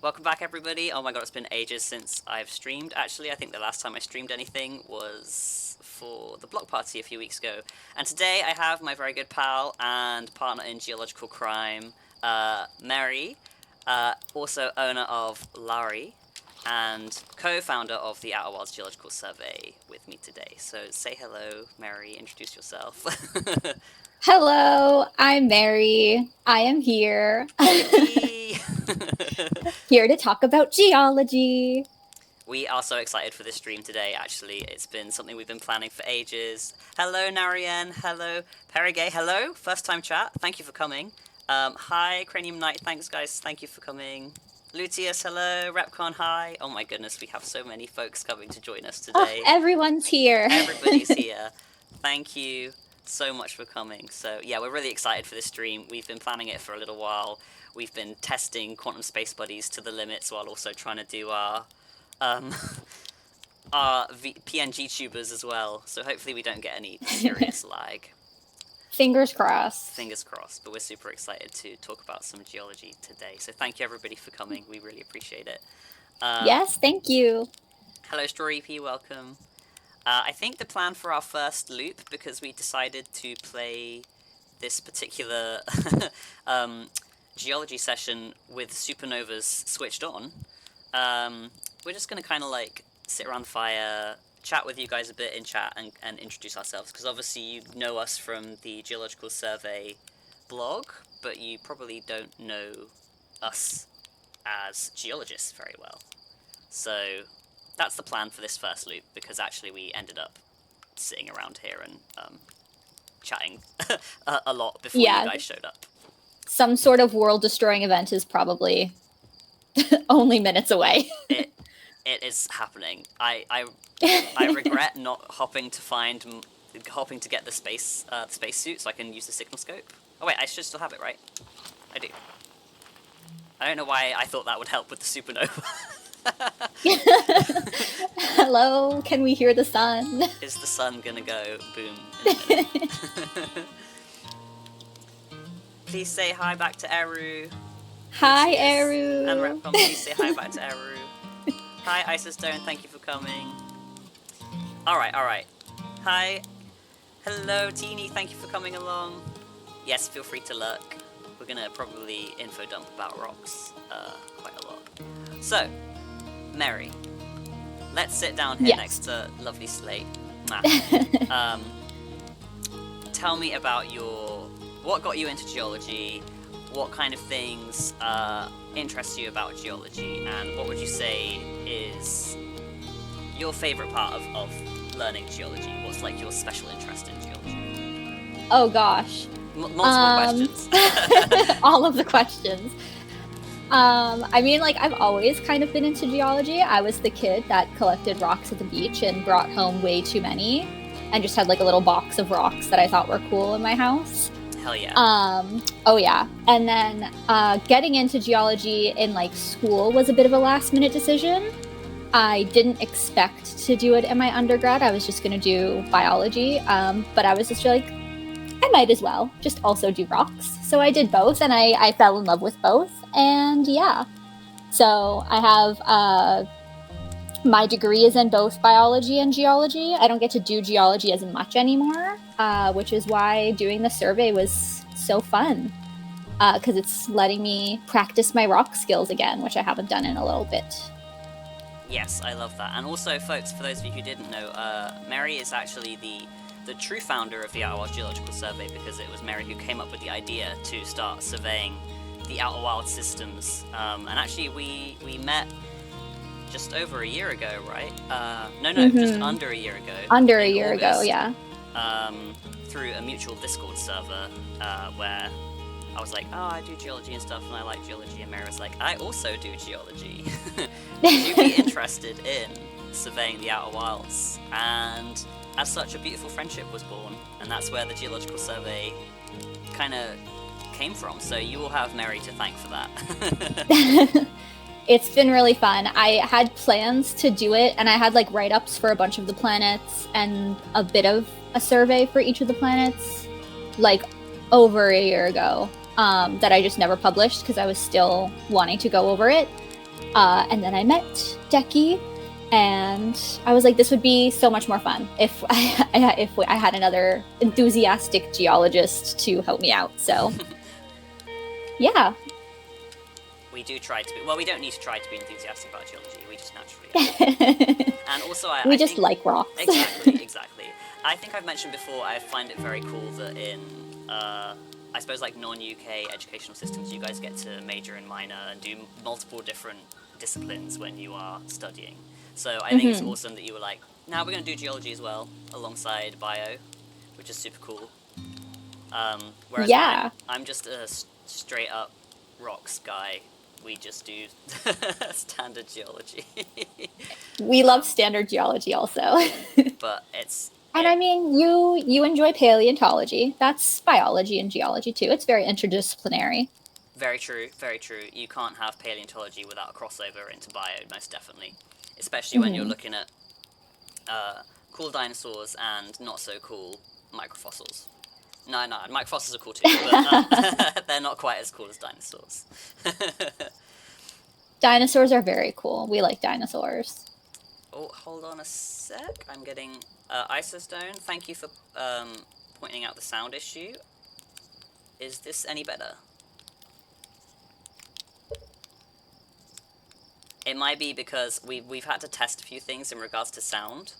Welcome back, everybody. Oh my god, it's been ages since I've streamed. Actually, I think the last time I streamed anything was for the block party a few weeks ago. And today I have my very good pal and partner in geological crime, Mary, also owner of Larry, and co-founder of the Outer Wilds Geological Survey with me today. So say hello, Mary, introduce yourself. Hello, I'm Mary. I am here. Here to talk about geology. We are so excited for this stream today, actually. It's been something we've been planning for ages. Hello, Narian. Hello, Perigay. Hello, first time chat. Thank you for coming. Hi, Cranium Knight. Thanks, guys. Thank you for coming. Lutius, hello. Repcon, hi. Oh my goodness, we have so many folks coming to join us today. Oh, everyone's here. Everybody's here. Thank you so much for coming. So yeah, we're really excited for this stream. We've been planning it for a little while. We've been testing quantum space buddies to the limits while also trying to do our PNG tubers as well. So hopefully we don't get any serious lag. Fingers crossed. Fingers crossed. But we're super excited to talk about some geology today. So thank you everybody for coming. We really appreciate it. Yes, thank you. Hello, Story EP. Welcome. I think the plan for our first loop, because we decided to play this particular geology session with supernovas switched on, we're just going to kind of like sit around the fire, chat with you guys a bit in chat and introduce ourselves, because obviously you know us from the Geological Survey blog, but you probably don't know us as geologists very well. So that's the plan for this first loop, because actually we ended up sitting around here and chatting a lot before you guys showed up. Some sort of world-destroying event is probably only minutes away. It is happening. I regret not hopping to get the space suit so I can use the signal scope. Oh wait, I should still have it, right? I do. I don't know why I thought that would help with the supernova. Hello, can we hear the sun? Is the sun gonna go boom in a minute? Please say hi back to Eru. Hi, Eru. And Repcom, please say hi back to Eru. Hi, Isis Stone, thank you for coming. Alright. Hi. Hello, Teeny, thank you for coming along. Yes, feel free to lurk. We're gonna probably info dump about rocks quite a lot. So, Mary, let's sit down here next to lovely Slate. Tell me about what got you into geology, what kind of things interest you about geology, and what would you say is your favourite part of learning geology? What's like your special interest in geology? Oh gosh. Multiple questions. All of the questions. I mean, like, I've always kind of been into geology. I was the kid that collected rocks at the beach and brought home way too many and just had like a little box of rocks that I thought were cool in my house. Hell yeah. Oh yeah. And then getting into geology in like school was a bit of a last minute decision. I didn't expect to do it in my undergrad. I was just going to do biology. But I was just like, I might as well just also do rocks. So I did both, and I fell in love with both. And yeah, so I have my degree is in both biology and geology. I don't get to do geology as much anymore, which is why doing the survey was so fun, because it's letting me practice my rock skills again, which I haven't done in a little bit. Yes, I love that. And also, folks, for those of you who didn't know, Mary is actually the true founder of the Outer Wilds Geological Survey, because it was Mary who came up with the idea to start surveying the Outer Wilds systems. And actually, we met just over a year ago, right? Just under a year ago. Under a year ago, yeah. Through a mutual Discord server, where I was like, oh, I do geology and stuff, and I like geology, and Mary was like, I also do geology. Would you be interested in surveying the Outer Wilds? And as such, a beautiful friendship was born, and that's where the Geological Survey kind of came from. So you will have Mary to thank for that. It's been really fun. I had plans to do it, and I had like write-ups for a bunch of the planets and a bit of a survey for each of the planets, like over a year ago, that I just never published because I was still wanting to go over it. And then I met Decky, and I was like, this would be so much more fun if I had another enthusiastic geologist to help me out. So, yeah. We do try to be. Well, we don't need to try to be enthusiastic about geology. We just naturally are. And also, We I just think, like rocks. exactly. I think I've mentioned before. I find it very cool that in, I suppose, like non-UK educational systems, you guys get to major and minor and do multiple different disciplines when you are studying. So I think it's awesome that you were like, now we're going to do geology as well alongside bio, which is super cool. Whereas Yeah. I'm just a straight up rocks guy. We just do standard geology. We love standard geology also. But it's... And I mean, you enjoy paleontology. That's biology and geology too. It's very interdisciplinary. Very true, very true. You can't have paleontology without a crossover into bio, most definitely. Especially when you're looking at cool dinosaurs and not so cool microfossils. No, microfossils are cool too, but they're not quite as cool as dinosaurs. Dinosaurs are very cool. We like dinosaurs. Oh, hold on a sec. I'm getting Isostone. Thank you for pointing out the sound issue. Is this any better? It might be because we've had to test a few things in regards to sound.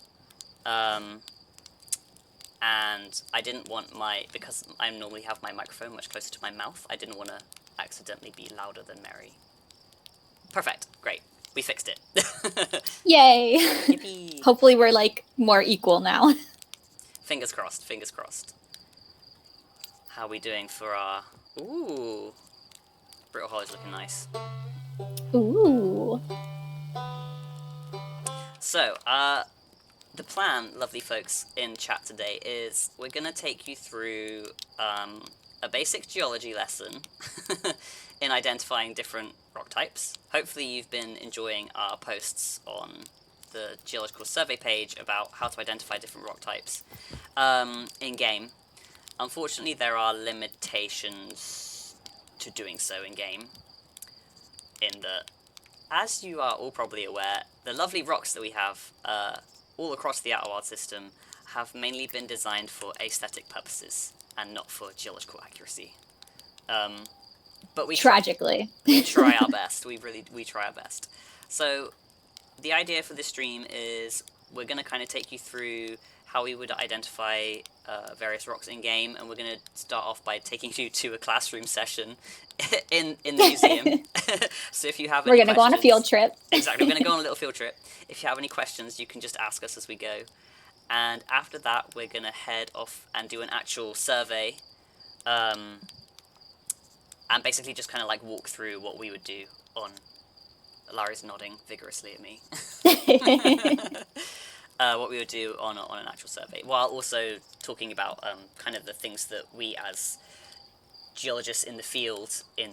And I didn't want because I normally have my microphone much closer to my mouth, I didn't want to accidentally be louder than Mary. Perfect. Great. We fixed it. Yay! Yippee. Hopefully we're like more equal now. Fingers crossed, fingers crossed. How are we doing for our... Ooh. Brittle Hollow's looking nice. Ooh. So, the plan, lovely folks in chat today, is we're going to take you through a basic geology lesson in identifying different rock types. Hopefully you've been enjoying our posts on the Geological survey page about how to identify different rock types in-game. Unfortunately, there are limitations to doing so in-game, in that, as you are all probably aware, the lovely rocks that we have all across the Outer Wild system have mainly been designed for aesthetic purposes and not for geological accuracy. But we tragically try our best. We try our best. So the idea for this stream is we're going to kind of take you through how we would identify various rocks in game, and we're going to start off by taking you to a classroom session in the museum. So if you have any we're going to go on a field trip. Exactly, we're going to go on a little field trip. If you have any questions, you can just ask us as we go. And after that, we're going to head off and do an actual survey, and basically just kind of like walk through what we would do on... Larry's nodding vigorously at me. What we would do on an actual survey, while also talking about kind of the things that we as geologists in the field, in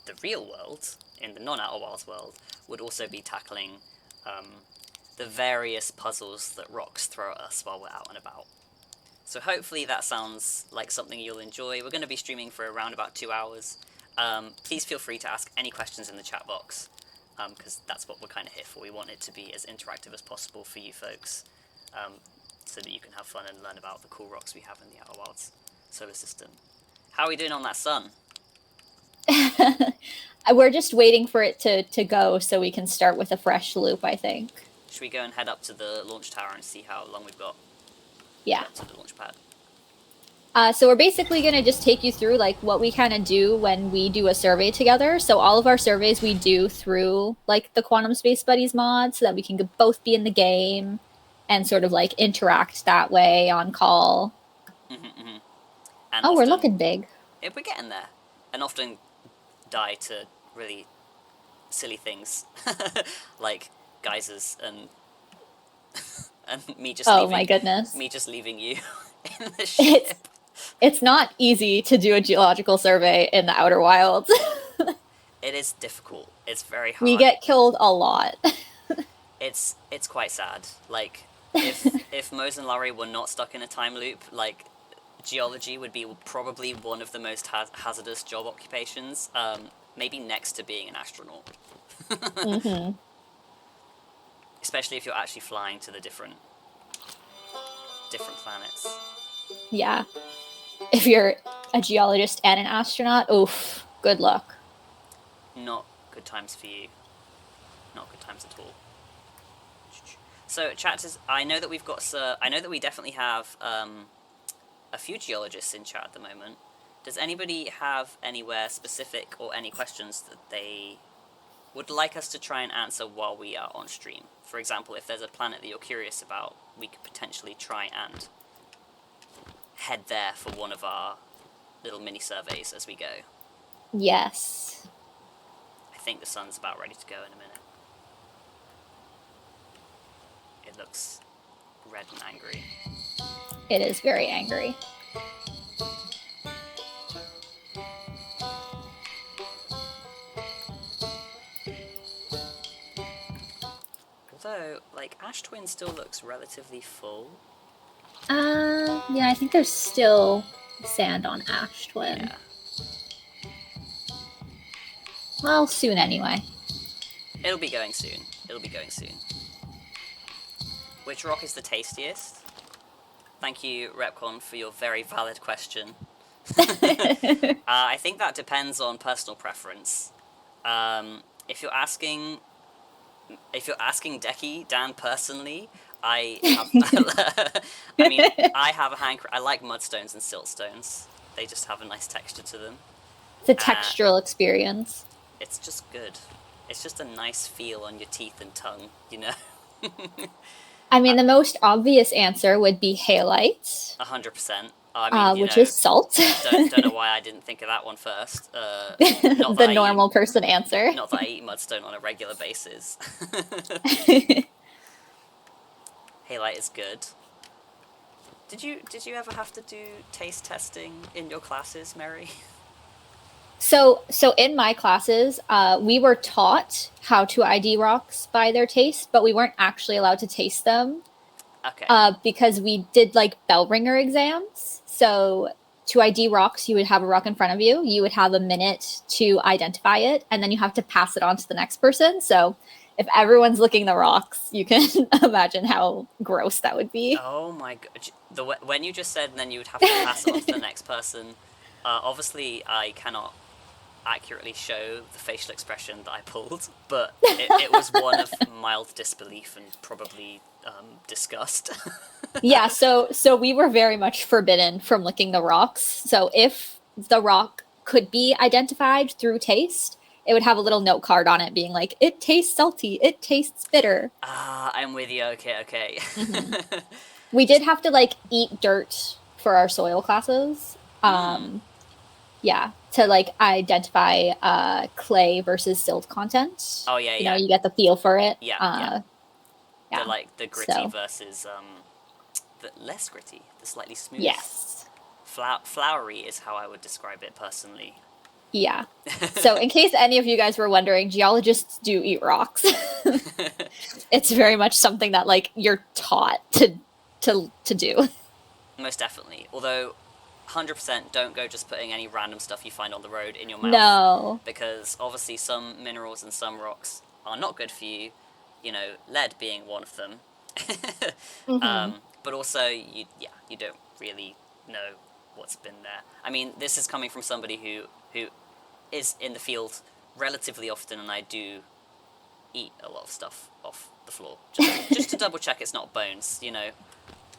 the real world, in the non-Outer Wilds world, would also be tackling the various puzzles that rocks throw at us while we're out and about. So hopefully that sounds like something you'll enjoy. We're going to be streaming for around about 2 hours. Please feel free to ask any questions in the chat box, because that's what we're kind of here for. We want it to be as interactive as possible for you folks, so that you can have fun and learn about the cool rocks we have in the Outer Wilds solar system. How are we doing on that sun? We're just waiting for it to go so we can start with a fresh loop, I think. Should we go and head up to the launch tower and see how long we've got? Yeah. To the launch pad. So we're basically going to just take you through like what we kind of do when we do a survey together. So all of our surveys we do through like the Quantum Space Buddies mod, so that we can both be in the game and sort of like interact that way on call. And we're looking big. If we're getting there, and often die to really silly things like geysers and me just my goodness, me just leaving you in the ship. It's not easy to do a geological survey in the Outer Wilds. It is difficult. It's very hard. We get killed a lot. It's quite sad. Like, if Mose and Laurie were not stuck in a time loop, like, geology would be probably one of the most hazardous job occupations. maybe next to being an astronaut. Mm-hmm. Especially if you're actually flying to the different planets. Yeah. If you're a geologist and an astronaut, oof, good luck. Not good times for you. Not good times at all. So, chat, I know that we've got. I know that we definitely have a few geologists in chat at the moment. Does anybody have anywhere specific or any questions that they would like us to try and answer while we are on stream? For example, if there's a planet that you're curious about, we could potentially try and head there for one of our little mini surveys as we go. Yes. I think the sun's about ready to go in a minute. It looks red and angry. It is very angry. Although, like, Ash Twin still looks relatively full. Yeah, I think there's still sand on Ash Twin. Yeah. Well, soon anyway. It'll be going soon. Which rock is the tastiest? Thank you, Repcon, for your very valid question. I think that depends on personal preference. If you're asking Deki, Dan, personally, I have I like mudstones and siltstones. They just have a nice texture to them. It's a textural experience. It's just good. It's just a nice feel on your teeth and tongue, you know? I mean, the most obvious answer would be halite. 100%. I mean, which is salt. don't know why I didn't think of that one first. The normal person answer. Not that I eat mudstone on a regular basis. Halite is good. Did you ever have to do taste testing in your classes, Mary? So in my classes, we were taught how to ID rocks by their taste, but we weren't actually allowed to taste them. Okay. Because we did like bell ringer exams. So to ID rocks, you would have a rock in front of you. You would have a minute to identify it, and then you have to pass it on to the next person. So if everyone's licking the rocks, you can imagine how gross that would be. Oh my god. When you just said then you would have to pass it on to the next person, obviously I cannot accurately show the facial expression that I pulled, but it was one of mild disbelief and probably disgust. Yeah, so we were very much forbidden from licking the rocks. So if the rock could be identified through taste, it would have a little note card on it being like, it tastes salty, it tastes bitter. I'm with you. Okay. Mm-hmm. We did have to like eat dirt for our soil classes. Yeah, to like identify clay versus silt content. Oh yeah, you know, you get the feel for it. Yeah. The gritty versus the less gritty, the slightly smooth. Yes. Flowery is how I would describe it personally. Yeah. So in case any of you guys were wondering, geologists do eat rocks. It's very much something that like you're taught to do. Most definitely. Although 100% don't go just putting any random stuff you find on the road in your mouth. No. Because obviously some minerals and some rocks are not good for you. You know, lead being one of them. Mm-hmm. But also, you don't really know what's been there. I mean, this is coming from somebody who is in the field relatively often, and I do eat a lot of stuff off the floor. Just to double check it's not bones, you know.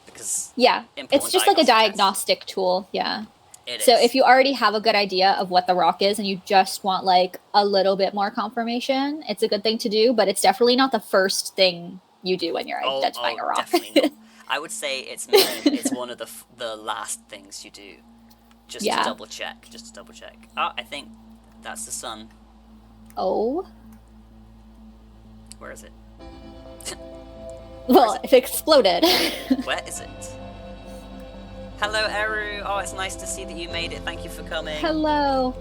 Because it's just like a diagnostic tool. Yeah. So if you already have a good idea of what the rock is and you just want like a little bit more confirmation, it's a good thing to do, but it's definitely not the first thing you do when you're identifying a rock. Definitely not. I would say it's one of the last things you do. Just to double check. Oh, I think that's the sun. Oh. Where is it? Well, it exploded. Where is it? Hello, Eru. Oh, it's nice to see that you made it. Thank you for coming. Hello.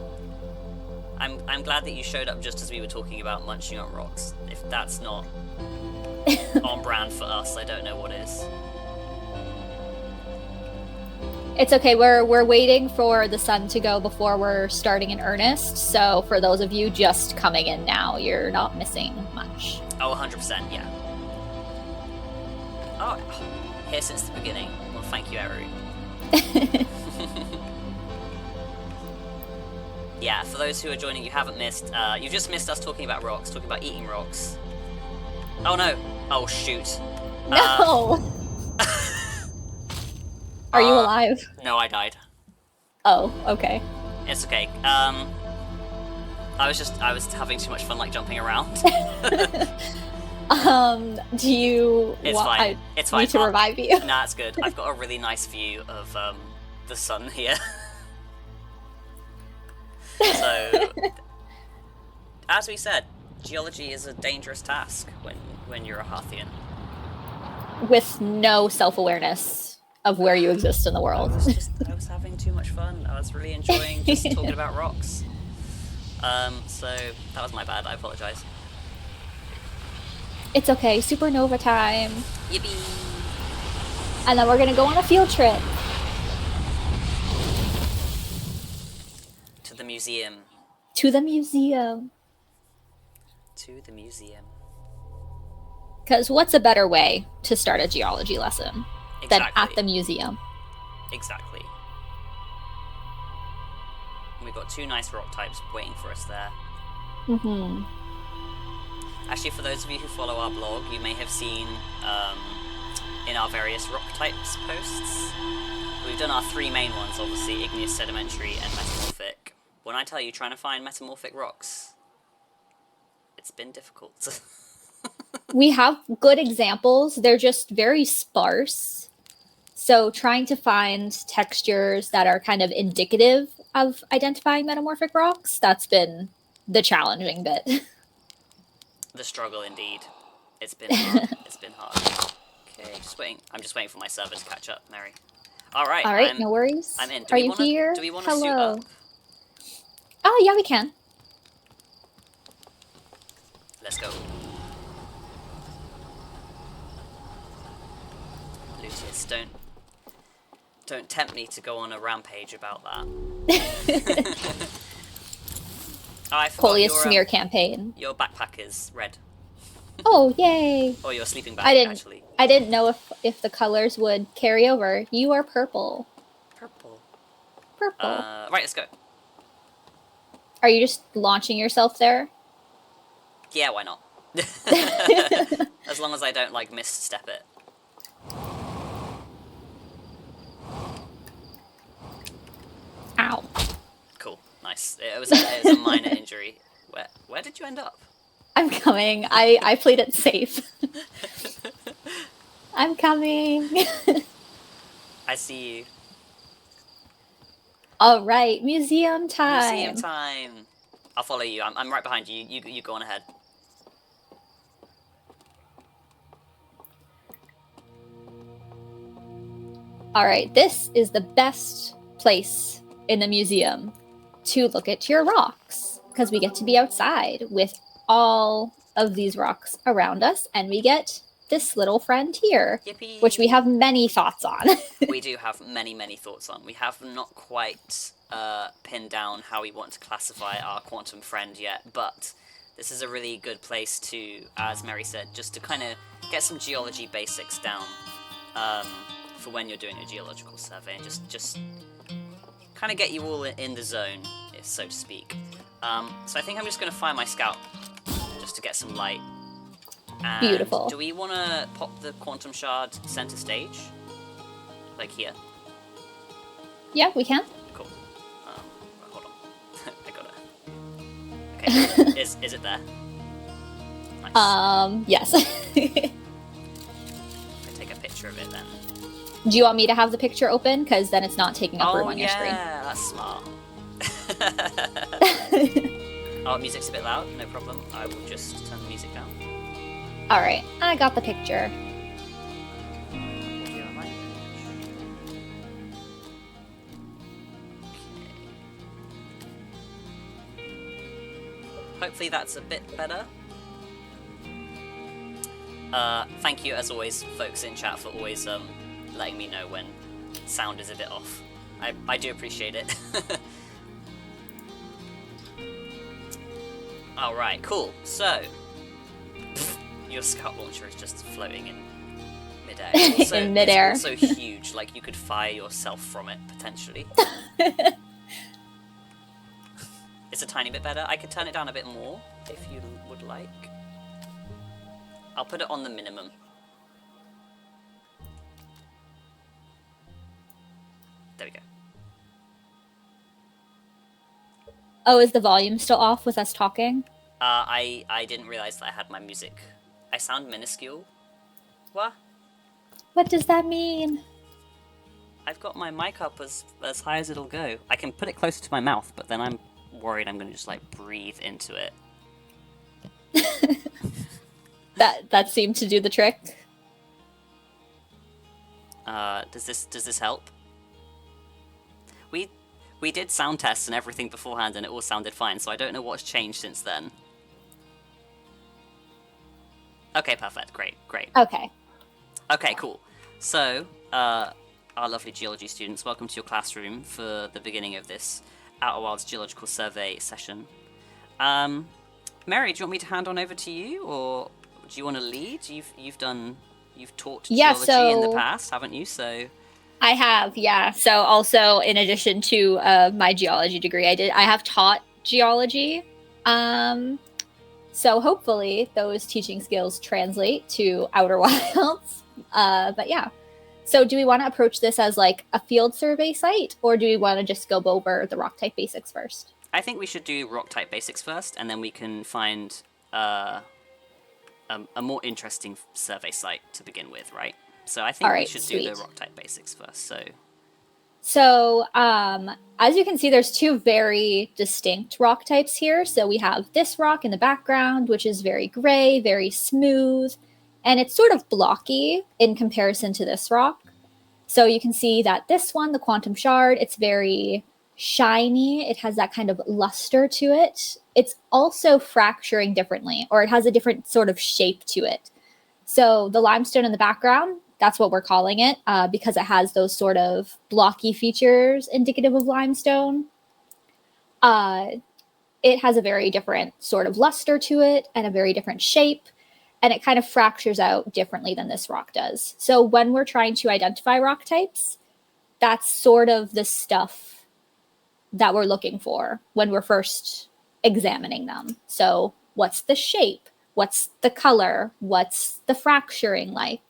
I'm glad that you showed up just as we were talking about munching on rocks. If that's not on brand for us, I don't know what is. It's okay. We're waiting for the sun to go before we're starting in earnest. So for those of you just coming in now, you're not missing much. Oh, 100%, yeah. Oh, here since the beginning. Well, thank you, Eru. Yeah, for those who are joining, you haven't missed. You just missed us talking about rocks, talking about eating rocks. Oh no! Oh shoot! No. Are you alive? No, I died. Oh, okay. It's okay. I was having too much fun, like jumping around. Do you? It's fine. It's fine. Need to revive you. Nah, it's good. I've got a really nice view of the sun here. So, as we said, geology is a dangerous task when you're a Hearthian. With no self-awareness of where you exist in the world. I was having too much fun. I was really enjoying just talking about rocks. So that was my bad. I apologize. It's okay. Supernova time. Yippee! And then we're gonna go on a field trip. To the museum. To the museum. To the museum. Because what's a better way to start a geology lesson than at the museum? Exactly. We've got two nice rock types waiting for us there. Mm-hmm. Actually, for those of you who follow our blog, you may have seen in our various rock types posts, we've done our three main ones, obviously, igneous, sedimentary, and metamorphic. When I tell you, trying to find metamorphic rocks, it's been difficult. We have good examples. They're just very sparse. So trying to find textures that are kind of indicative of identifying metamorphic rocks, that's been the challenging bit. The struggle, indeed. It's been hard. It's been hard. Okay, just waiting. I'm just waiting for my server to catch up, Mary. All right, no worries. I'm in. Are you here? Do we want to suit up? Oh, yeah, we can. Let's go. Lucius, don't tempt me to go on a rampage about that. Oh, I forgot Coleus smear campaign. Your backpack is red. Oh, yay! Or your sleeping bag, actually. I didn't know if the colors would carry over. You are purple. Purple. Purple. Right, let's go. Are you just launching yourself there? Yeah, why not? As long as I don't, like, misstep it. Ow. Cool. Nice. It was a minor injury. Where did you end up? I'm coming. I played it safe. I'm coming. I see you. All right, museum time. Museum time. I'll follow you. I'm right behind you. You go on ahead. All right, this is the best place in the museum to look at your rocks because we get to be outside with all of these rocks around us, and we get this little friend here, Yippee. which we have many thoughts on. We do have many thoughts on. We have not quite pinned down how we want to classify our quantum friend yet, but this is a really good place to, as Mary said, just to kind of get some geology basics down for when you're doing a geological survey, and just kind of get you all in the zone, so to speak. So I think I'm just going to fire my scout just to get some light. And beautiful. Do we want to pop the quantum shard center stage? Like here? Yeah, we can. Cool. Hold on. I got it. Okay, is it there? Nice. Yes. I take a picture of it then. Do you want me to have the picture open? Because then it's not taking up room on your screen. Yeah, that's smart. Oh, music's a bit loud. No problem. I will just turn the music down. All right, I got the picture. Hopefully that's a bit better. Thank you, as always, folks in chat, for always letting me know when sound is a bit off. I do appreciate it. Alright, cool. So, your scout launcher is just floating in midair. In midair. It's also huge, like you could fire yourself from it, potentially. It's a tiny bit better. I could turn it down a bit more, if you would like. I'll put it on the minimum. There we go. Oh, is the volume still off with us talking? I didn't realize that I had my music. I sound minuscule. What? What does that mean? I've got my mic up as high as it'll go. I can put it closer to my mouth, but then I'm worried I'm gonna just like breathe into it. That seemed to do the trick. Does this help? We did sound tests and everything beforehand, and it all sounded fine. So I don't know what's changed since then. Okay, perfect. Great. Okay, cool. So, our lovely geology students, welcome to your classroom for the beginning of this Outer Wilds Geological Survey session. Mary, do you want me to hand on over to you, or do you want to lead? You've taught geology in the past, haven't you? So I have, yeah. So also, in addition to my geology degree, I have taught geology. So hopefully those teaching skills translate to Outer Wilds. But yeah. So do we want to approach this as like a field survey site, or do we want to just go over the rock type basics first? I think we should do rock type basics first, and then we can find a more interesting survey site to begin with, right? So I think we should do the rock type basics first. So as you can see, there's two very distinct rock types here. So we have this rock in the background, which is very gray, very smooth, and it's sort of blocky in comparison to this rock. So you can see that this one, the quantum shard, it's very shiny. It has that kind of luster to it. It's also fracturing differently, or it has a different sort of shape to it. So the limestone in the background, that's what we're calling it, because it has those sort of blocky features indicative of limestone. It has a very different sort of luster to it and a very different shape, and it kind of fractures out differently than this rock does. So when we're trying to identify rock types, that's sort of the stuff that we're looking for when we're first examining them. So what's the shape? What's the color? What's the fracturing like?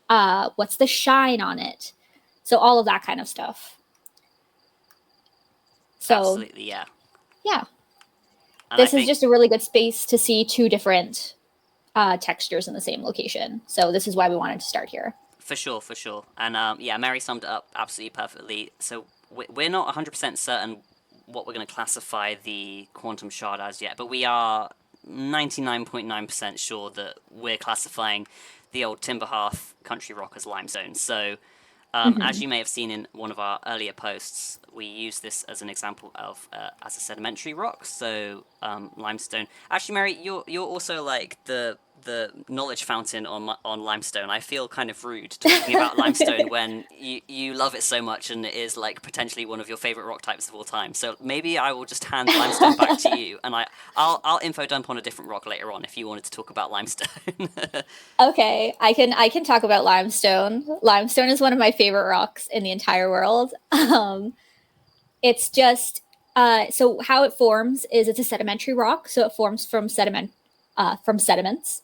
What's the shine on it? So all of that kind of stuff. So absolutely, yeah. Yeah. This is just a really good space to see two different textures in the same location. So this is why we wanted to start here. For sure. And yeah, Mary summed it up absolutely perfectly. So we're not 100% certain what we're going to classify the quantum shard as yet, but we are 99.9% sure that we're classifying the old Timber Hearth country rock as limestone. So as you may have seen in one of our earlier posts, we use this as an example of as a sedimentary rock. So limestone. Actually, Mary, you're also like the knowledge fountain on limestone. I feel kind of rude talking about limestone when you love it so much, and it is like potentially one of your favorite rock types of all time. So maybe I will just hand limestone back to you, and I'll info dump on a different rock later on if you wanted to talk about limestone. Okay, I can talk about limestone. Limestone is one of my favorite rocks in the entire world. It's just so how it forms is it's a sedimentary rock, so it forms from sediments.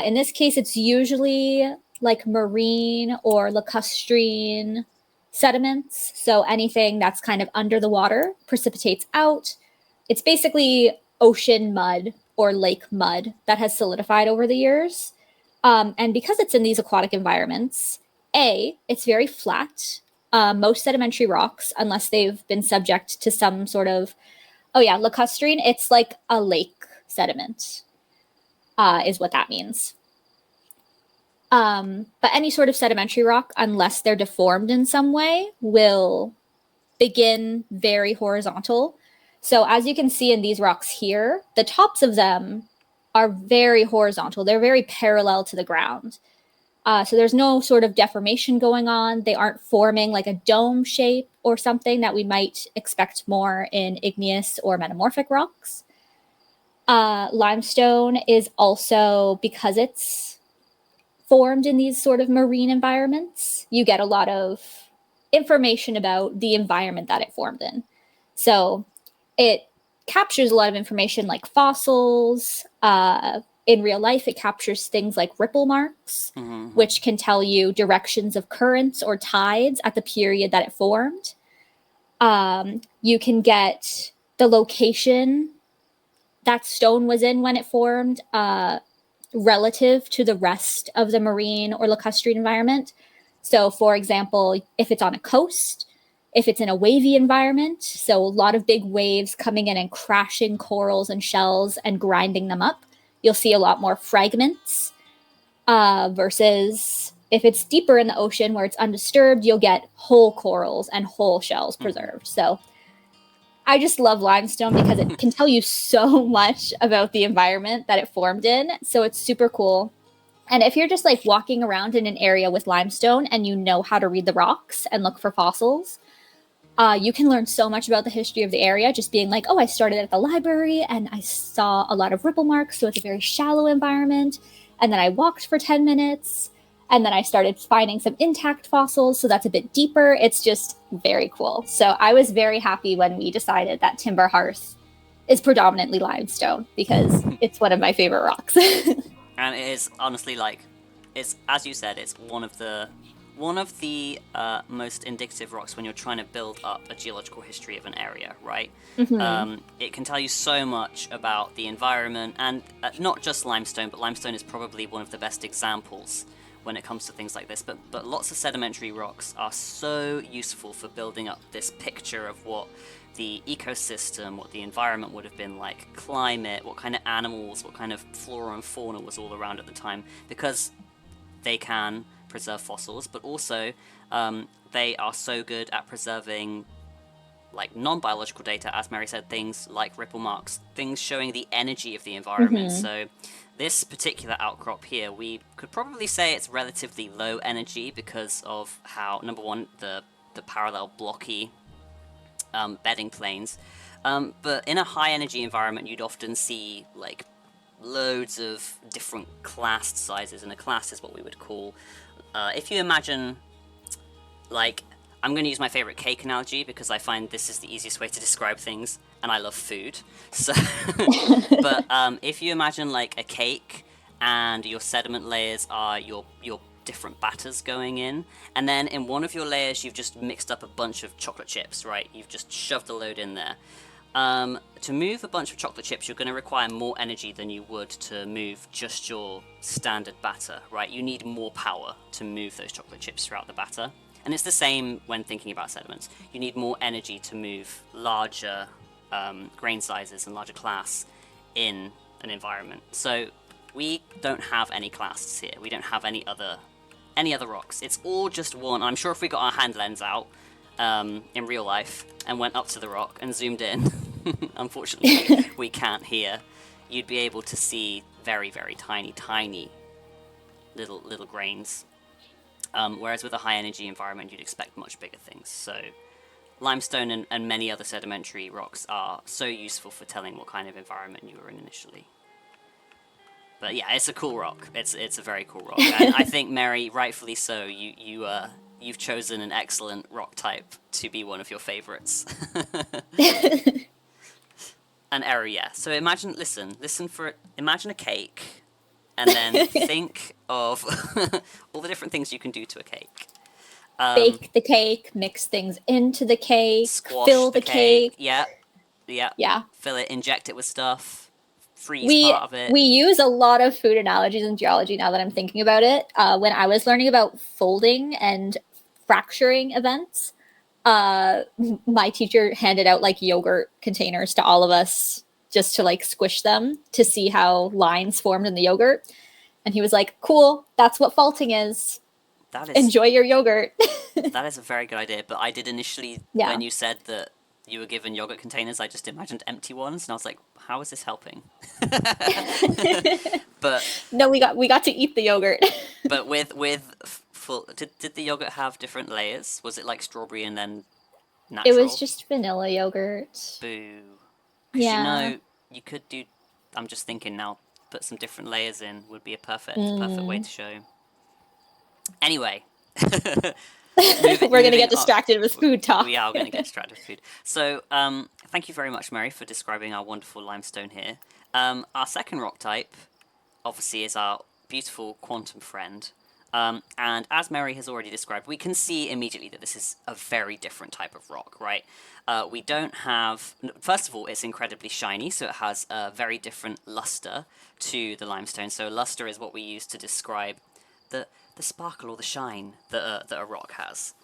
In this case, it's usually like marine or lacustrine sediments. So anything that's kind of under the water precipitates out. It's basically ocean mud or lake mud that has solidified over the years. And because it's in these aquatic environments, it's very flat. Most sedimentary rocks, unless they've been subject to some sort of, lacustrine, it's like a lake sediment. Is what that means. But any sort of sedimentary rock, unless they're deformed in some way, will begin very horizontal. So as you can see in these rocks here, the tops of them are very horizontal. They're very parallel to the ground. So there's no sort of deformation going on. They aren't forming like a dome shape or something that we might expect more in igneous or metamorphic rocks. Limestone is also, because it's formed in these sort of marine environments, you get a lot of information about the environment that it formed in. So it captures a lot of information like fossils. In real life, it captures things like ripple marks, which can tell you directions of currents or tides at the period that it formed. You can get the location that stone was in when it formed, relative to the rest of the marine or lacustrine environment. So, for example, if it's on a coast, if it's in a wavy environment, so a lot of big waves coming in and crashing corals and shells and grinding them up, you'll see a lot more fragments, versus if it's deeper in the ocean where it's undisturbed, you'll get whole corals and whole shells preserved. So I just love limestone because it can tell you so much about the environment that it formed in. So it's super cool. And if you're just like walking around in an area with limestone and you know how to read the rocks and look for fossils, you can learn so much about the history of the area just being like, oh, I started at the library and I saw a lot of ripple marks. So it's a very shallow environment. And then I walked for 10 minutes. And then I started finding some intact fossils, so that's a bit deeper. It's just very cool. So I was very happy when we decided that Timber Hearth is predominantly limestone because it's one of my favorite rocks. And it is honestly like, it's, as you said, it's one of the most indicative rocks when you're trying to build up a geological history of an area, right? It can tell you so much about the environment, and not just limestone, but limestone is probably one of the best examples when it comes to things like this, but lots of sedimentary rocks are so useful for building up this picture of what the ecosystem, what the environment would have been like, climate, what kind of animals, what kind of flora and fauna was all around at the time, because they can preserve fossils, but also they are so good at preserving like non-biological data, as Mary said, things like ripple marks, things showing the energy of the environment. So this particular outcrop here, we could probably say it's relatively low energy because of how, number one, the parallel blocky bedding planes. But in a high energy environment, you'd often see like loads of different clast sizes, and a clast is what we would call, if you imagine, like, I'm going to use my favorite cake analogy because I find this is the easiest way to describe things, and I love food. So, but if you imagine like a cake, and your sediment layers are your different batters going in, and then in one of your layers you've just mixed up a bunch of chocolate chips, right? You've just shoved a load in there. To move a bunch of chocolate chips, you're going to require more energy than you would to move just your standard batter, right? You need more power to move those chocolate chips throughout the batter. And it's the same when thinking about sediments. You need more energy to move larger grain sizes and larger clasts in an environment. So we don't have any clasts here. We don't have any other rocks. It's all just one. I'm sure if we got our hand lens out in real life and went up to the rock and zoomed in, unfortunately we can't here, you'd be able to see very, very tiny little grains. Whereas with a high energy environment, you'd expect much bigger things. So limestone and many other sedimentary rocks are so useful for telling what kind of environment you were in initially. But yeah, it's a cool rock. It's a very cool rock. And I think, Mary, rightfully so, you've chosen an excellent rock type to be one of your favorites. An error, yeah. So imagine a cake, and then think of all the different things you can do to a cake. Bake the cake, mix things into the cake, fill the cake. Yeah. Fill it, inject it with stuff, freeze part of it. We use a lot of food analogies in geology now that I'm thinking about it. When I was learning about folding and fracturing events, my teacher handed out like yogurt containers to all of us just to like squish them to see how lines formed in the yogurt. And he was like, cool, that's what faulting is. Enjoy your yogurt. That is a very good idea. But I did initially, when you said that you were given yogurt containers, I just imagined empty ones. And I was like, how is this helping? But No, we got to eat the yogurt. but with full, did the yogurt have different layers? Was it like strawberry and then It was natural? just vanilla yogurt. Boo. Because Yeah. you could do. I'm just thinking now. Put some different layers in would be a perfect way Mm. to show. Anyway, We're gonna moving get on. distracted with food talk. We are going to get distracted with food. So, thank you very much, Mary, for describing our wonderful limestone here. Our second rock type, obviously, is our beautiful quantum friend. And as Mary has already described, we can see immediately that this is a very different type of rock, right? We don't have. First of all, it's incredibly shiny, so it has a very different luster to the limestone. So, luster is what we use to describe the sparkle or the shine that a rock has.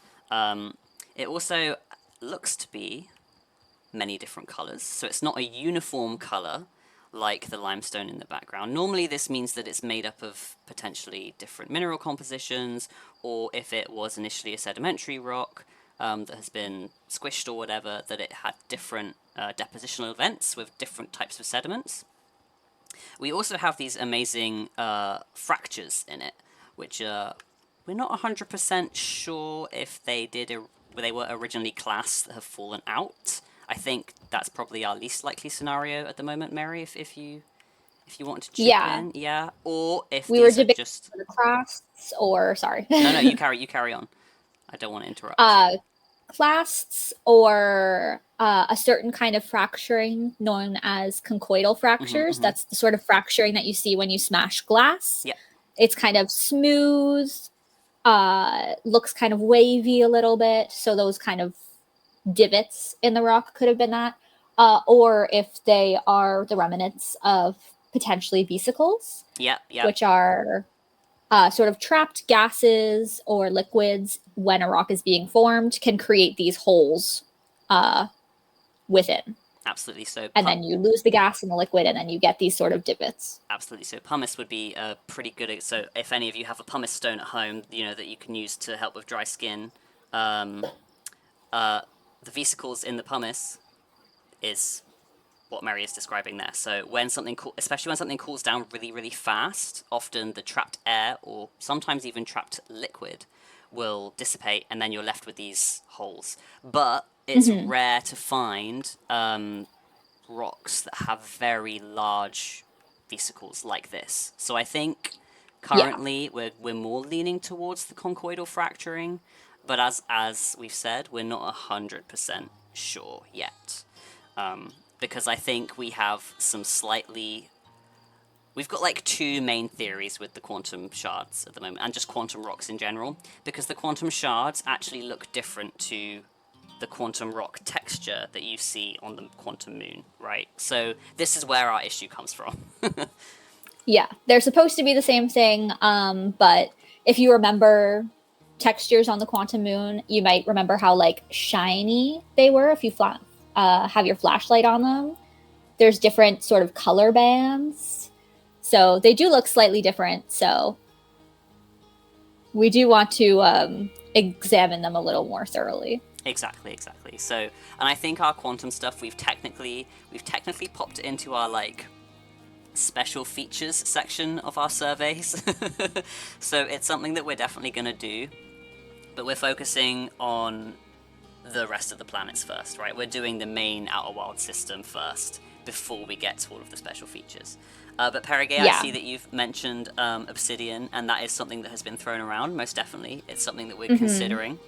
It also looks to be many different colours, so it's not a uniform colour like the limestone in the background. Normally this means that it's made up of potentially different mineral compositions, or if it was initially a sedimentary rock that has been squished or whatever, that it had different depositional events with different types of sediments. We also have these amazing fractures in it, which we're not 100% sure if they were originally classed that have fallen out. I think that's probably our least likely scenario at the moment, Mary, if you want to chip in, yeah, or if We were these are debating just the clasts, or sorry. no, you carry on. I don't want to interrupt. Clasts or a certain kind of fracturing known as conchoidal fractures. That's the sort of fracturing that you see when you smash glass. Yeah. It's kind of smooth, looks kind of wavy a little bit. So those kind of divots in the rock could have been that. Or if they are the remnants of potentially vesicles, which are sort of trapped gases or liquids when a rock is being formed, can create these holes within. Absolutely. So and then you lose the gas in the liquid, and then you get these sort of divots. Absolutely. So pumice would be pretty good. So if any of you have a pumice stone at home, that you can use to help with dry skin, the vesicles in the pumice is what Mary is describing there. So when especially when something cools down really, really fast, often the trapped air or sometimes even trapped liquid will dissipate, and then you're left with these holes. But it's rare to find rocks that have very large vesicles like this. So I think currently we're more leaning towards the conchoidal fracturing, but as we've said, we're not 100% sure yet. Because I think we have we've got like two main theories with the quantum shards at the moment, and just quantum rocks in general, because the quantum shards actually look different to the quantum rock texture that you see on the quantum moon, right? So this is where our issue comes from. Yeah, they're supposed to be the same thing, but if you remember textures on the quantum moon, you might remember how like shiny they were if you have your flashlight on them. There's different sort of color bands, so they do look slightly different. So we do want to examine them a little more thoroughly. Exactly. So, and I think our quantum stuff, we've technically popped it into our like special features section of our surveys. So it's something that we're definitely going to do, but we're focusing on the rest of the planets first, right? We're doing the main outer wild system first before we get to all of the special features. But Perigay, I see that you've mentioned obsidian, and that is something that has been thrown around. Most definitely, it's something that we're considering.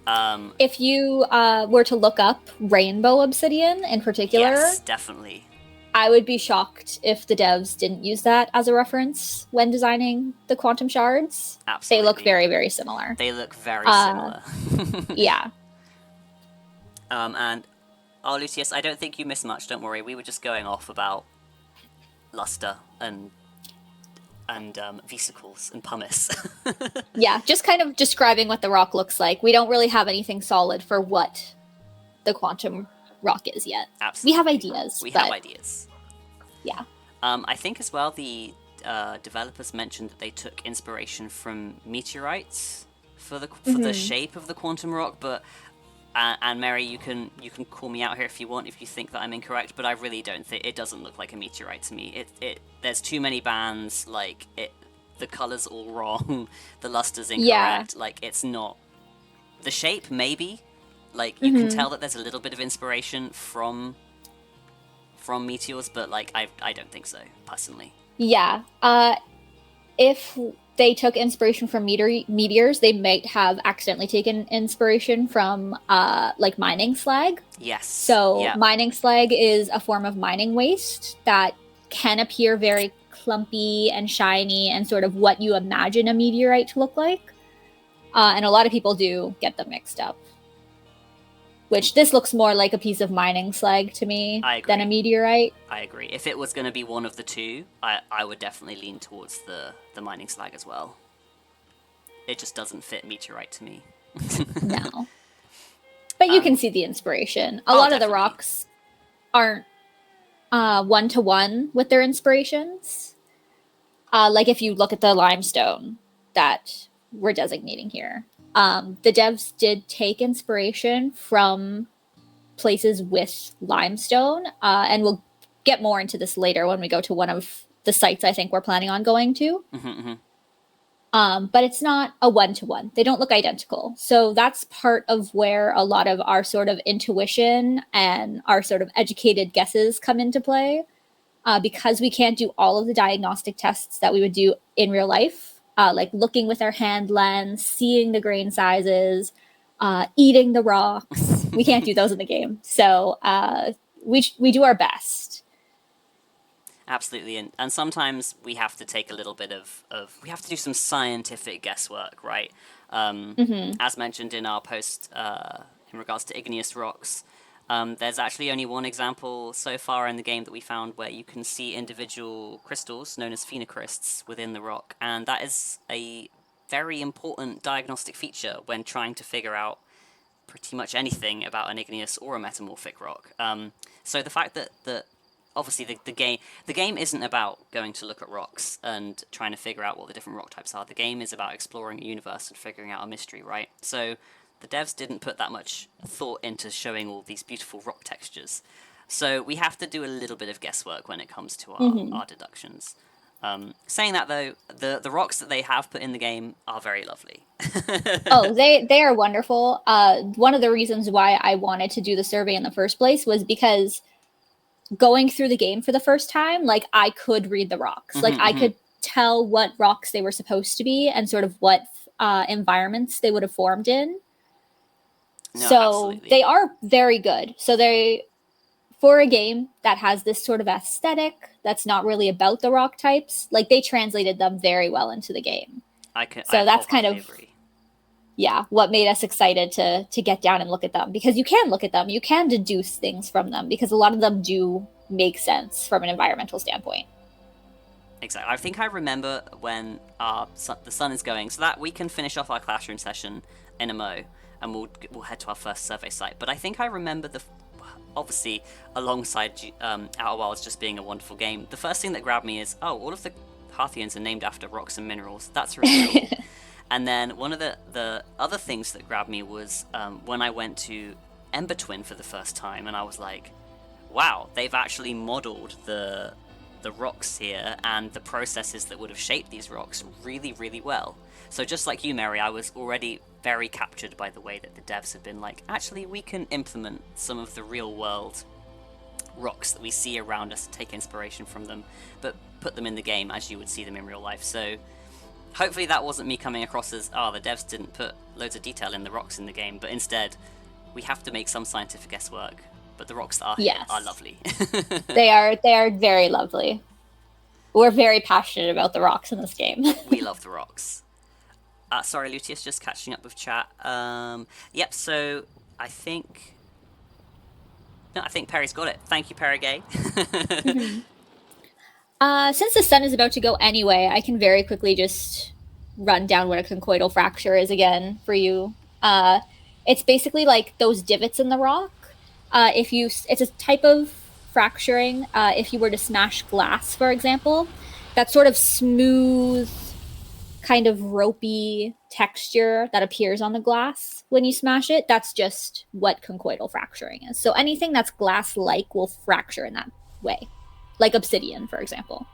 If you were to look up rainbow obsidian in particular, yes, definitely. I would be shocked if the devs didn't use that as a reference when designing the quantum shards. Absolutely. They look very, very similar. They look very similar. Yeah. And Lucius, I don't think you missed much. Don't worry. We were just going off about luster and vesicles and pumice. Yeah, just kind of describing what the rock looks like. We don't really have anything solid for what the quantum rock is yet. Absolutely. We have ideas. Have ideas. Yeah. I think as well the developers mentioned that they took inspiration from meteorites for the shape of the quantum rock, but and Mary, you can call me out here if you want, if you think that I'm incorrect, but I really don't think it doesn't look like a meteorite to me. It there's too many bands, like the color's all wrong, the luster's incorrect, like it's not the shape maybe, like you can tell that there's a little bit of inspiration from meteors, but like I don't think so personally. Yeah. If they took inspiration from meteors, they might have accidentally taken inspiration from like mining slag. Yes. So mining slag is a form of mining waste that can appear very clumpy and shiny and sort of what you imagine a meteorite to look like. And a lot of people do get them mixed up. Which this looks more like a piece of mining slag to me than a meteorite. I agree. If it was going to be one of the two, I would definitely lean towards the mining slag as well. It just doesn't fit meteorite to me. No. But you can see the inspiration. A lot of the rocks aren't one-to-one with their inspirations. Like if you look at the limestone that we're designating here. The devs did take inspiration from places with limestone, and we'll get more into this later when we go to one of the sites I think we're planning on going to. But it's not a one-to-one. They don't look identical. So that's part of where a lot of our sort of intuition and our sort of educated guesses come into play, because we can't do all of the diagnostic tests that we would do in real life. Like looking with our hand lens, seeing the grain sizes, eating the rocks. We can't do those in the game. So we do our best. Absolutely. And sometimes we have to take a little bit of we have to do some scientific guesswork, right? As mentioned in our post in regards to igneous rocks, there's actually only one example so far in the game that we found where you can see individual crystals known as phenocrysts within the rock, and that is a very important diagnostic feature when trying to figure out pretty much anything about an igneous or a metamorphic rock. So the fact that obviously the game isn't about going to look at rocks and trying to figure out what the different rock types are. The game is about exploring a universe and figuring out a mystery, right? So the devs didn't put that much thought into showing all these beautiful rock textures. So we have to do a little bit of guesswork when it comes to our deductions. Saying that, though, the rocks that they have put in the game are very lovely. Oh, they are wonderful. One of the reasons why I wanted to do the survey in the first place was because going through the game for the first time, like, I could read the rocks. Like, I could tell what rocks they were supposed to be and sort of what environments they would have formed in. No, so absolutely. They are very good. So for a game that has this sort of aesthetic that's not really about the rock types, like, they translated them very well into the game. That's kind of what made us excited to get down and look at them, because you can look at them, you can deduce things from them, because a lot of them do make sense from an environmental standpoint. Exactly. I think I remember when the sun is going, so that we can finish off our classroom session in a mo, and we'll head to our first survey site. But I think I remember obviously, alongside Outer Wilds just being a wonderful game, the first thing that grabbed me is, all of the Hearthians are named after rocks and minerals. That's really cool. And then one of the other things that grabbed me was when I went to Ember Twin for the first time, and I was like, wow, they've actually modeled the rocks here and the processes that would have shaped these rocks really, really well. So just like you, Mary, I was already very captured by the way that the devs have been like, actually, we can implement some of the real world rocks that we see around us, take inspiration from them, but put them in the game as you would see them in real life. So hopefully that wasn't me coming across as, the devs didn't put loads of detail in the rocks in the game, but instead we have to make some scientific guesswork. But the rocks that are here are lovely. They are very lovely. We're very passionate about the rocks in this game. We love the rocks. Sorry, Lucius, just catching up with chat. Yep, so I think Perry's got it. Thank you, Perry Gay. Since the sun is about to go anyway, I can very quickly just run down what a conchoidal fracture is again for you. It's basically like those divots in the rock. It's a type of fracturing. If you were to smash glass, for example, that sort of smooth kind of ropey texture that appears on the glass when you smash it, that's just what conchoidal fracturing is. So anything that's glass-like will fracture in that way, like obsidian, for example.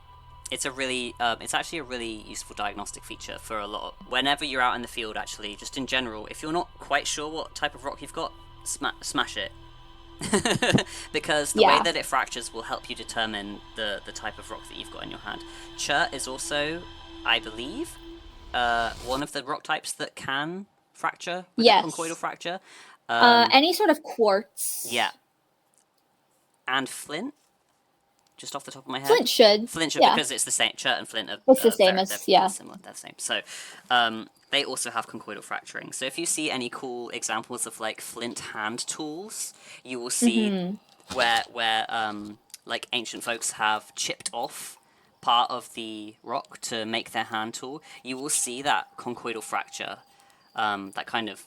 It's it's actually a really useful diagnostic feature for a lot of, whenever you're out in the field, actually, just in general. If you're not quite sure what type of rock you've got, smash it. Because the way that it fractures will help you determine the type of rock that you've got in your hand. Chert is also, I believe, one of the rock types that can fracture with a conchoidal fracture. Any sort of quartz. Yeah. And flint, just off the top of my head. Flint should, because it's the same. Chert and flint are it's the same as similar. They're the same. So they also have conchoidal fracturing. So if you see any cool examples of like flint hand tools, you will see where like ancient folks have chipped off part of the rock to make their hand tool. You will see that conchoidal fracture, that kind of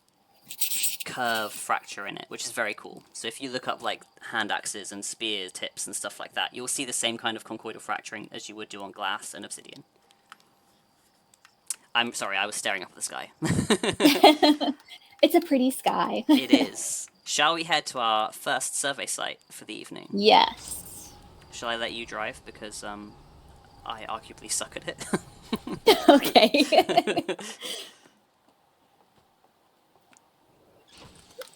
curve fracture in it, which is very cool. So if you look up like hand axes and spear tips and stuff like that, you'll see the same kind of conchoidal fracturing as you would do on glass and obsidian. I'm sorry, I was staring up at the sky. It's a pretty sky. It is. Shall we head to our first survey site for the evening? Yes. Shall I let you drive, because I arguably suck at it? Okay.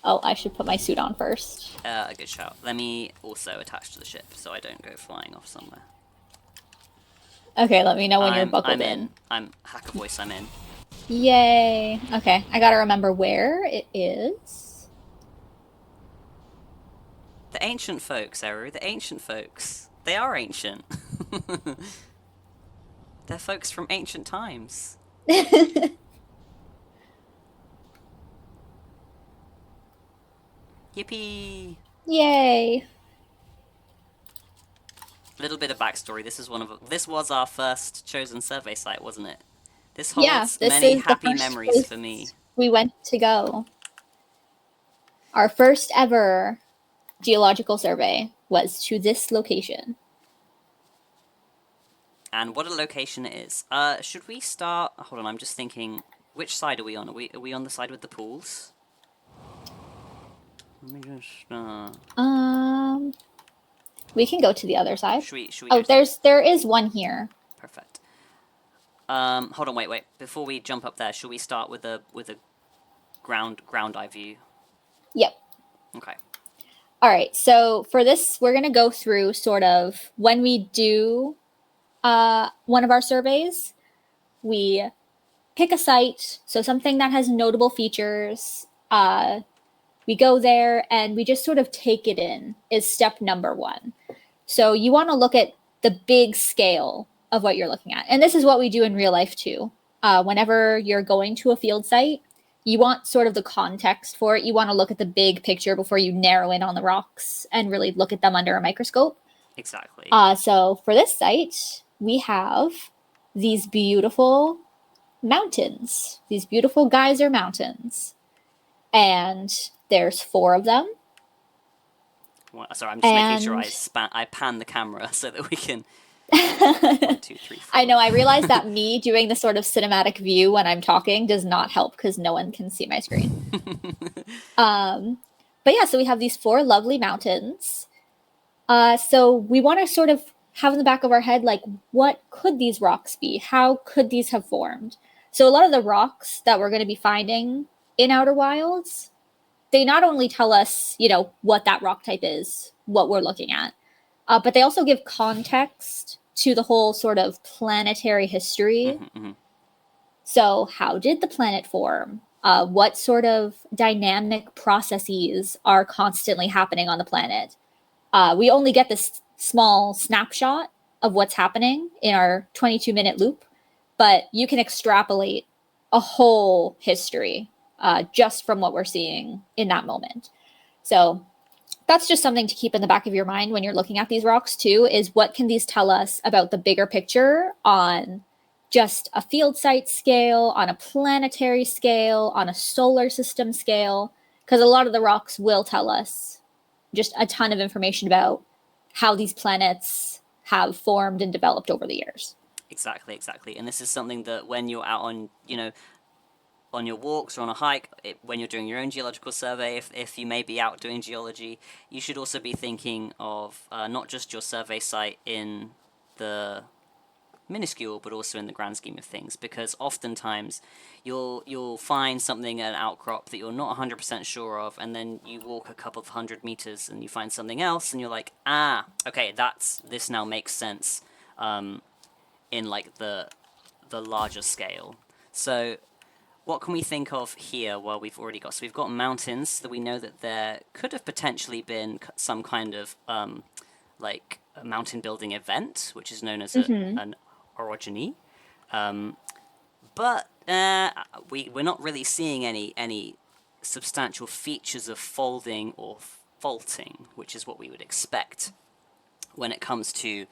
Oh, I should put my suit on first. A good shout. Let me also attach to the ship so I don't go flying off somewhere. Okay, let me know when you're buckled in. I'm hacker voice, I'm in. Yay. Okay, I gotta remember where it is. The ancient folks, Eru. The ancient folks. They are ancient. They're folks from ancient times. Yippee! Yay! Little bit of backstory. This was our first chosen survey site, wasn't it? This holds many happy memories for me. We went to go. Our first ever geological survey was to this location. And what a location it is. Should we start? Hold on, I'm just thinking. Which side are we on? Are we on the side with the pools? Let me just. We can go to the other side. Should we oh, there is one here. Perfect. Hold on, wait. Before we jump up there, should we start with a ground eye view? Yep. Okay. All right. So for this, we're gonna go through sort of when we do one of our surveys, we pick a site, so something that has notable features. We go there and we just sort of take it in is step number one. So you want to look at the big scale of what you're looking at. And this is what we do in real life too. Whenever you're going to a field site, you want sort of the context for it. You want to look at the big picture before you narrow in on the rocks and really look at them under a microscope. Exactly. So for this site, we have these beautiful mountains, these beautiful geyser mountains. And there's 4 of them. Well, sorry, I'm just making sure I pan the camera so that we can. 1, 2, 3, 4. I know. I realize that me doing the sort of cinematic view when I'm talking does not help because no one can see my screen. But yeah, so we have these 4 lovely mountains. So we want to sort of have in the back of our head, like, what could these rocks be? How could these have formed? So a lot of the rocks that we're going to be finding in Outer Wilds, they not only tell us, what that rock type is, what we're looking at, but they also give context to the whole sort of planetary history. Mm-hmm. So how did the planet form? What sort of dynamic processes are constantly happening on the planet? We only get this small snapshot of what's happening in our 22-minute loop, but you can extrapolate a whole history just from what we're seeing in that moment. So that's just something to keep in the back of your mind when you're looking at these rocks too, is what can these tell us about the bigger picture on just a field site scale, on a planetary scale, on a solar system scale? Because a lot of the rocks will tell us just a ton of information about how these planets have formed and developed over the years. Exactly. And this is something that when you're out on, on your walks or on a hike, when you're doing your own geological survey, if you may be out doing geology, you should also be thinking of not just your survey site in the minuscule, but also in the grand scheme of things, because oftentimes you'll find something, an outcrop that you're not 100% sure of, and then you walk a couple of 100 meters and you find something else, and you're like, okay, this now makes sense in like the larger scale. So what can we think of here? Well, we've got mountains that we know that there could have potentially been some kind of like a mountain building event, which is known as an orogeny. But we're not really seeing any substantial features of folding or faulting, which is what we would expect when it comes to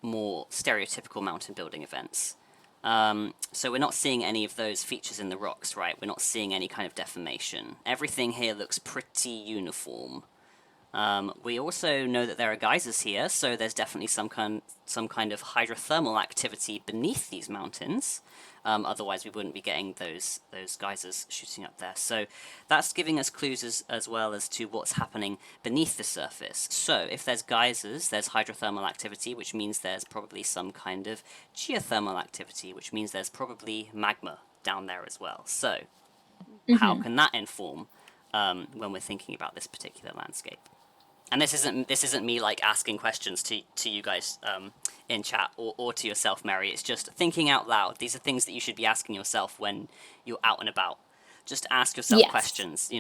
more stereotypical mountain building events. So we're not seeing any of those features in the rocks, right? We're not seeing any kind of deformation. Everything here looks pretty uniform. We also know that there are geysers here, so there's definitely some kind of hydrothermal activity beneath these mountains. Otherwise, we wouldn't be getting those geysers shooting up there. So that's giving us clues as well as to what's happening beneath the surface. So if there's geysers, there's hydrothermal activity, which means there's probably some kind of geothermal activity, which means there's probably magma down there as well. So how can that inform when we're thinking about this particular landscape? And this isn't me like asking questions to you guys in chat or to yourself, Mary. It's just thinking out loud. These are things that you should be asking yourself when you're out and about. Just ask yourself questions.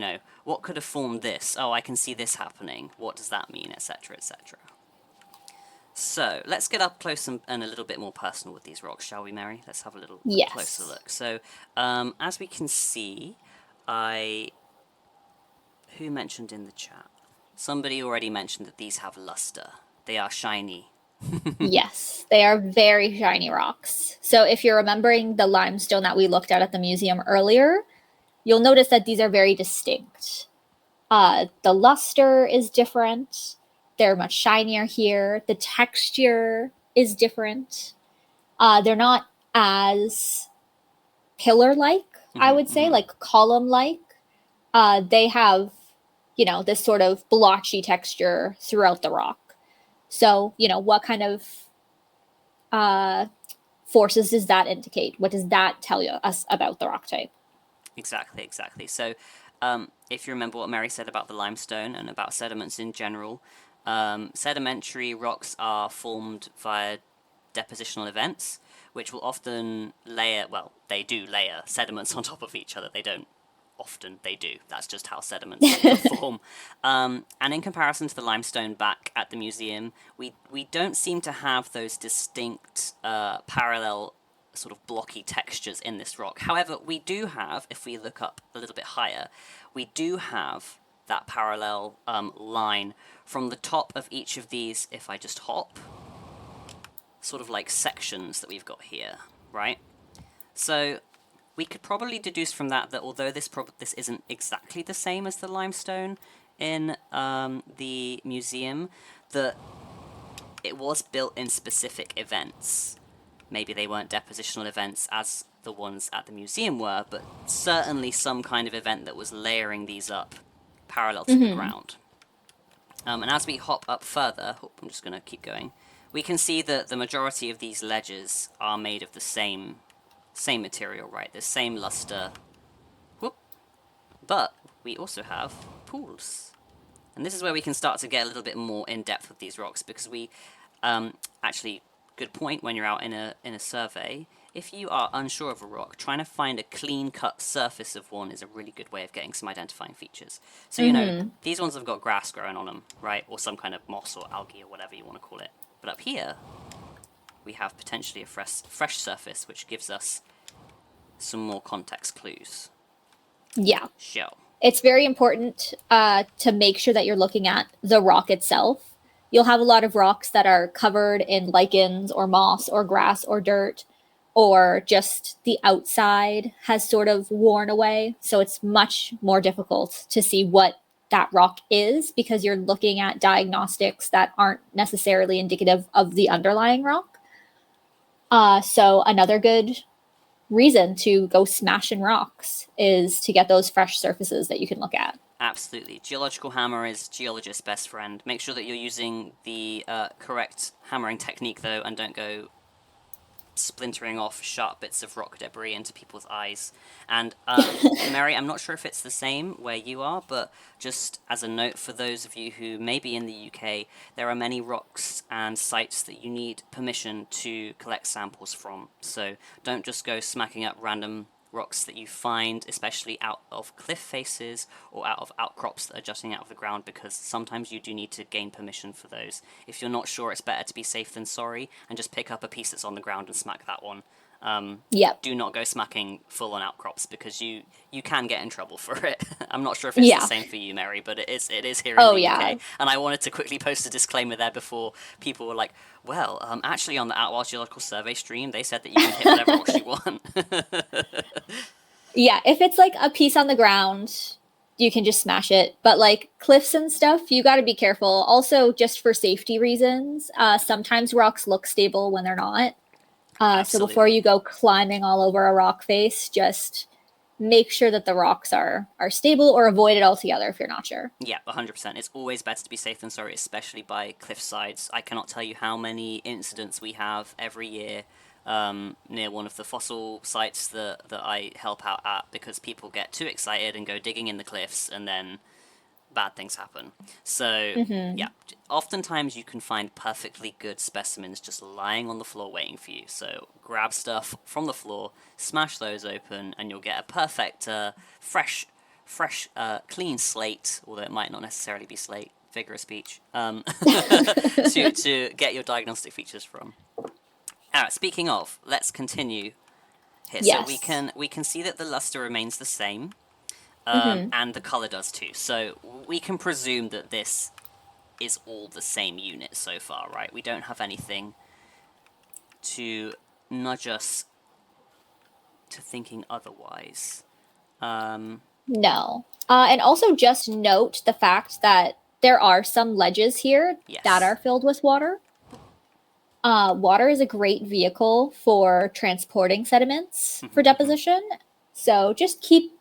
What could have formed this? Oh, I can see this happening. What does that mean, etc., etc. So let's get up close and a little bit more personal with these rocks, shall we, Mary? Let's have a little closer look. So as we can see, who mentioned in the chat? Somebody already mentioned that these have luster. They are shiny. Yes, they are very shiny rocks. So if you're remembering the limestone that we looked at the museum earlier, you'll notice that these are very distinct. The luster is different. They're much shinier here. The texture is different. They're not as pillar-like, I would say, like column-like. They have this sort of blotchy texture throughout the rock. So, what kind of forces does that indicate? What does that tell us about the rock type? Exactly. So, if you remember what Mary said about the limestone and about sediments in general, sedimentary rocks are formed via depositional events, which will often they do layer sediments on top of each other. They don't. Often they do. That's just how sediments form. And in comparison to the limestone back at the museum, we don't seem to have those distinct parallel sort of blocky textures in this rock. However, we do have, if we look up a little bit higher, we do have that parallel line from the top of each of these, if I just hop, sort of like sections that we've got here, right? So we could probably deduce from that although this isn't exactly the same as the limestone in the museum, that it was built in specific events. Maybe they weren't depositional events as the ones at the museum were, but certainly some kind of event that was layering these up parallel to the ground. And as we hop up further, I'm just going to keep going, we can see that the majority of these ledges are made of the same material, right? The same luster. But we also have pools. And this is where we can start to get a little bit more in depth with these rocks, because we actually, good point when you're out in a survey, if you are unsure of a rock, trying to find a clean-cut surface of one is a really good way of getting some identifying features. So, these ones have got grass growing on them, right? Or some kind of moss or algae or whatever you want to call it. But up here, we have potentially a fresh surface, which gives us some more context clues. Yeah. Sure. It's very important to make sure that you're looking at the rock itself. You'll have a lot of rocks that are covered in lichens or moss or grass or dirt, or just the outside has sort of worn away. So it's much more difficult to see what that rock is, because you're looking at diagnostics that aren't necessarily indicative of the underlying rock. So another good reason to go smashing rocks is to get those fresh surfaces that you can look at. Absolutely. Geological hammer is geologist's best friend. Make sure that you're using the correct hammering technique, though, and don't go splintering off sharp bits of rock debris into people's eyes. And Mary, I'm not sure if it's the same where you are, but just as a note for those of you who may be in the UK, there are many rocks and sites that you need permission to collect samples from. So don't just go smacking up random rocks that you find, especially out of cliff faces or out of outcrops that are jutting out of the ground, because sometimes you do need to gain permission for those. If you're not sure, it's better to be safe than sorry and just pick up a piece that's on the ground and smack that one. Yep. Do not go smacking full on outcrops because you can get in trouble for it. I'm not sure if it's the Yeah. same for you, Mary, but it is here in Oh the yeah. UK. And I wanted to quickly post a disclaimer there before people were like, well, actually on the Outward Geological Survey stream, they said that you can hit whatever rocks you want. Yeah, if it's like a piece on the ground, you can just smash it. But like cliffs and stuff, you got to be careful. Also, just for safety reasons, sometimes rocks look stable when they're not. So before Absolutely. you go climbing all over a rock face, just make sure that the rocks are stable or avoid it altogether if you're not sure. Yeah, 100%. It's always better to be safe than sorry, especially by cliff sides. I cannot tell you how many incidents we have every year near one of the fossil sites that I help out at because people get too excited and go digging in the cliffs and then bad things happen. So, Mm-hmm. yeah, oftentimes you can find perfectly good specimens just lying on the floor waiting for you. So, grab stuff from the floor, smash those open, and you'll get a perfect, clean slate, although it might not necessarily be slate, figure of speech, to get your diagnostic features from. Alright, speaking of, let's continue here. So Yes. we can see that the luster remains the same, Mm-hmm. and the color does too. So we can presume that this is all the same unit so far, right? We don't have anything to nudge us to thinking otherwise. No. And also just note the fact that there are some ledges here that Yes. are filled with water. Water is a great vehicle for transporting sediments for deposition. So just keep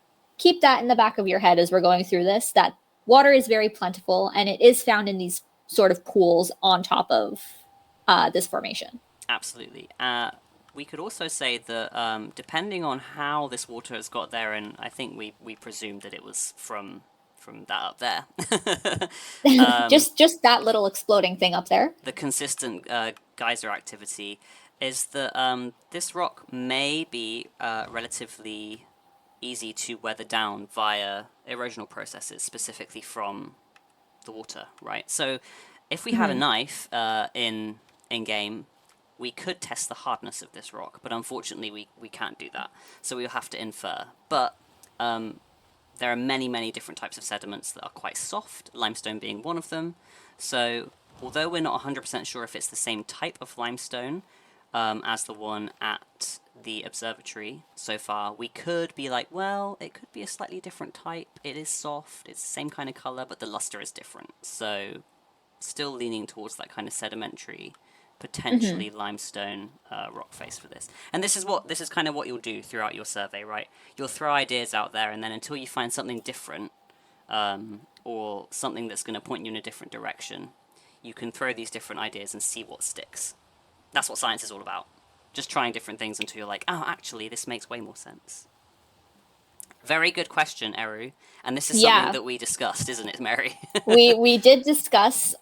that in the back of your head as we're going through this, that water is very plentiful and it is found in these sort of pools on top of this formation. Absolutely. We could also say that depending on how this water has got there, and I think we presumed that it was from that up there. Just that little exploding thing up there. The consistent geyser activity is that this rock may be relatively easy to weather down via erosional processes, specifically from the water, right? So if we had a Mm-hmm. knife in game, we could test the hardness of this rock, but unfortunately we can't do that. So we'll have to infer. But there are many different types of sediments that are quite soft, limestone being one of them. So although we're not 100% sure if it's the same type of limestone as the one at the observatory so far, we could be like, well, it could be a slightly different type. It is soft, it's the same kind of color, but the luster is different. So still leaning towards that kind of sedimentary, Mm-hmm. potentially limestone rock face for this. And this is kind of what you'll do throughout your survey, right? You'll throw ideas out there, and then until you find something different, or something that's going to point you in a different direction, you can throw these different ideas and see what sticks. That's what science is all about. Just trying different things until you're like, oh, actually, this makes way more sense. Very good question, Eru. And this is something Yeah, that we discussed, isn't it, Mary? we did discuss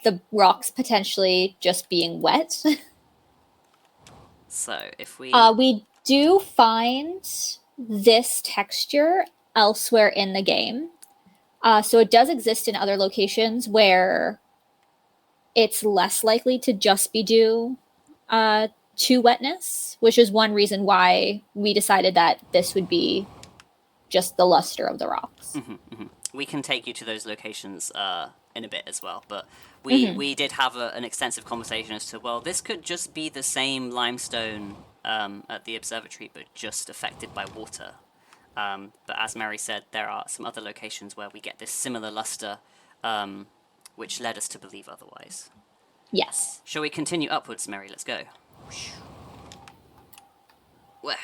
the rocks potentially just being wet. So if we, We do find this texture elsewhere in the game. So it does exist in other locations where it's less likely to just be due to wetness, which is one reason why we decided that this would be just the luster of the rocks. we can take you to those locations in a bit as well, but Mm-hmm. we did have an extensive conversation as to, well, this could just be the same limestone at the observatory, but just affected by water. But as Mary said, there are some other locations where we get this similar luster, which led us to believe otherwise. Yes. Shall we continue upwards, Mary? Let's go. Where?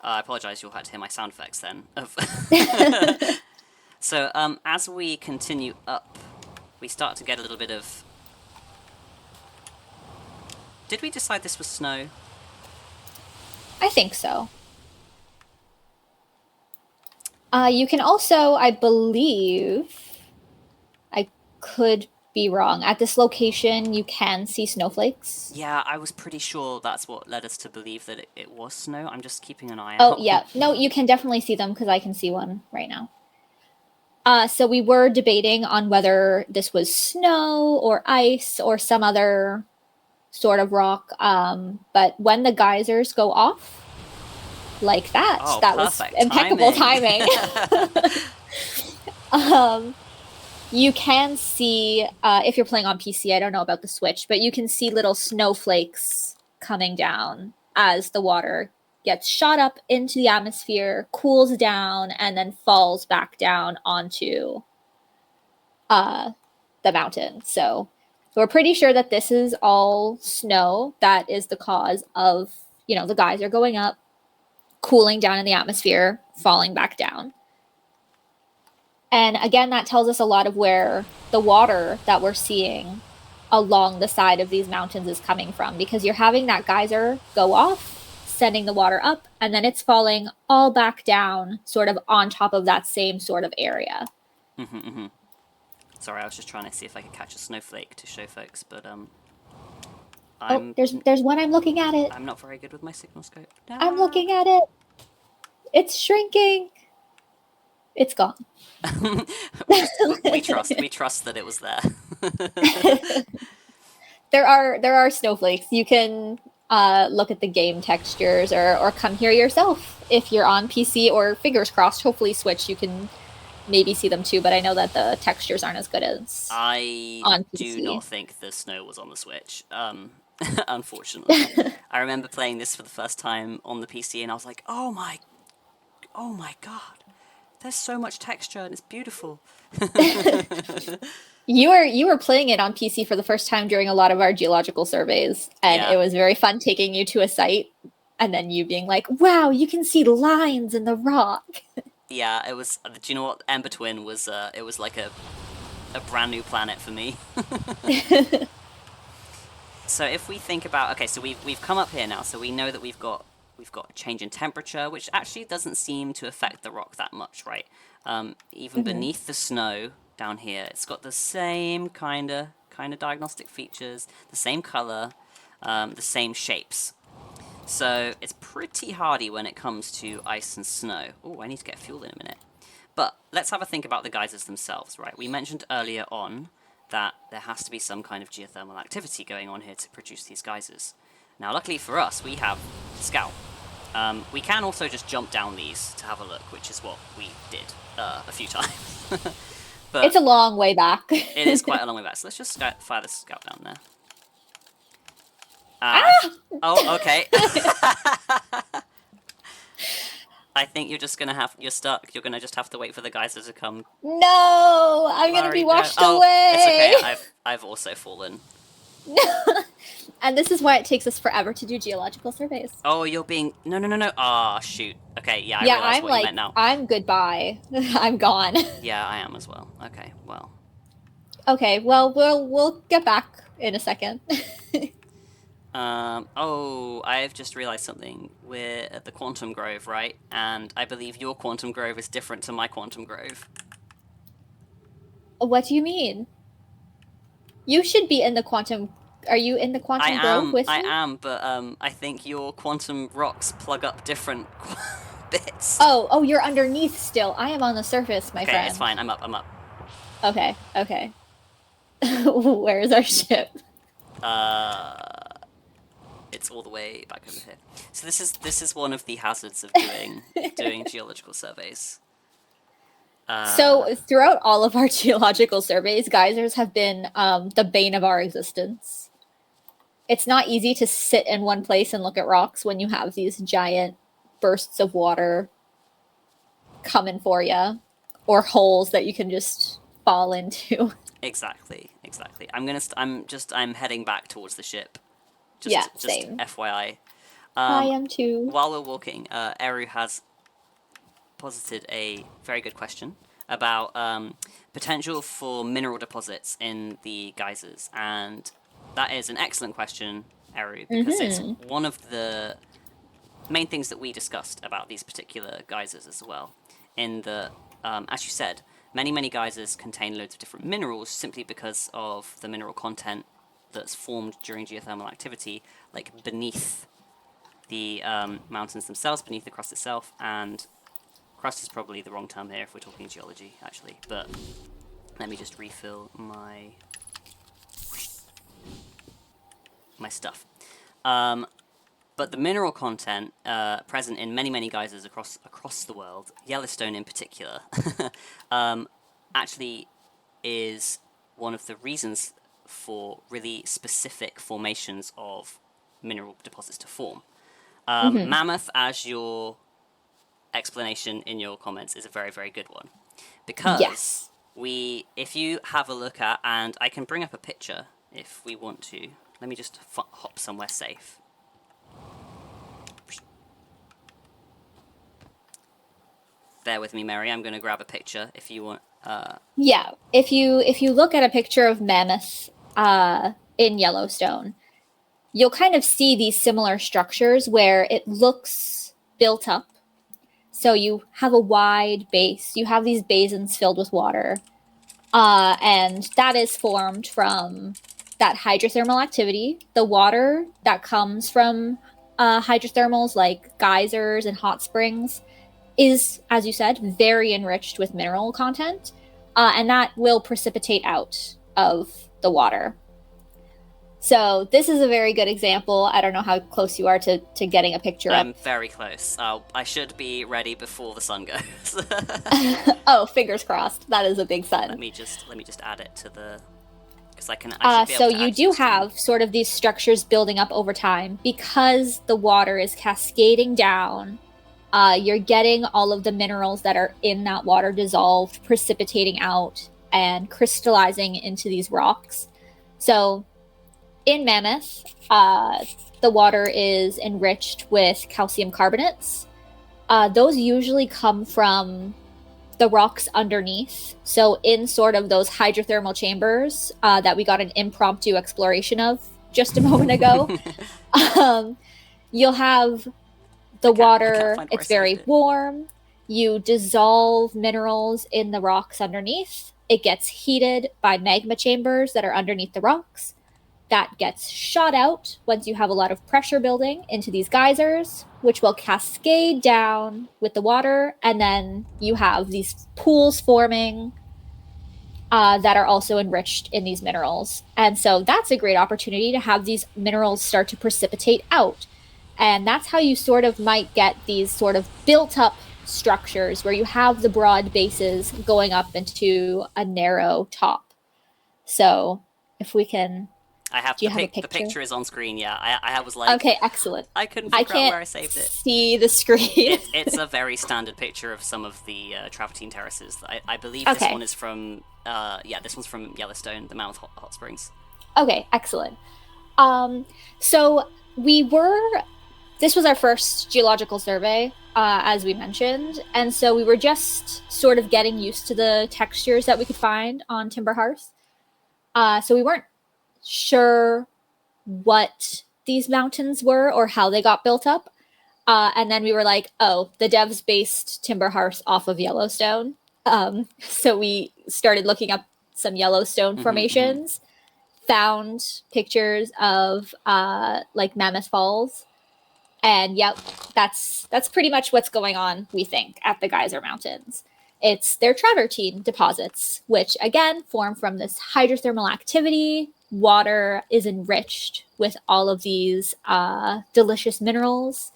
I apologise, you'll have to hear my sound effects then. So, as we continue up, we start to get a little bit of... Did we decide this was snow? I think so. You can also, I believe, I could be wrong. At this location, you can see snowflakes. Yeah, I was pretty sure that's what led us to believe that it was snow. I'm just keeping an eye out. Oh, yeah. No, you can definitely see them because I can see one right now. So we were debating on whether this was snow or ice or some other sort of rock. But when the geysers go off, like that, Oh, that was perfect impeccable timing. You can see, if you're playing on PC, I don't know about the Switch, but you can see little snowflakes coming down as the water gets shot up into the atmosphere, cools down, and then falls back down onto the mountain. So we're pretty sure that this is all snow that is the cause of, the geyser going up, cooling down in the atmosphere, falling back down. And again, that tells us a lot of where the water that we're seeing along the side of these mountains is coming from, because you're having that geyser go off, sending the water up, and then it's falling all back down sort of on top of that same sort of area. Sorry, I was just trying to see if I could catch a snowflake to show folks, but there's one. I'm looking at it. I'm not very good with my signal scope. No. I'm looking at it. It's shrinking. It's gone. we trust that it was there. There are snowflakes. You can look at the game textures or come here yourself if you're on PC, or fingers crossed, hopefully Switch, you can maybe see them too, but I know that the textures aren't as good as on PC. Do not think the snow was on the Switch. Unfortunately. I remember playing this for the first time on the PC and I was like, oh my god. There's so much texture and it's beautiful. You were playing it on PC for the first time during a lot of our geological surveys, and It was very fun taking you to a site and then you being like, wow, you can see lines in the rock. Yeah, it was. Do you know what? Ember Twin was? It was like a brand new planet for me. So if we think about, okay, so we've come up here now, so we know that we've got a change in temperature, which actually doesn't seem to affect the rock that much, right? Even beneath the snow down here, it's got the same kind of diagnostic features, the same color, the same shapes. So it's pretty hardy when it comes to ice and snow. Oh, I need to get fuel in a minute. But let's have a think about the geysers themselves, right? We mentioned earlier on that there has to be some kind of geothermal activity going on here to produce these geysers. Now, luckily for us, we have Scout. We can also just jump down these to have a look, which is what we did a few times. But it's a long way back. It is quite a long way back. So let's just fire the Scout down there. Oh, okay. I think you're just gonna you're stuck. You're gonna just have to wait for the geysers to come. No, I'm gonna be washed away. It's okay. I've also fallen. And this is why it takes us forever to do geological surveys. Oh, you're being no. Ah, shoot. Okay, yeah, I realize what you meant now. I'm goodbye. I'm gone. Yeah, I am as well. Okay, well. Okay, well, we'll get back in a second. Oh, I've just realized something. We're at the Quantum Grove, right? And I believe your Quantum Grove is different to my Quantum Grove. What do you mean? You should be in the Quantum... Are you in the Quantum Grove with me? I am, but I think your Quantum rocks plug up different bits. Oh, you're underneath still. I am on the surface, my friend. Okay, it's fine. I'm up. Okay. Where is our ship? It's all the way back over here. So this is one of the hazards of doing geological surveys. So throughout all of our geological surveys, geysers have been the bane of our existence. It's not easy to sit in one place and look at rocks when you have these giant bursts of water coming for you, or holes that you can just fall into. Exactly. I'm heading back towards the ship. Same. FYI. I am too. While we're walking, Eru has posited a very good question about potential for mineral deposits in the geysers, and that is an excellent question, Eru, because it's one of the main things that we discussed about these particular geysers as well. In the, as you said, many geysers contain loads of different minerals simply because of the mineral content that's formed during geothermal activity, like beneath the mountains themselves, beneath the crust itself, and crust is probably the wrong term here if we're talking geology, actually, but let me just refill my stuff. But the mineral content present in many geysers across the world, Yellowstone in particular, actually is one of the reasons for really specific formations of mineral deposits to form. Mammoth, as your explanation in your comments, is a very good one, because if you have a look at, and I can bring up a picture if we want to. Let me just hop somewhere safe. Bear with me, Mary. I'm going to grab a picture if you want. Yeah, if you look at a picture of mammoth in Yellowstone, you'll kind of see these similar structures where it looks built up. So you have a wide base. You have these basins filled with water, and that is formed from that hydrothermal activity. The water that comes from hydrothermals like geysers and hot springs is, as you said, very enriched with mineral content, and that will precipitate out of the water. So this is a very good example. I don't know how close you are to getting a picture I'm up. very close. I should be ready before the sun goes. Oh, fingers crossed. That is a big sun. Let me just add it to the, because I should be able So to you add do to the have sort of these structures building up over time because the water is cascading down. You're getting all of the minerals that are in that water dissolved, precipitating out and crystallizing into these rocks. So in Mammoth, the water is enriched with calcium carbonates. Those usually come from the rocks underneath. So in sort of those hydrothermal chambers that we got an impromptu exploration of just a moment ago, you'll have the water. It's very warm. You dissolve minerals in the rocks underneath. It gets heated by magma chambers that are underneath the rocks. That gets shot out once you have a lot of pressure building into these geysers, which will cascade down with the water, and then you have these pools forming that are also enriched in these minerals. And so that's a great opportunity to have these minerals start to precipitate out. And that's how you sort of might get these sort of built up structures where you have the broad bases going up into a narrow top. So if we can... I have, Do you have a picture? The picture is on screen, yeah. I was like... Okay, excellent. I couldn't figure out where I saved it. See the screen. It's a very standard picture of some of the travertine terraces. I believe this one is from... this one's from Yellowstone, the Mammoth Hot Springs. Okay, excellent. So this was our first geological survey, as we mentioned, and so we were just sort of getting used to the textures that we could find on Timber Hearth. So we weren't sure what these mountains were or how they got built up. And then we were like, oh, the devs based Timber Hearth off of Yellowstone. So we started looking up some Yellowstone formations, found pictures of like Mammoth Falls. And yep, that's pretty much what's going on, we think, at the Geyser Mountains. They're travertine deposits, which again form from this hydrothermal activity. Water is enriched with all of these delicious minerals.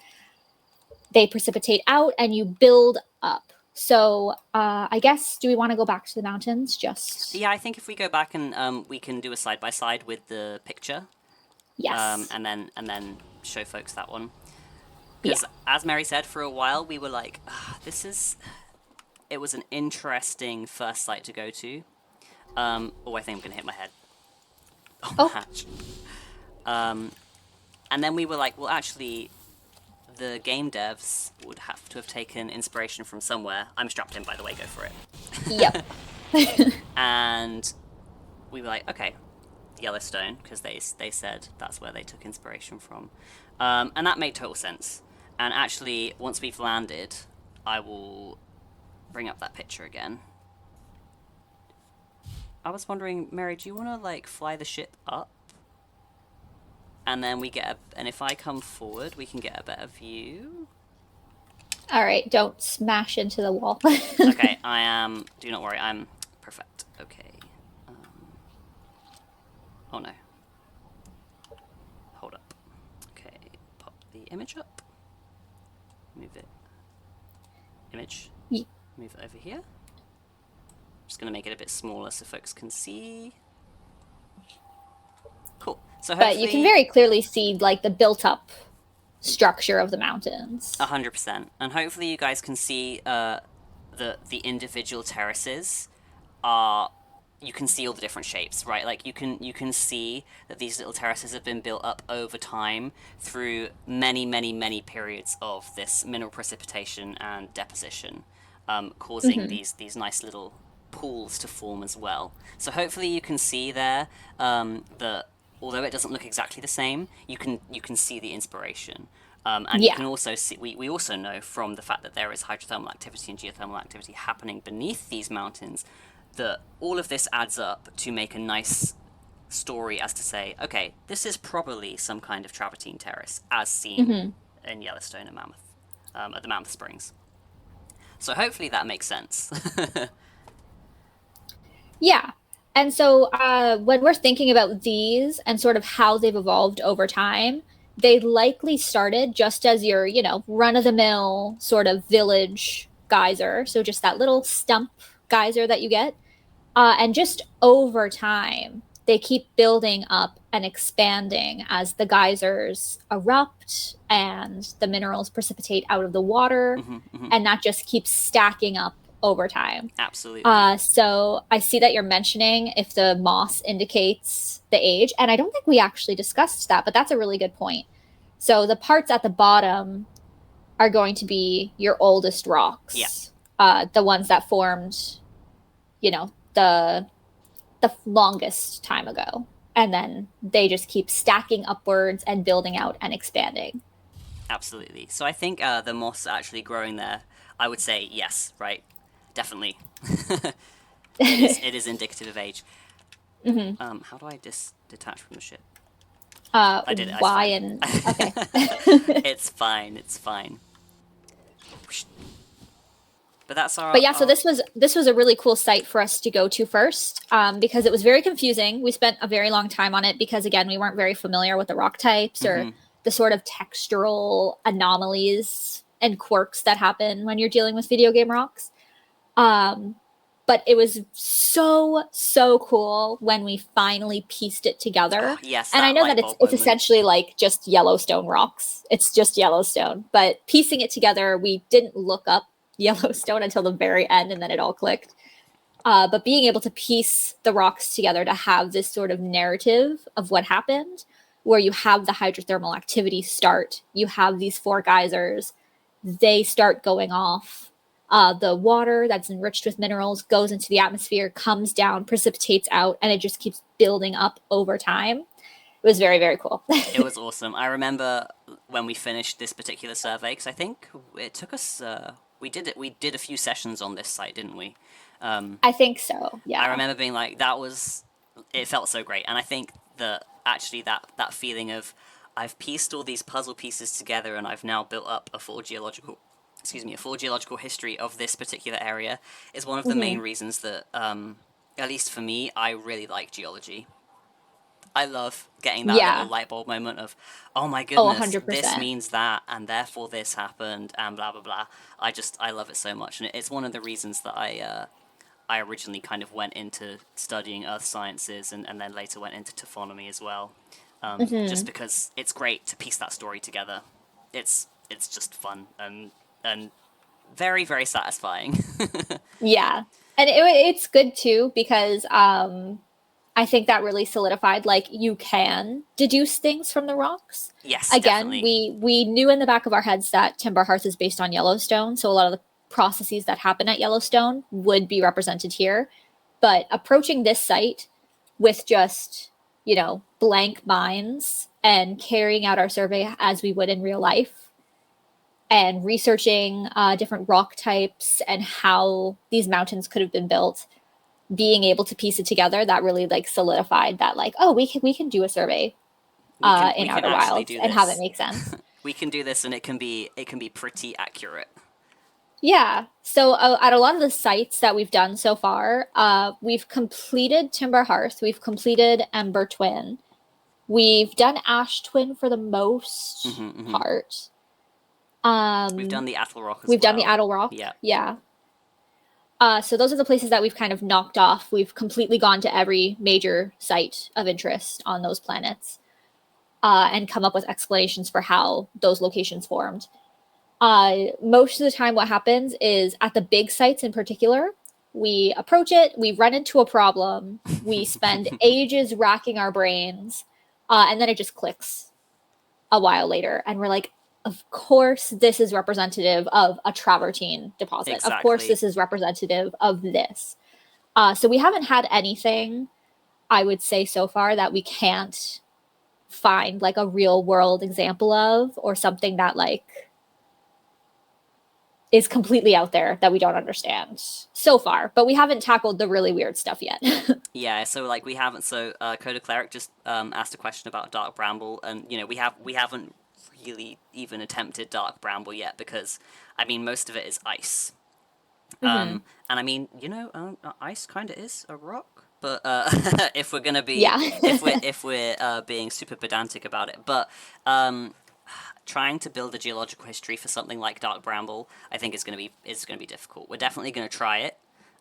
They precipitate out and you build up. So I guess, do we want to go back to the mountains? Yeah, I think if we go back and we can do a side-by-side with the picture. Yes. And then show folks that one. Because as Mary said, for a while we were like, it was an interesting first site to go to. I think I'm going to hit my head on the hatch. And then we were like, well, actually, the game devs would have to have taken inspiration from somewhere. I'm strapped in, by the way. Go for it. Yep. And we were like, okay, Yellowstone, because they said that's where they took inspiration from, and that made total sense. And actually, once we've landed, I will bring up that picture again. I was wondering, Mary, do you want to like fly the ship up, and then and if I come forward, we can get a better view. All right, don't smash into the wall. Okay, I am. Do not worry, I'm perfect. Okay. Oh no. Hold up. Okay, pop the image up. Move it. Image. Move it over here. Just gonna make it a bit smaller so folks can see. Cool. So hopefully, but you can very clearly see like the built-up structure of the mountains. 100%, and hopefully you guys can see the individual terraces are. You can see all the different shapes, right? Like you can see that these little terraces have been built up over time through many periods of this mineral precipitation and deposition, causing these nice little pools to form as well. So hopefully you can see there that although it doesn't look exactly the same, you can see the inspiration. And you can also see, we also know from the fact that there is hydrothermal activity and geothermal activity happening beneath these mountains that all of this adds up to make a nice story as to say, okay, this is probably some kind of travertine terrace as seen in Yellowstone and Mammoth, at the Mammoth Springs. So hopefully that makes sense. Yeah. And so when we're thinking about these and sort of how they've evolved over time, they likely started just as your, run-of-the-mill sort of village geyser. So just that little stump geyser that you get. And just over time, they keep building up and expanding as the geysers erupt and the minerals precipitate out of the water. And that just keeps stacking up over time. Absolutely. So I see that you're mentioning if the moss indicates the age, and I don't think we actually discussed that, but that's a really good point. So the parts at the bottom are going to be your oldest rocks, the ones that formed, the longest time ago, and then they just keep stacking upwards and building out and expanding. Absolutely. So I think the moss actually growing there, I would say yes, right? Definitely. It is indicative of age. How do I detach from the ship? I did it. Y and okay. It's fine. But that's our. But yeah, so this was a really cool site for us to go to first, because it was very confusing. We spent a very long time on it because again, we weren't very familiar with the rock types or the sort of textural anomalies and quirks that happen when you're dealing with video game rocks. But it was so cool when we finally pieced it together. Yes, and I know that it's essentially like just Yellowstone rocks. It's just Yellowstone. But piecing it together, we didn't look up Yellowstone until the very end, and then it all clicked. But being able to piece the rocks together to have this sort of narrative of what happened, where you have the hydrothermal activity start, you have these 4 geysers, they start going off. The water that's enriched with minerals goes into the atmosphere, comes down, precipitates out, and it just keeps building up over time. It was very, very cool. It was awesome. I remember when we finished this particular survey, because I think it took us... We did a few sessions on this site, didn't we? I think so, yeah. I remember being like, it felt so great. And I think that actually that feeling of I've pieced all these puzzle pieces together and I've now built up a full geological history of this particular area is one of the main reasons that, at least for me, I really like geology. I love getting that little light bulb moment of, oh my goodness, this means that, and therefore this happened, and blah, blah, blah. I love it so much, and it's one of the reasons that I originally kind of went into studying earth sciences and then later went into taphonomy as well, just because it's great to piece that story together. It's just fun and very, very satisfying. Yeah, and it's good too because I think that really solidified, like, you can deduce things from the rocks. Yes, Again, definitely. we knew in the back of our heads that Timber Hearth is based on Yellowstone, so a lot of the processes that happen at Yellowstone would be represented here. But approaching this site with just, blank minds and carrying out our survey as we would in real life and researching different rock types and how these mountains could have been built, being able to piece it together, that really like solidified that, like, oh, we can do a survey We in can Outer actually Wilds do and have it this. make sense. We can do this, and it can be pretty accurate. Yeah. So at a lot of the sites that we've done so far, we've completed Timber Hearth, we've completed Ember Twin, we've done Ash Twin for the most part. We've done the Attle Rock as we've well. done the Attle Rock. Yeah. Yeah. So those are the places that we've kind of knocked off. We've completely gone to every major site of interest on those planets and come up with explanations for how those locations formed. Most of the time, what happens is at the big sites in particular, we approach it, we run into a problem, we spend ages racking our brains, and then it just clicks a while later. And we're like, of course, this is representative of a travertine deposit. Exactly. Of course, this is representative of this. So we haven't had anything, I would say, so far that we can't find like a real world example of, or something that like is completely out there that we don't understand so far, but we haven't tackled the really weird stuff yet. Yeah, so like we haven't. So Coda Cleric just asked a question about Dark Bramble, and we haven't really even attempted Dark Bramble yet because I mean most of it is ice, and I mean ice kind of is a rock, but if we're gonna be if we're being super pedantic about it, but trying to build a geological history for something like Dark Bramble, I think is going to be difficult. We're definitely going to try it.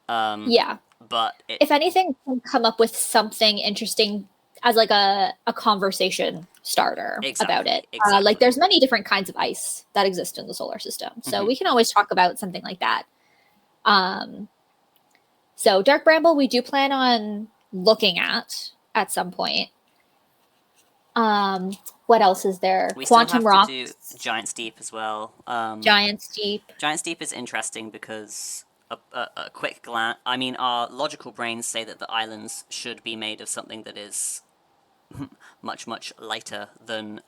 Yeah. But if anything, can come up with something interesting as like a conversation starter about it. Exactly. Like there's many different kinds of ice that exist in the solar system, so we can always talk about something like that. So Dark Bramble, we do plan on looking at some point. What else is there? We Quantum still Rock. To do Giant's Deep as well. Giant's Deep. Giant's Deep is interesting because a quick glance. I mean, our logical brains say that the islands should be made of something that is much lighter than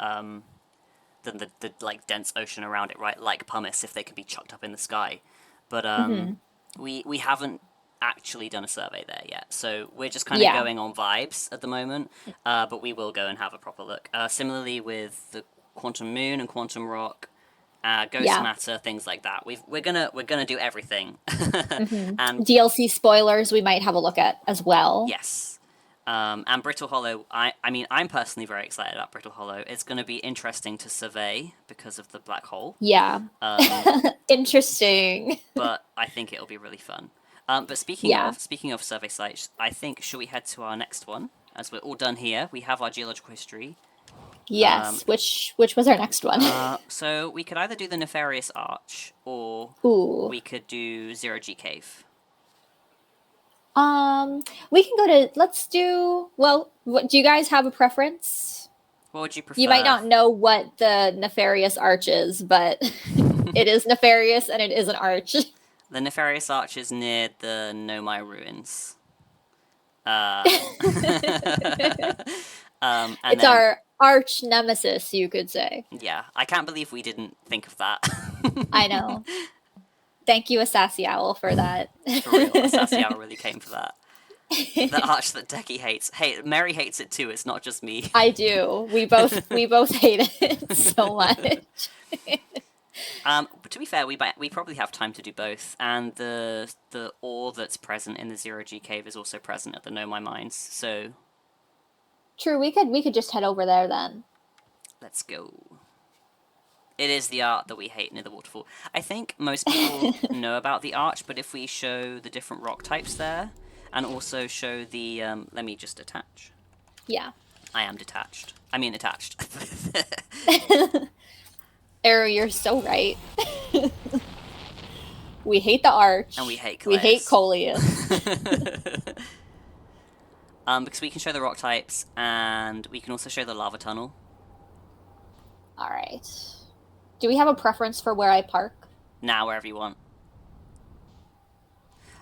the like dense ocean around it, right? Like pumice, if they could be chucked up in the sky. But we haven't actually done a survey there yet, so we're just kind of going on vibes at the moment, but we will go and have a proper look. Similarly with the Quantum Moon and Quantum Rock, Ghost Matter, things like that. We're gonna do everything. And DLC spoilers we might have a look at as well. Yes. And Brittle Hollow, I mean, I'm personally very excited about Brittle Hollow. It's going to be interesting to survey because of the black hole. Yeah. Interesting. But I think it'll be really fun. But speaking of survey sites, I think, should we head to our next one? As we're all done here, we have our geological history. Yes, which was our next one? So we could either do the Nefarious Arch, or we could do Zero G Cave. We can go to, let's do, well, do you guys have a preference? What would you prefer? You might not know what the Nefarious Arch is, but it is nefarious and it is an arch. The Nefarious Arch is near the Nomai ruins. It's our arch nemesis, you could say. Yeah, I can't believe we didn't think of that. I know. Thank you, Assassi Owl, for that. For real, Assassi Owl really came for that. The arch that Decky hates. Hey, Mary hates it too. It's not just me. I do. We both hate it so much. But to be fair, we probably have time to do both, and the ore that's present in the Zero G Cave is also present at the Nomai mines. So true, we could just head over there then. Let's go. It is the art that we hate near the waterfall. I think most people know about the arch, but if we show the different rock types there, and also show the let me just attach. Yeah. I am detached. I mean attached. Arrow, you're so right. We hate the arch. And we hate Coleus. We hate Coleus. because we can show the rock types, and we can also show the lava tunnel. All right. Do we have a preference for where I park? Now, wherever you want.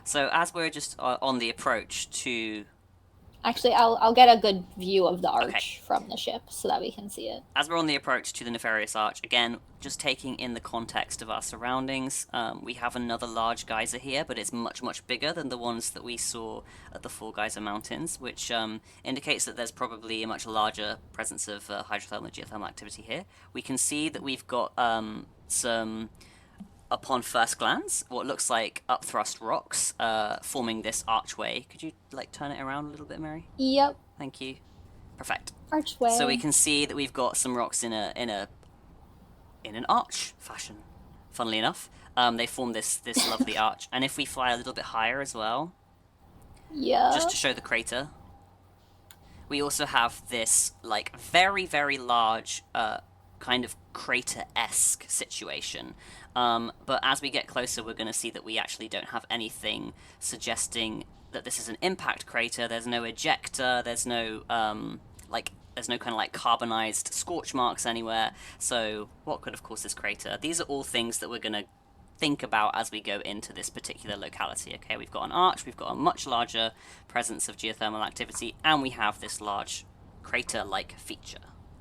So as we're just on the approach to... Actually, I'll get a good view of the Okay. arch from the ship so that we can see it. As we're on the approach to the Nefarious Arch, again, just taking in the context of our surroundings, we have another large geyser here, but it's much, much bigger than the ones that we saw at the Four Geyser Mountains, which indicates that there's probably a much larger presence of hydrothermal and geothermal activity here. We can see that we've got some, upon first glance, what looks like upthrust rocks forming this archway. Could you, like, turn it around a little bit, Mary? Yep. Thank you. Perfect. Archway. So we can see that we've got some rocks in an arch fashion. Funnily enough, they form this lovely arch. And if we fly a little bit higher as well, yeah, just to show the crater, we also have this like very, very large kind of crater-esque situation. But as we get closer, we're going to see that we actually don't have anything suggesting that this is an impact crater. There's no ejector. There's no there's no kind of like carbonized scorch marks anywhere. So what could have caused this crater? These are all things that we're going to think about as we go into this particular locality. Okay, we've got an arch, we've got a much larger presence of geothermal activity, and we have this large crater-like feature.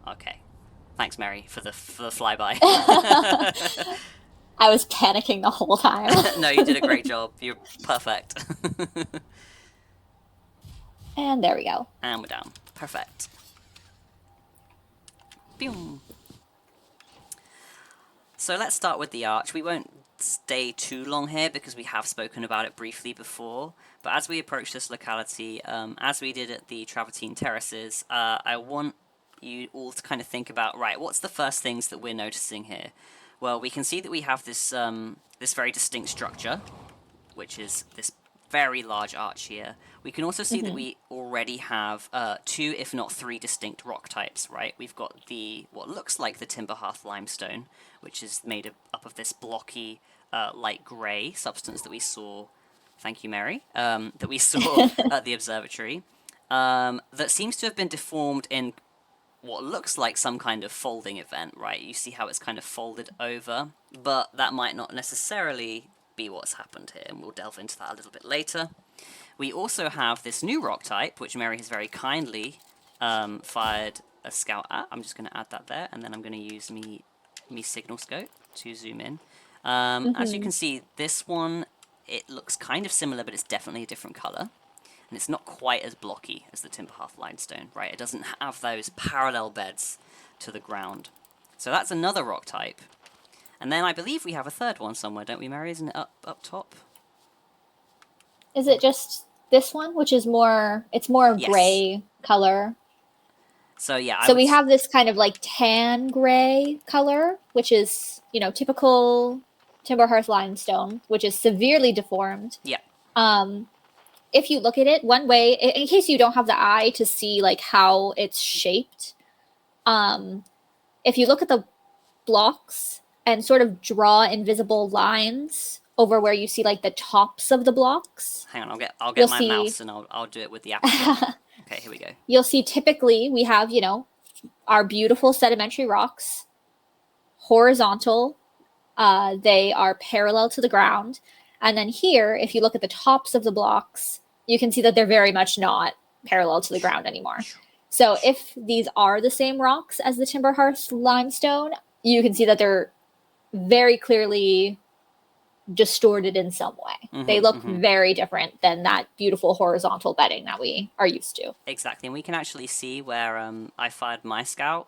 Okay, thanks, Mary, for the flyby. I was panicking the whole time. No, you did a great job. You're perfect. And there we go. And we're down. Perfect. Boom. So let's start with the arch. We won't stay too long here because we have spoken about it briefly before. But as we approach this locality, as we did at the Travertine Terraces, I want you all to kind of think about, right, what's the first things that we're noticing here? Well, we can see that we have this this very distinct structure, which is this very large arch here. We can also see that we already have 2, if not 3 distinct rock types, right? We've got what looks like the Timber Hearth limestone, which is made up of this blocky, light grey substance that we saw, thank you, Mary, that we saw at the observatory, that seems to have been deformed in what looks like some kind of folding event, right? You see how it's kind of folded over, but that might not necessarily be what's happened here, and we'll delve into that a little bit later. We also have this new rock type, which Mary has very kindly fired a scout at. I'm just going to add that there, and then I'm going to use me signal scope to zoom in. As you can see, this one, it looks kind of similar, but it's definitely a different color. And it's not quite as blocky as the Timber Hearth limestone, right? It doesn't have those parallel beds to the ground. So that's another rock type. And then I believe we have a third one somewhere, don't we, Mary? Isn't it up top? Is it just this one, which is more, it's more Yes. gray color? So yeah. So we have this kind of like tan gray color, which is, you know, typical Timber Hearth limestone, which is severely deformed. Yeah. If you look at it one way, in case you don't have the eye to see like how it's shaped, if you look at the blocks and sort of draw invisible lines over where you see like the tops of the blocks. Hang on, I'll get my mouse and I'll do it with the aperture. Okay, here we go. You'll see typically we have, you know, our beautiful sedimentary rocks, horizontal. They are parallel to the ground. And then here, if you look at the tops of the blocks, you can see that they're very much not parallel to the ground anymore. So if these are the same rocks as the Timber Hearth limestone, you can see that they're very clearly distorted in some way. They look very different than that beautiful horizontal bedding that we are used to. Exactly, and we can actually see where I fired my scout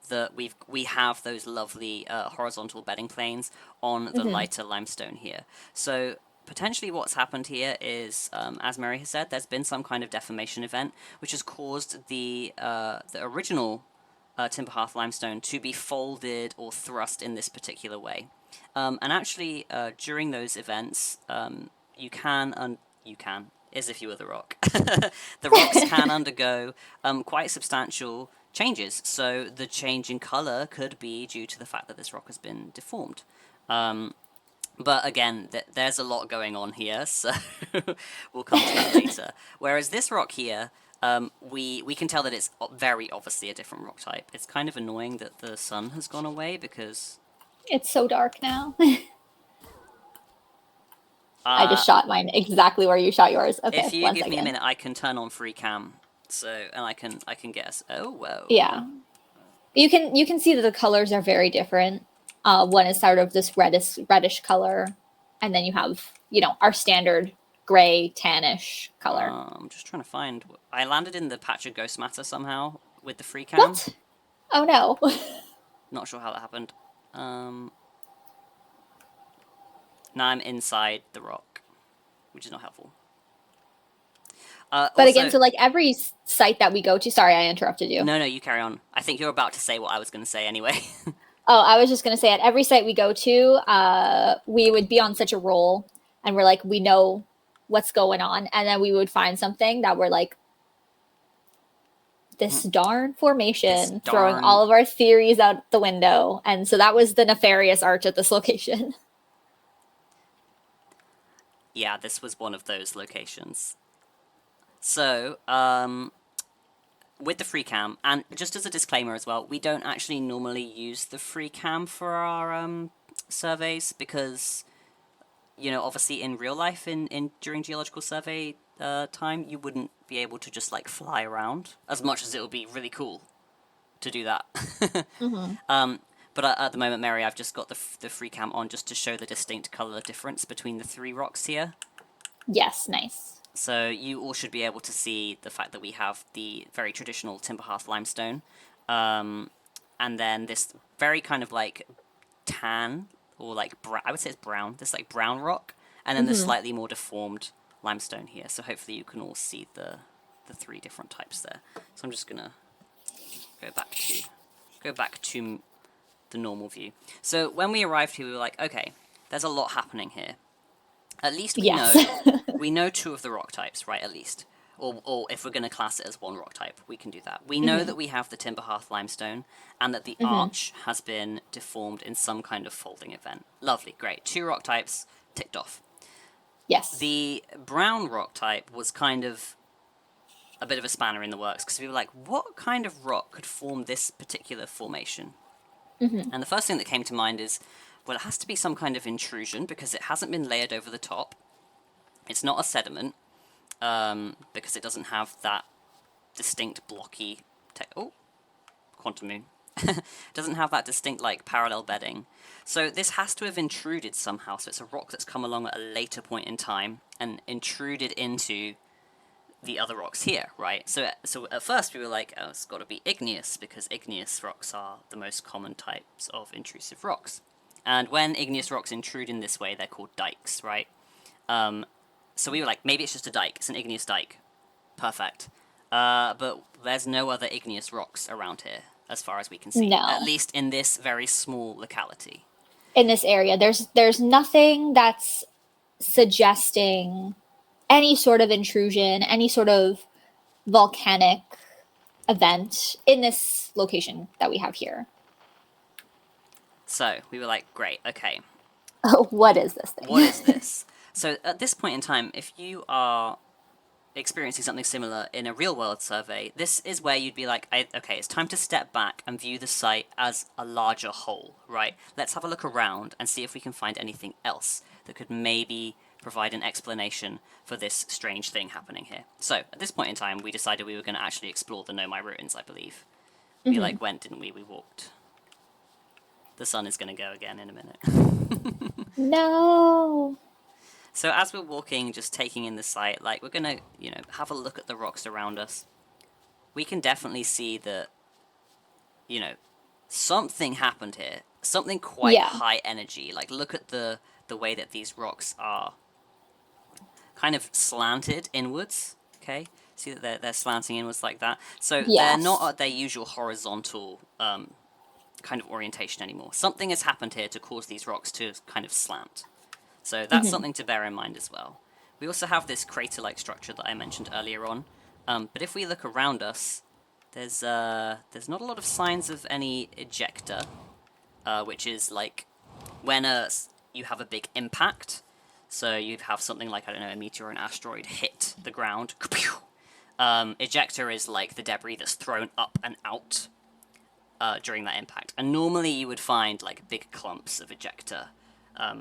that we have those lovely horizontal bedding planes on the lighter limestone here. So potentially what's happened here is, as Mary has said, there's been some kind of deformation event which has caused the original Timber Hearth limestone to be folded or thrust in this particular way. And actually, during those events, you can, as if you were the rock, the rocks can undergo quite substantial changes. So the change in color could be due to the fact that this rock has been deformed. But again, there's a lot going on here, so we'll come to that later. Whereas this rock here, we can tell that it's very obviously a different rock type. It's kind of annoying that the sun has gone away because It's so dark now. I uh, just shot mine exactly where you shot yours. if Okay, you one give me a second. minute, I can turn on free cam. So and I can guess. Oh whoa. Yeah. You can see that the colors are very different. One is sort of this reddish color, and then you have our standard gray tannish color. I'm just trying to find. I landed in the patch of ghost matter somehow with the free cam. What? Oh no. Not sure how that happened. Now I'm inside the rock, which is not helpful. But again, Also, so like every site that we go to, sorry, I interrupted you. no, you carry on. I think you're about to say what I was going to say anyway. Oh, I was just going to say at every site we go to, we would be on such a roll and we're like, we know what's going on. And then we would find something that we're like, this darn formation, throwing all of our theories out the window. And so that was the nefarious arch at this location. Yeah, this was one of those locations. So, with the free cam, and just as a disclaimer as well, we don't actually normally use the free cam for our surveys because, obviously in real life, during geological survey time, you wouldn't be able to just like fly around as much as it would be really cool to do that. But at the moment, Mary, I've just got the free cam on just to show the distinct color difference between the three rocks here. Yes, nice. So you all should be able to see the fact that we have the very traditional Timber Hearth limestone, and then this very kind of like tan or like I would say it's brown. This like brown rock, and then the slightly more deformed limestone here. So hopefully you can all see the three different types there. So I'm just gonna go back to the normal view. So when we arrived here, we were like, okay, there's a lot happening here. At least we know two of the rock types, right? At least, or if we're going to class it as one rock type, we can do that. We know that we have the Timber Hearth limestone, and that the arch has been deformed in some kind of folding event. Lovely, great. Two rock types ticked off. Yes. The brown rock type was kind of a bit of a spanner in the works because we were like, what kind of rock could form this particular formation? And the first thing that came to mind is, well, it has to be some kind of intrusion because it hasn't been layered over the top. It's not a sediment because it doesn't have that distinct blocky... quantum moon. Doesn't have that distinct, like, parallel bedding. So this has to have intruded somehow. So it's a rock that's come along at a later point in time and intruded into the other rocks here, right? So at first we were like, oh, it's got to be igneous because igneous rocks are the most common types of intrusive rocks. And when igneous rocks intrude in this way, they're called dikes, right? So we were like, maybe it's just a dike. It's an igneous dike. Perfect. But there's no other igneous rocks around here, as far as we can see. No. At least in this very small locality. In this area, there's nothing that's suggesting any sort of intrusion, any sort of volcanic event in this location that we have here. So we were like, great, okay. Oh, what is this thing? What is this? So at this point in time, if you are experiencing something similar in a real-world survey, this is where you'd be like, okay, it's time to step back and view the site as a larger whole, right? Let's have a look around and see if we can find anything else that could maybe provide an explanation for this strange thing happening here. So at this point in time, we decided we were going to actually explore the Nomai ruins, I believe. We went, didn't we? We walked. The sun is going to go again in a minute. No. So as we're walking, just taking in the site, like, we're going to, have a look at the rocks around us. We can definitely see that, something happened here. Something quite high energy. Like, look at the way that these rocks are kind of slanted inwards, okay? See that they're slanting inwards like that? So they're not at their usual horizontal kind of orientation anymore. Something has happened here to cause these rocks to kind of slant. So that's something to bear in mind as well. We also have this crater-like structure that I mentioned earlier on. But if we look around us, there's not a lot of signs of any ejecta, which is like when you have a big impact. So you'd have something like, I don't know, a meteor or an asteroid hit the ground. Ejecta is like the debris that's thrown up and out during that impact. And normally you would find like big clumps of ejecta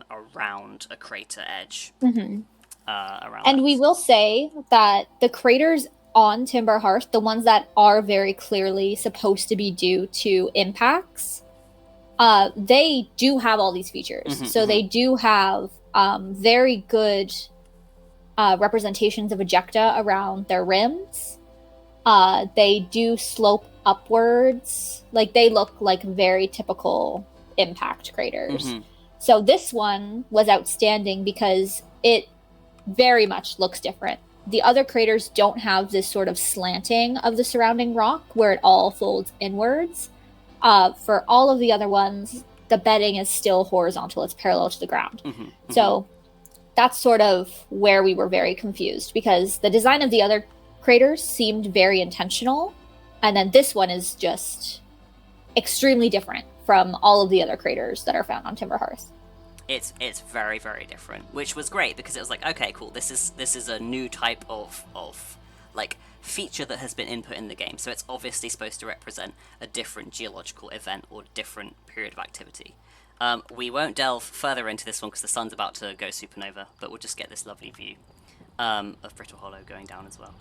around a crater edge. Mm-hmm. Around and that. we will say that the craters on Timber Hearth, the ones that are very clearly supposed to be due to impacts, they do have all these features. So they do have very good representations of ejecta around their rims. They do slope upwards. Like, they look like very typical impact craters. So this one was outstanding because it very much looks different. The other craters don't have this sort of slanting of the surrounding rock where it all folds inwards. For all of the other ones, the bedding is still horizontal. It's parallel to the ground. So that's sort of where we were very confused, because the design of the other craters seemed very intentional, and then this one is just extremely different from all of the other craters that are found on Timber Hearth. It's very, very different, which was great because it was like, okay, cool, this is a new type of like feature that has been input in the game, so it's obviously supposed to represent a different geological event or different period of activity. We won't delve further into this one because the sun's about to go supernova, but we'll just get this lovely view of Brittle Hollow going down as well.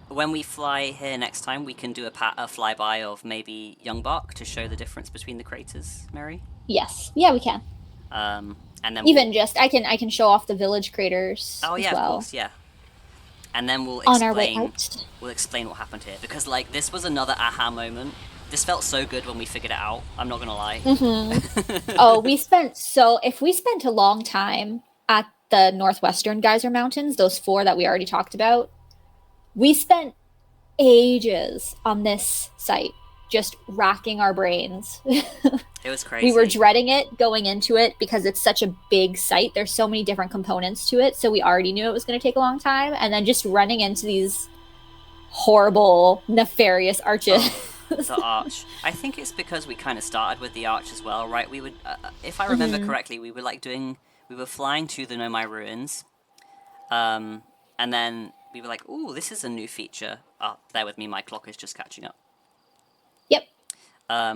When we fly here next time, we can do a flyby of maybe Young Bark to show the difference between the craters, Mary? Yes. Yeah, we can. And then even just I can show off the village craters. Oh yeah, as well. Of course, yeah. And then we'll on our way out. We'll explain what happened here, because like this was another aha moment. This felt so good when we figured it out. I'm not gonna lie. If we spent a long time at the northwestern geyser mountains, those 4 that we already talked about, we spent ages on this site, just racking our brains. It was crazy. We were dreading it going into it because it's such a big site. There's so many different components to it, so we already knew it was going to take a long time. And then just running into these horrible, nefarious arches. The arch. I think it's because we kind of started with the arch as well, right? We would, if I remember correctly, we were flying to the Nomai ruins, and then we were like, "Ooh, this is a new feature." Bear with me, my clock is just catching up. Yep.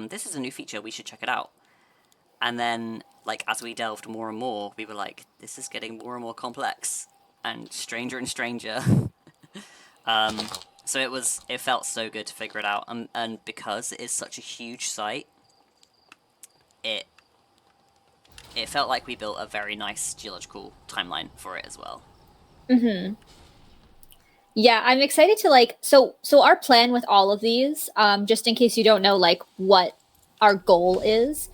This is a new feature, we should check it out. And then, like, as we delved more and more, we were like, this is getting more and more complex, and stranger. So it felt so good to figure it out, and because it is such a huge site, it felt like we built a very nice geological timeline for it as well. Yeah, I'm excited to so our plan with all of these, just in case you don't know what our goal is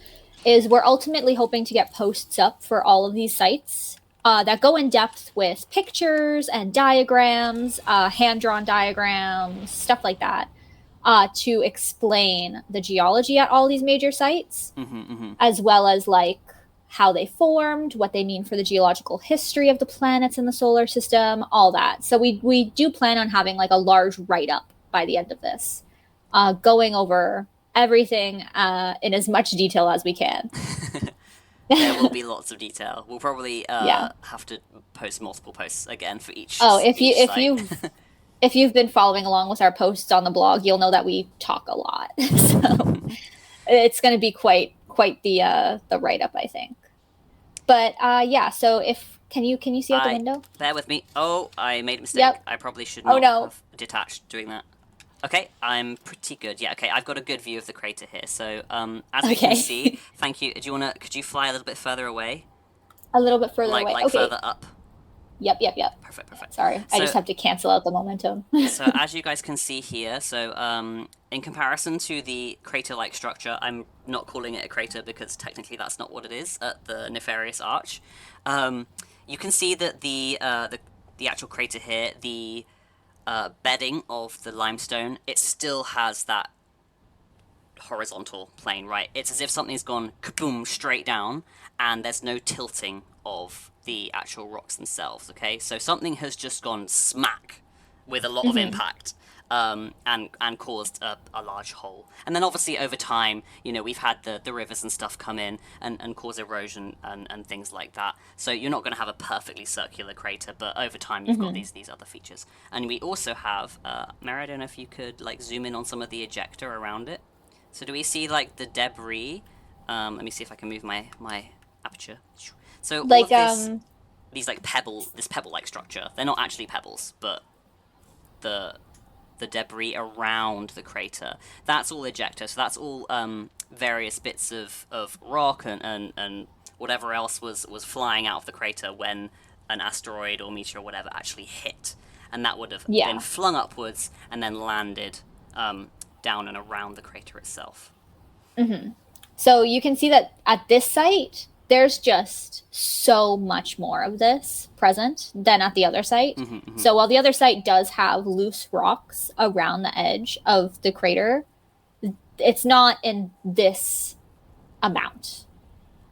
we're ultimately hoping to get posts up for all of these sites that go in depth with pictures and diagrams, hand-drawn diagrams, stuff like that, to explain the geology at all these major sites, as well as how they formed, what they mean for the geological history of the planets in the solar system, all that. So we do plan on having a large write-up by the end of this, going over everything in as much detail as we can. There will be lots of detail. We'll probably have to post multiple posts again for each. If you've been following along with our posts on the blog, you'll know that we talk a lot. So it's going to be quite the write-up, I think. But so can you see out the window? Bear with me. Oh, I made a mistake. Yep. I probably should not have detached doing that. Okay, I'm pretty good. Yeah, okay, I've got a good view of the crater here. So, as you can see, thank you. Could you fly a little bit further away? A little bit further away. Like okay. further up. Yep. Perfect. Sorry, I just have to cancel out the momentum. So as you guys can see here, in comparison to the crater-like structure, I'm not calling it a crater because technically that's not what it is at the Nefarious Arch. You can see that the actual crater here, the bedding of the limestone, it still has that horizontal plane, right? It's as if something's gone kaboom straight down, and there's no tilting of the actual rocks themselves, okay? So something has just gone smack with a lot of impact. And caused a large hole. And then obviously over time, we've had the rivers and stuff come in and cause erosion and things like that. So you're not going to have a perfectly circular crater, but over time you've got these other features. And we also have, Mary, I don't know if you could like zoom in on some of the ejecta around it. So do we see like the debris? Let me see if I can move my aperture. So all Like, of these like pebble-like structure, they're not actually pebbles, but the debris around the crater, that's all ejecta. So that's all various bits of rock and whatever else was flying out of the crater when an asteroid or meteor or whatever actually hit. And that would have been flung upwards and then landed down and around the crater itself. So you can see that at this site, there's just so much more of this present than at the other site. So while the other site does have loose rocks around the edge of the crater, it's not in this amount.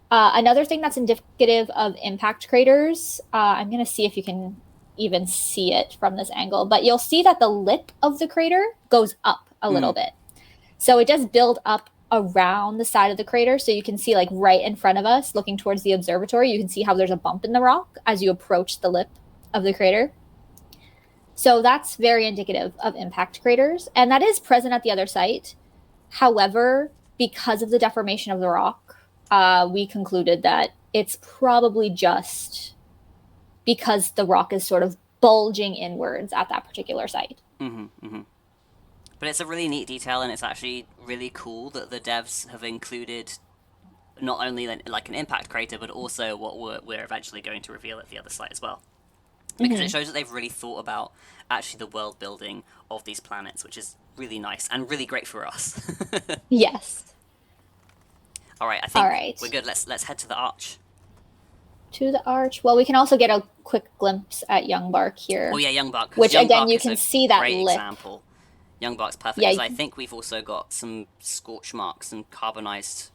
Another thing that's indicative of impact craters, I'm going to see if you can even see it from this angle, but you'll see that the lip of the crater goes up a little bit. So it does build up around the side of the crater. So you can see like right in front of us, looking towards the observatory, you can see how there's a bump in the rock as you approach the lip of the crater. So that's very indicative of impact craters. And that is present at the other site. However, because of the deformation of the rock, we concluded that it's probably just because the rock is sort of bulging inwards at that particular site. But it's a really neat detail, and it's actually really cool that the devs have included not only like an impact crater, but also what we're eventually going to reveal at the other site as well. Because it shows that they've really thought about actually the world building of these planets, which is really nice and really great for us. Yes. All right, I think we're good. Let's head to the arch. To the arch. Well, we can also get a quick glimpse at Young Bark here. Oh yeah, Young Bark. Which Young again, Bark you can see that lip. Example. Young Bark's perfect, because I think we've also got some scorch marks and carbonized,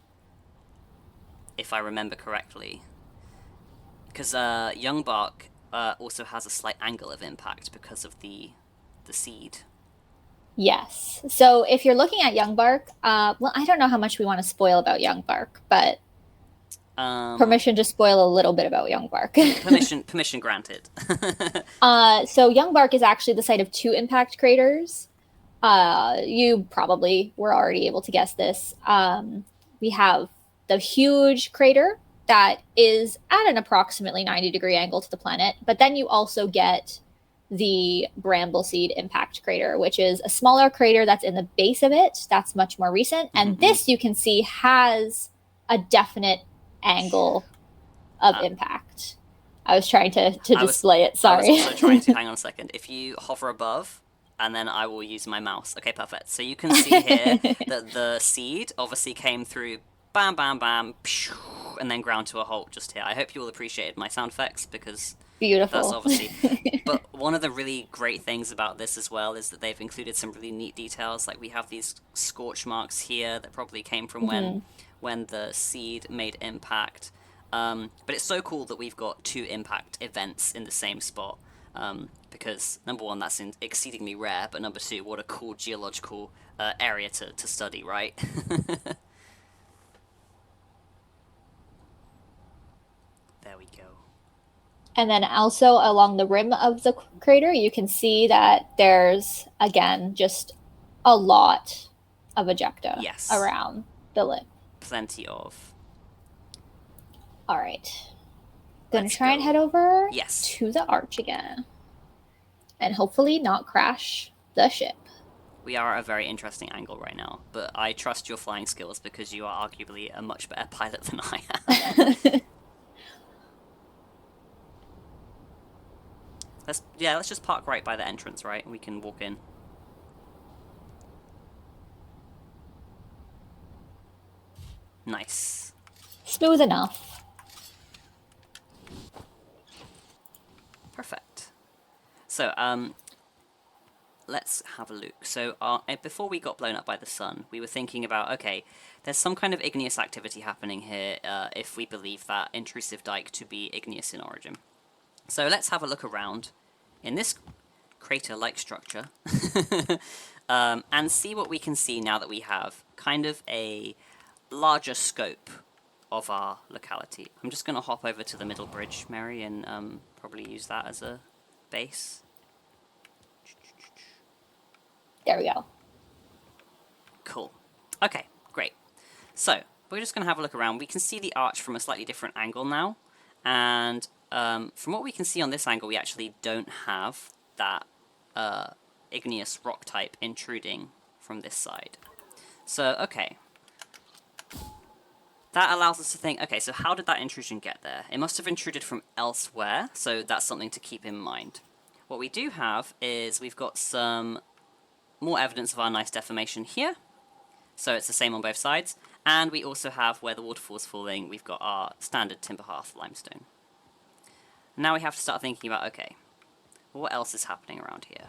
if I remember correctly. Because Young Bark also has a slight angle of impact because of the seed. Yes. So if you're looking at Young Bark, well, I don't know how much we want to spoil about Young Bark, but permission to spoil a little bit about Young Bark. permission granted. So Young Bark is actually the site of two impact craters. You probably were already able to guess this. We have the huge crater that is at an approximately 90-degree angle to the planet, but then you also get the Brambleseed impact crater, which is a smaller crater that's in the base of it. That's much more recent. And this, you can see, has a definite angle of impact. I was trying to display it. Sorry. I was also trying to. Hang on a second. If you hover above, and then I will use my mouse. Okay, perfect. So you can see here that the seed obviously came through, bam, bam, bam, and then ground to a halt just here. I hope you all appreciated my sound effects, because beautiful. That's obviously. But one of the really great things about this as well is that they've included some really neat details. Like we have these scorch marks here that probably came from when the seed made impact. But it's so cool that we've got two impact events in the same spot. Because number one, that's exceedingly rare, but number two, what a cool geological area to study, right? There we go. And then also along the rim of the crater, you can see that there's, again, just a lot of ejecta around the lip. Plenty of. All right. Gonna try and head over to the arch again. And hopefully not crash the ship. We are at a very interesting angle right now, but I trust your flying skills because you are arguably a much better pilot than I am. Let's just park right by the entrance, right? We can walk in. Nice. Smooth enough. Perfect. So, let's have a look. So, before we got blown up by the sun, we were thinking about, okay, there's some kind of igneous activity happening here, if we believe that intrusive dike to be igneous in origin. So let's have a look around in this crater-like structure and see what we can see now that we have kind of a larger scope of our locality. I'm just going to hop over to the middle bridge, Mary, and probably use that as a base. There we go. Cool. Okay, great. So, we're just going to have a look around. We can see the arch from a slightly different angle now, and from what we can see on this angle, we actually don't have that igneous rock type intruding from this side. So, okay. That allows us to think, okay, so how did that intrusion get there? It must have intruded from elsewhere, so that's something to keep in mind. What we do have is we've got some more evidence of our nice deformation here. So it's the same on both sides. And we also have, where the waterfall's falling, we've got our standard Timber Hearth limestone. Now we have to start thinking about, okay, what else is happening around here?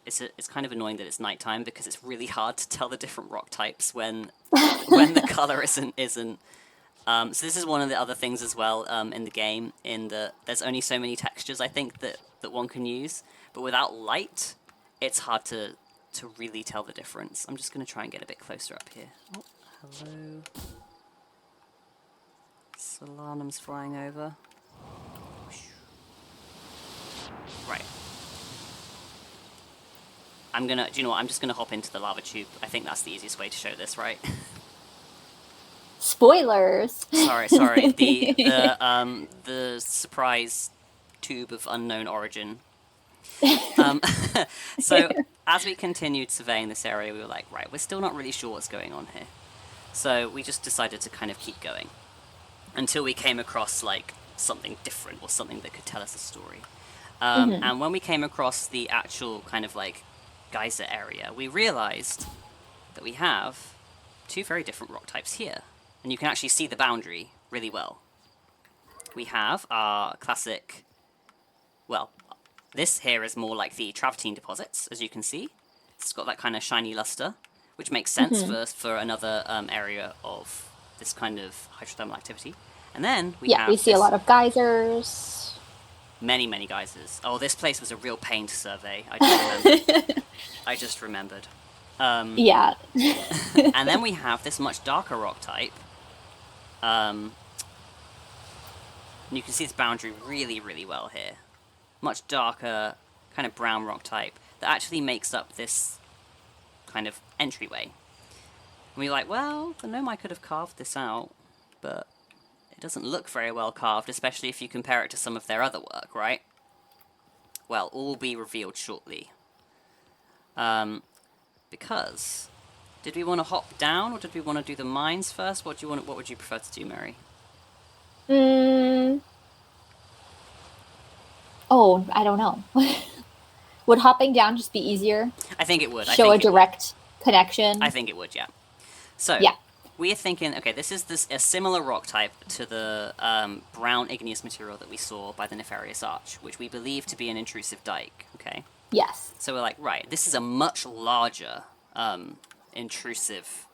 It's kind of annoying that it's nighttime because it's really hard to tell the different rock types when the color isn't. So this is one of the other things as well in the game, in that there's only so many textures I think that one can use, but without light, it's hard to really tell the difference. I'm just going to try and get a bit closer up here. Oh, hello. Solanum's flying over. Right. Do you know what, I'm just going to hop into the lava tube. I think that's the easiest way to show this, right? Spoilers! Sorry. The surprise tube of unknown origin. So, as we continued surveying this area, we were like, right, we're still not really sure what's going on here. So, we just decided to kind of keep going. Until we came across, like, something different, or something that could tell us a story. And when we came across the actual kind of, like, geyser area, we realized that we have two very different rock types here. And you can actually see the boundary really well. We have our classic, well, this here is more like the travertine deposits, as you can see. It's got that kind of shiny luster, which makes sense for another area of this kind of hydrothermal activity. And then we have we see a lot of geysers. Many geysers. Oh, this place was a real pain to survey. I just remembered. Yeah. And then we have this much darker rock type. And you can see this boundary really well here. Much darker, kind of brown rock type that actually makes up this kind of entryway. And we're like, well, the gnome could have carved this out, but it doesn't look very well carved, especially if you compare it to some of their other work, right? Well, all will be revealed shortly. Because did we want to hop down, or did we want to do the mines first? What would you prefer to do, Mary? Oh, I don't know. Would hopping down just be easier? I think it would. Show a direct connection? I think it would, yeah. So, yeah. We are thinking, okay, this is a similar rock type to the brown igneous material that we saw by the Nefarious Arch, which we believe to be an intrusive dike, okay? Yes. So we're like, right, this is a much larger intrusive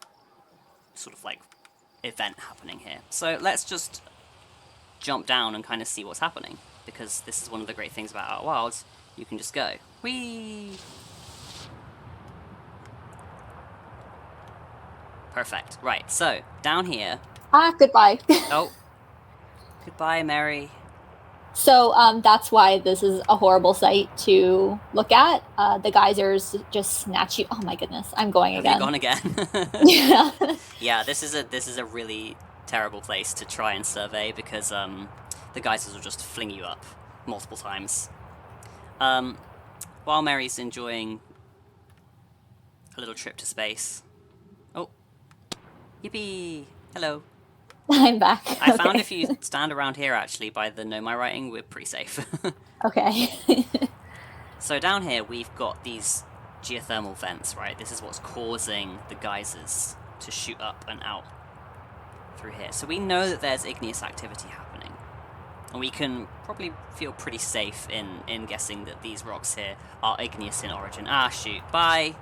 sort of like event happening here. So let's just jump down and kind of see what's happening, because this is one of the great things about Outer Wilds. You can just go. Whee! Perfect. Right, so, down here... goodbye. Oh. Goodbye, Mary. So, that's why this is a horrible sight to look at. The geysers just snatch you... Oh my goodness, I'm going again. Have you gone again? Yeah. Yeah, this is a really terrible place to try and survey, because the geysers will just fling you up multiple times. While Mary's enjoying a little trip to space... Oh. Yippee! Hello. I'm back. I found if you stand around here, actually, by the Know My Writing, we're pretty safe. Okay. So down here, we've got these geothermal vents, right? This is what's causing the geysers to shoot up and out through here. So we know that there's igneous activity happening. And we can probably feel pretty safe in guessing that these rocks here are igneous in origin. Ah, shoot. Bye!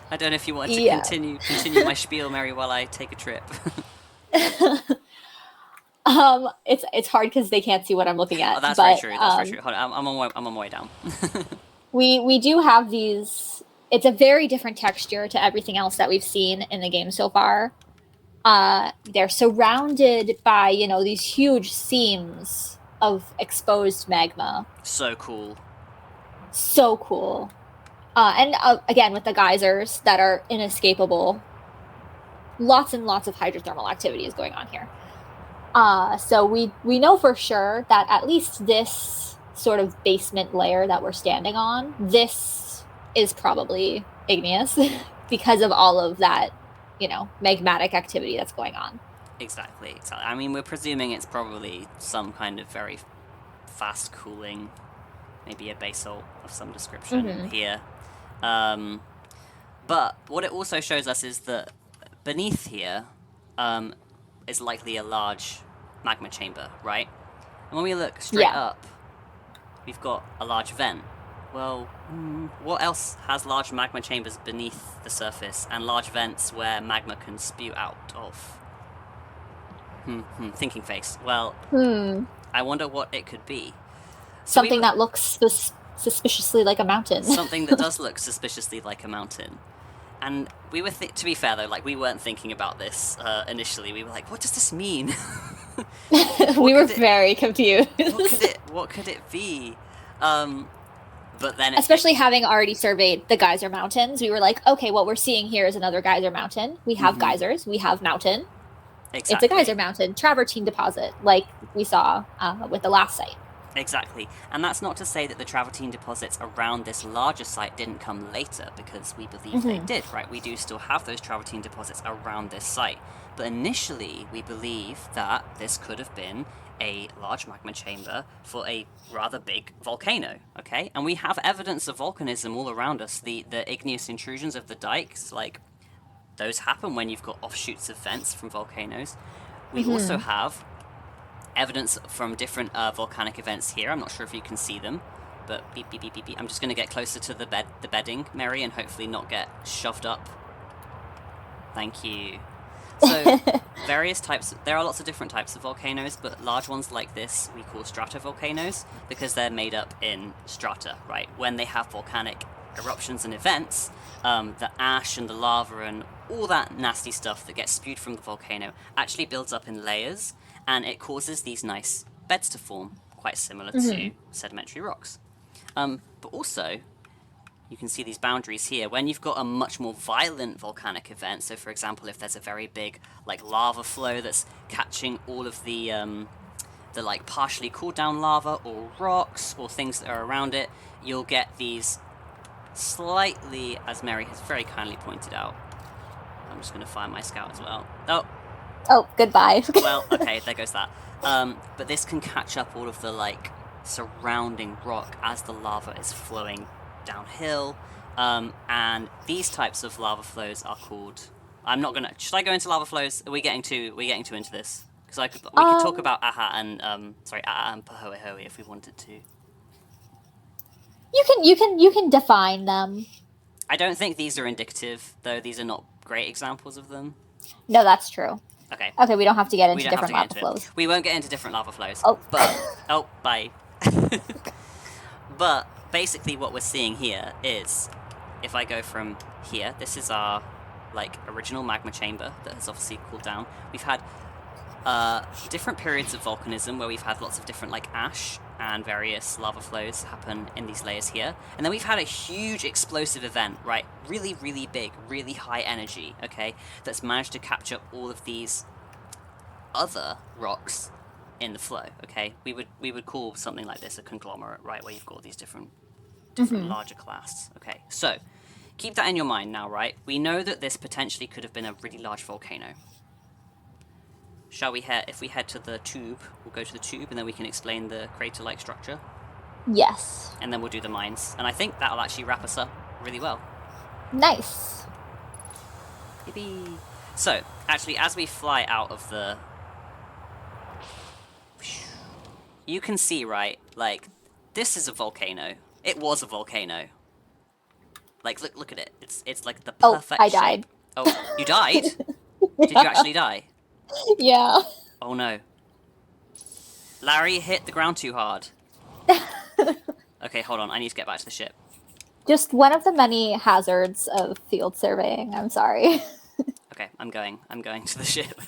I don't know if you want to continue my spiel, Mary, while I take a trip. It's hard because they can't see what I'm looking Oh, at, that's very but true. That's very true. Hold on, I'm on my way down. we do have these. It's a very different texture to everything else that we've seen in the game so far. They're surrounded by these huge seams of exposed magma. So cool. So cool. And again with the geysers that are inescapable. Lots and lots of hydrothermal activity is going on here. So we know for sure that at least this sort of basement layer that we're standing on, this is probably igneous because of all of that, magmatic activity that's going on. Exactly. I mean, we're presuming it's probably some kind of very fast cooling, maybe a basalt of some description here. But what it also shows us is that beneath here is likely a large magma chamber, right? And when we look straight up, we've got a large vent. Well, what else has large magma chambers beneath the surface and large vents where magma can spew out of? Thinking face. Well, I wonder what it could be. Something that looks suspiciously like a mountain. Something that does look suspiciously like a mountain. And we were, to be fair though, like we weren't thinking about this initially. We were like, what does this mean? We were very confused. What could it be? But then, especially having already surveyed the geyser mountains, we were like, okay, what we're seeing here is another geyser mountain. We have geysers, we have mountain. Exactly. It's a geyser mountain, travertine deposit, like we saw with the last site. Exactly. And that's not to say that the travertine deposits around this larger site didn't come later, because we believe they did, right? We do still have those travertine deposits around this site. But initially, we believe that this could have been a large magma chamber for a rather big volcano, okay? And we have evidence of volcanism all around us. The igneous intrusions of the dikes, like, those happen when you've got offshoots of vents from volcanoes. We also have evidence from different volcanic events here. I'm not sure if you can see them, but beep, beep, beep, beep, beep. I'm just going to get closer to the bedding, Mary, and hopefully not get shoved up. Thank you. So, there are lots of different types of volcanoes, but large ones like this we call stratovolcanoes because they're made up in strata, right? When they have volcanic eruptions and events, the ash and the lava and all that nasty stuff that gets spewed from the volcano actually builds up in layers, and it causes these nice beds to form, quite similar to sedimentary rocks. But also, you can see these boundaries here. When you've got a much more violent volcanic event, so for example, if there's a very big lava flow that's catching all of the partially cooled down lava or rocks or things that are around it, you'll get these slightly, as Mary has very kindly pointed out. I'm just going to find my scout as well. Oh, goodbye. Well, okay, there goes that. But this can catch up all of the surrounding rock as the lava is flowing downhill, and these types of lava flows are called. I'm not gonna. Should I go into lava flows? Are we getting too into this? Because we could talk about Aha and Pahoehoe if we wanted to. You can define them. I don't think these are indicative, though. These are not great examples of them. No, that's true. Okay. Okay, we don't have to get into different lava flows. We won't get into different lava flows. Oh. But bye. But basically what we're seeing here is, if I go from here, this is our original magma chamber that has obviously cooled down. We've had different periods of volcanism where we've had lots of different ash and various lava flows happen in these layers here. And then we've had a huge explosive event, right? Really, really big, really high energy, okay? That's managed to capture all of these other rocks in the flow, okay? We would call something like this a conglomerate, right? Where you've got all these different larger clasts. Okay, so keep that in your mind now, right? We know that this potentially could have been a really large volcano. Shall we if we head to the tube, we'll go to the tube and then we can explain the crater-like structure? Yes. And then we'll do the mines. And I think that'll actually wrap us up really well. Nice. Yippee. So, actually, as we fly out of the... You can see, right? This is a volcano. It was a volcano. Look at it. It's the perfect I died. shape. Oh, you died? Did you actually die? Yeah. Oh no. Larry hit the ground too hard. Okay, hold on. I need to get back to the ship. Just one of the many hazards of field surveying. I'm sorry. Okay, I'm going. I'm going to the ship.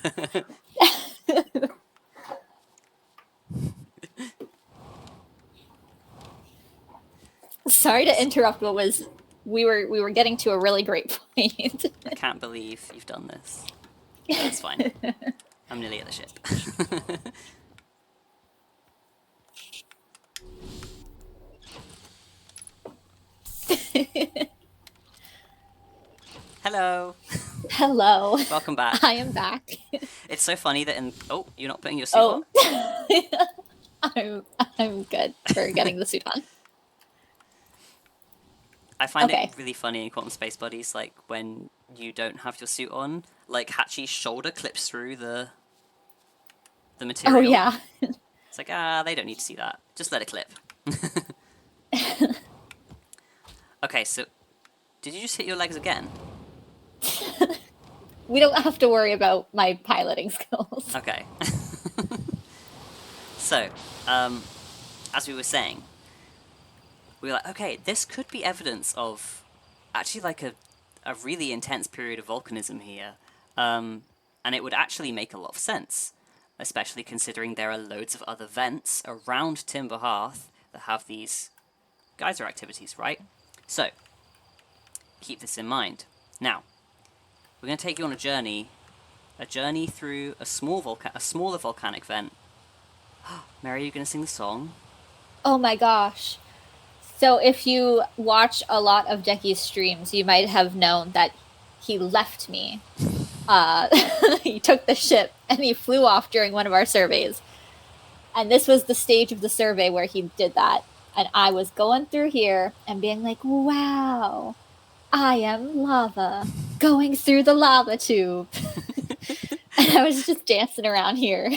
Sorry to interrupt what was we were getting to a really great point. I can't believe you've done this. That's fine. I'm nearly at the ship. Hello. Hello. Welcome back. I am back. It's so funny that in... Oh, you're not putting your suit on? I'm good for getting the suit on. I find it really funny in Quantum Space Buddies, like, when you don't have your suit on, like, Hachi's shoulder clips through the material. Oh, yeah. It's like, they don't need to see that. Just let it clip. Okay, so... Did you just hit your legs again? We don't have to worry about my piloting skills. Okay. So, as we were saying, we were like, okay, this could be evidence of actually like a really intense period of volcanism here. And it would actually make a lot of sense, especially considering there are loads of other vents around Timber Hearth that have these geyser activities, right? So, keep this in mind. Now, we're going to take you on a journey through a smaller volcanic vent. Mary, are you going to sing the song? Oh my gosh. So if you watch a lot of Decky's streams, you might have known that he left me. He took the ship and he flew off during one of our surveys. And this was the stage of the survey where he did that. And I was going through here and being like, wow, I am lava going through the lava tube. And I was just dancing around here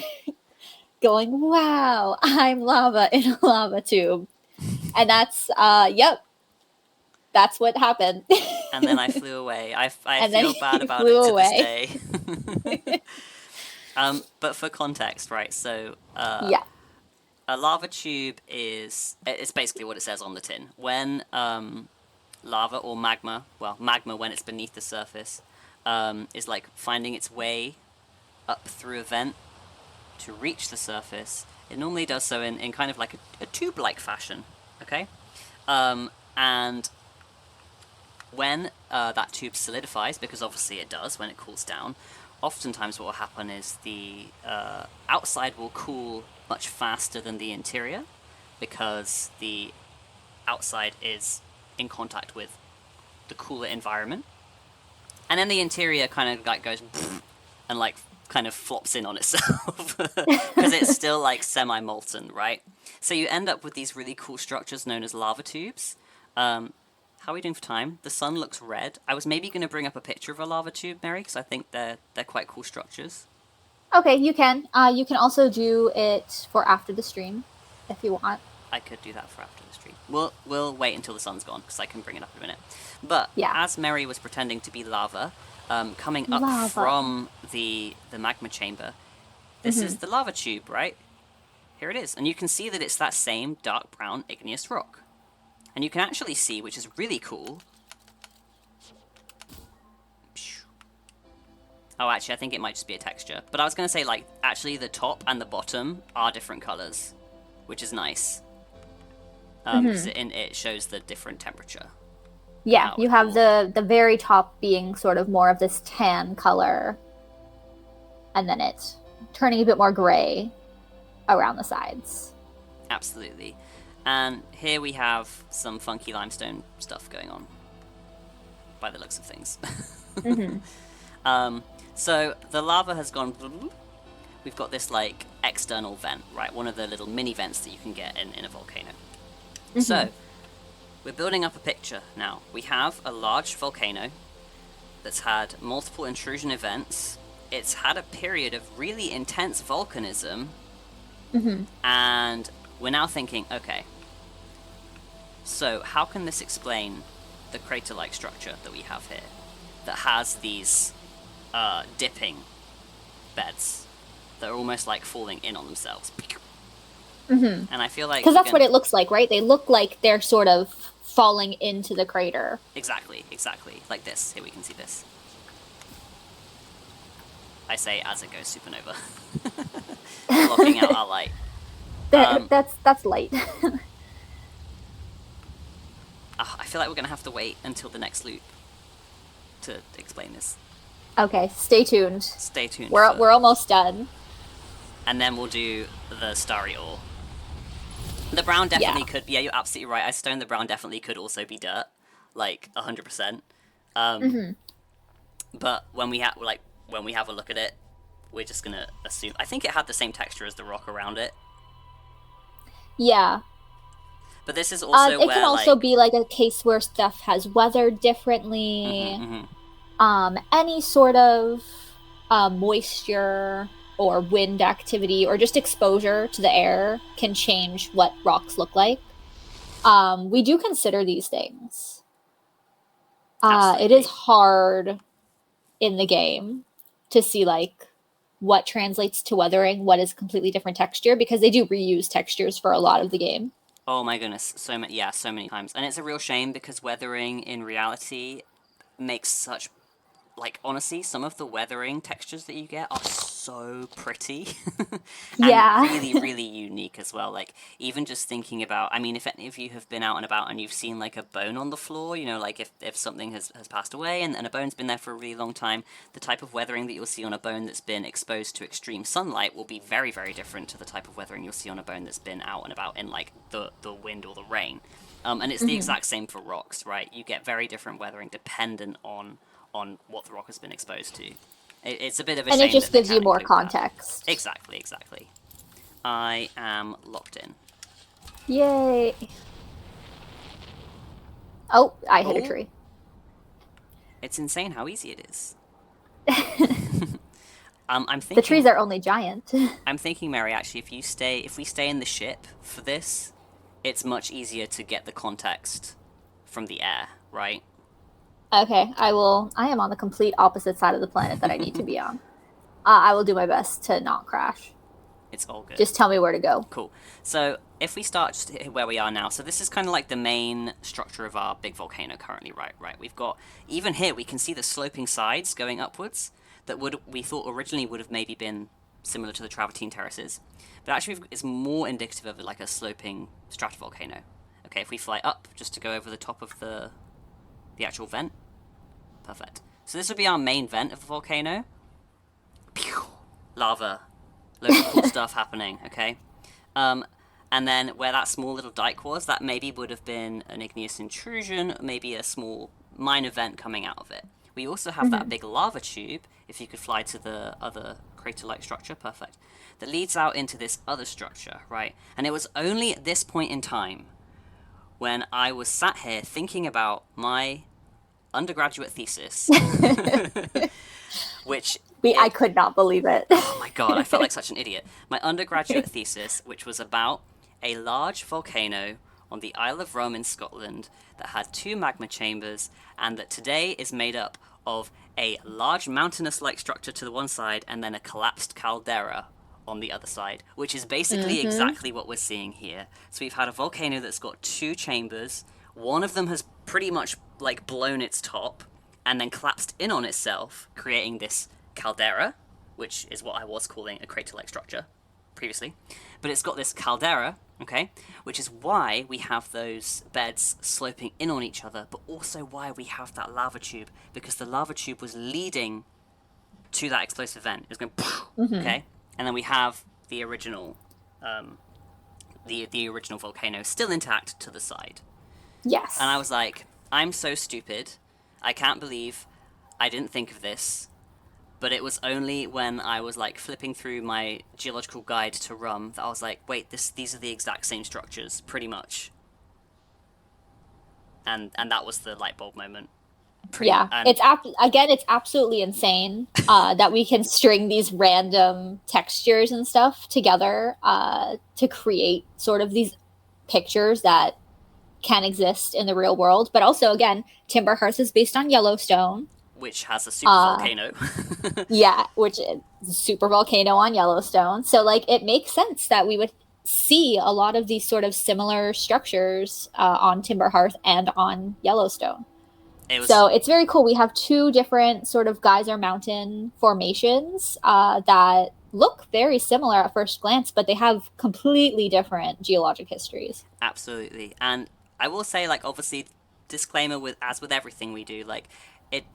going, wow, I'm lava in a lava tube. And that's, that's what happened. And then I flew away. I feel bad about it to this day. But for context, right, so a lava tube it's basically what it says on the tin. When lava or magma when it's beneath the surface, is like finding its way up through a vent to reach the surface, it normally does so in kind of like a tube-like fashion, okay? And when that tube solidifies, because obviously it does when it cools down, oftentimes what will happen is the outside will cool much faster than the interior, because the outside is in contact with the cooler environment. And then the interior kind of like goes and like kind of flops in on itself because it's still like semi-molten, right? So you end up with these really cool structures known as lava tubes. How are we doing for time? The sun looks red. I was maybe going to bring up a picture of a lava tube, Mary, because I think they're quite cool structures. Okay, you can. You can also do it for after the stream, if you want. I could do that for after the stream. We'll wait until the sun's gone, because I can bring it up in a minute. But as Mary was pretending to be lava, coming up from the magma chamber, this is the lava tube, right? Here it is. And you can see that it's that same dark brown igneous rock. And you can actually see, which is really cool... Oh, actually, I think it might just be a texture. But I was going to say, like, actually the top and the bottom are different colors, which is nice. Because it shows the different temperature. Yeah, you have the very top being sort of more of this tan color, and then it's turning a bit more gray around the sides. Absolutely. And here we have some funky limestone stuff going on, by the looks of things. So the lava has gone... We've got this, like, external vent, right? One of the little mini vents that you can get in a volcano. So, we're building up a picture now. We have a large volcano that's had multiple intrusion events. It's had a period of really intense volcanism. And we're now thinking, okay, so how can this explain the crater-like structure that we have here that has these dipping beds that are almost like falling in on themselves? Mm-hmm. And I feel like Because that's what it looks like, right? They look like they're sort of falling into the crater. Exactly, like this. Here we can see this. I say as it goes supernova, blocking out our light. That's light. I feel like we're gonna have to wait until the next loop to explain this. Okay, stay tuned. Stay tuned. We're almost done. And then we'll do the starry ore. The brown definitely could. Yeah, you're absolutely right. I stone the brown definitely could also be dirt, like 100%. But when we have a look at it, we're just gonna assume. I think it had the same texture as the rock around it. Yeah. But this is also it can also be like a case where stuff has weathered differently. Any sort of moisture or wind activity or just exposure to the air can change what rocks look like. We do consider these things. It is hard in the game to see like what translates to weathering, what is completely different texture, because they do reuse textures for a lot of the game. Oh my goodness, so many times. And it's a real shame because weathering in reality makes such, like, honestly, some of the weathering textures that you get are so pretty. And really, really unique as well. Like, even just thinking about, I mean, if any of you have been out and about and you've seen, like, a bone on the floor, you know, like, if something has passed away and a bone's been there for a really long time, the type of weathering that you'll see on a bone that's been exposed to extreme sunlight will be very, very different to the type of weathering you'll see on a bone that's been out and about in, like, the wind or the rain. And it's the exact same for rocks, right? You get very different weathering dependent on what the rock has been exposed to. It's a bit of a shame. And it just gives you more context. Exactly. I am locked in. Yay. Oh, I hit a tree. It's insane how easy it is. I'm thinking... The trees are only giant. I'm thinking, Mary, actually, if we stay in the ship for this, it's much easier to get the context from the air, right? Okay, I am on the complete opposite side of the planet that I need to be on. I will do my best to not crash. It's all good. Just tell me where to go. Cool. So if we start just where we are now, so this is kind of like the main structure of our big volcano currently, right? We've got, even here, we can see the sloping sides going upwards that we thought originally would have maybe been similar to the Travertine terraces. But actually, it's more indicative of like a sloping stratovolcano. Okay, if we fly up just to go over the top of the actual vent. Perfect. So this would be our main vent of the volcano. Pew! Lava. Loads of cool stuff happening, okay? And then where that small little dike was, that maybe would have been an igneous intrusion, maybe a small minor vent coming out of it. We also have that big lava tube, if you could fly to the other crater-like structure, perfect, that leads out into this other structure, right? And it was only at this point in time when I was sat here thinking about my undergraduate thesis, which... I could not believe it. Oh my god, I felt like such an idiot. My undergraduate thesis, which was about a large volcano on the Isle of Rome in Scotland that had 2 magma chambers, and that today is made up of a large mountainous-like structure to the one side and then a collapsed caldera on the other side, which is basically exactly what we're seeing here. So we've had a volcano that's got 2 chambers. One of them has pretty much like blown its top and then collapsed in on itself, creating this caldera, which is what I was calling a crater-like structure previously. But it's got this caldera, okay, which is why we have those beds sloping in on each other, but also why we have that lava tube, because the lava tube was leading to that explosive vent. It was going, okay? And then we have the original, the original volcano still intact to the side. Yes. And I was like, I'm so stupid. I can't believe I didn't think of this. But it was only when I was like flipping through my geological guide to Rum that I was like, wait, these are the exact same structures, pretty much. And that was the light bulb moment. It's absolutely insane that we can string these random textures and stuff together to create sort of these pictures that can exist in the real world. But also, again, Timber Hearth is based on Yellowstone, which has a super volcano. Yeah, which is a super volcano on Yellowstone. So, like, it makes sense that we would see a lot of these sort of similar structures on Timber Hearth and on Yellowstone. So it's very cool. We have two different sort of geyser mountain formations that look very similar at first glance, but they have completely different geologic histories. Absolutely. And I will say, like, obviously, disclaimer, with as with everything we do, like, it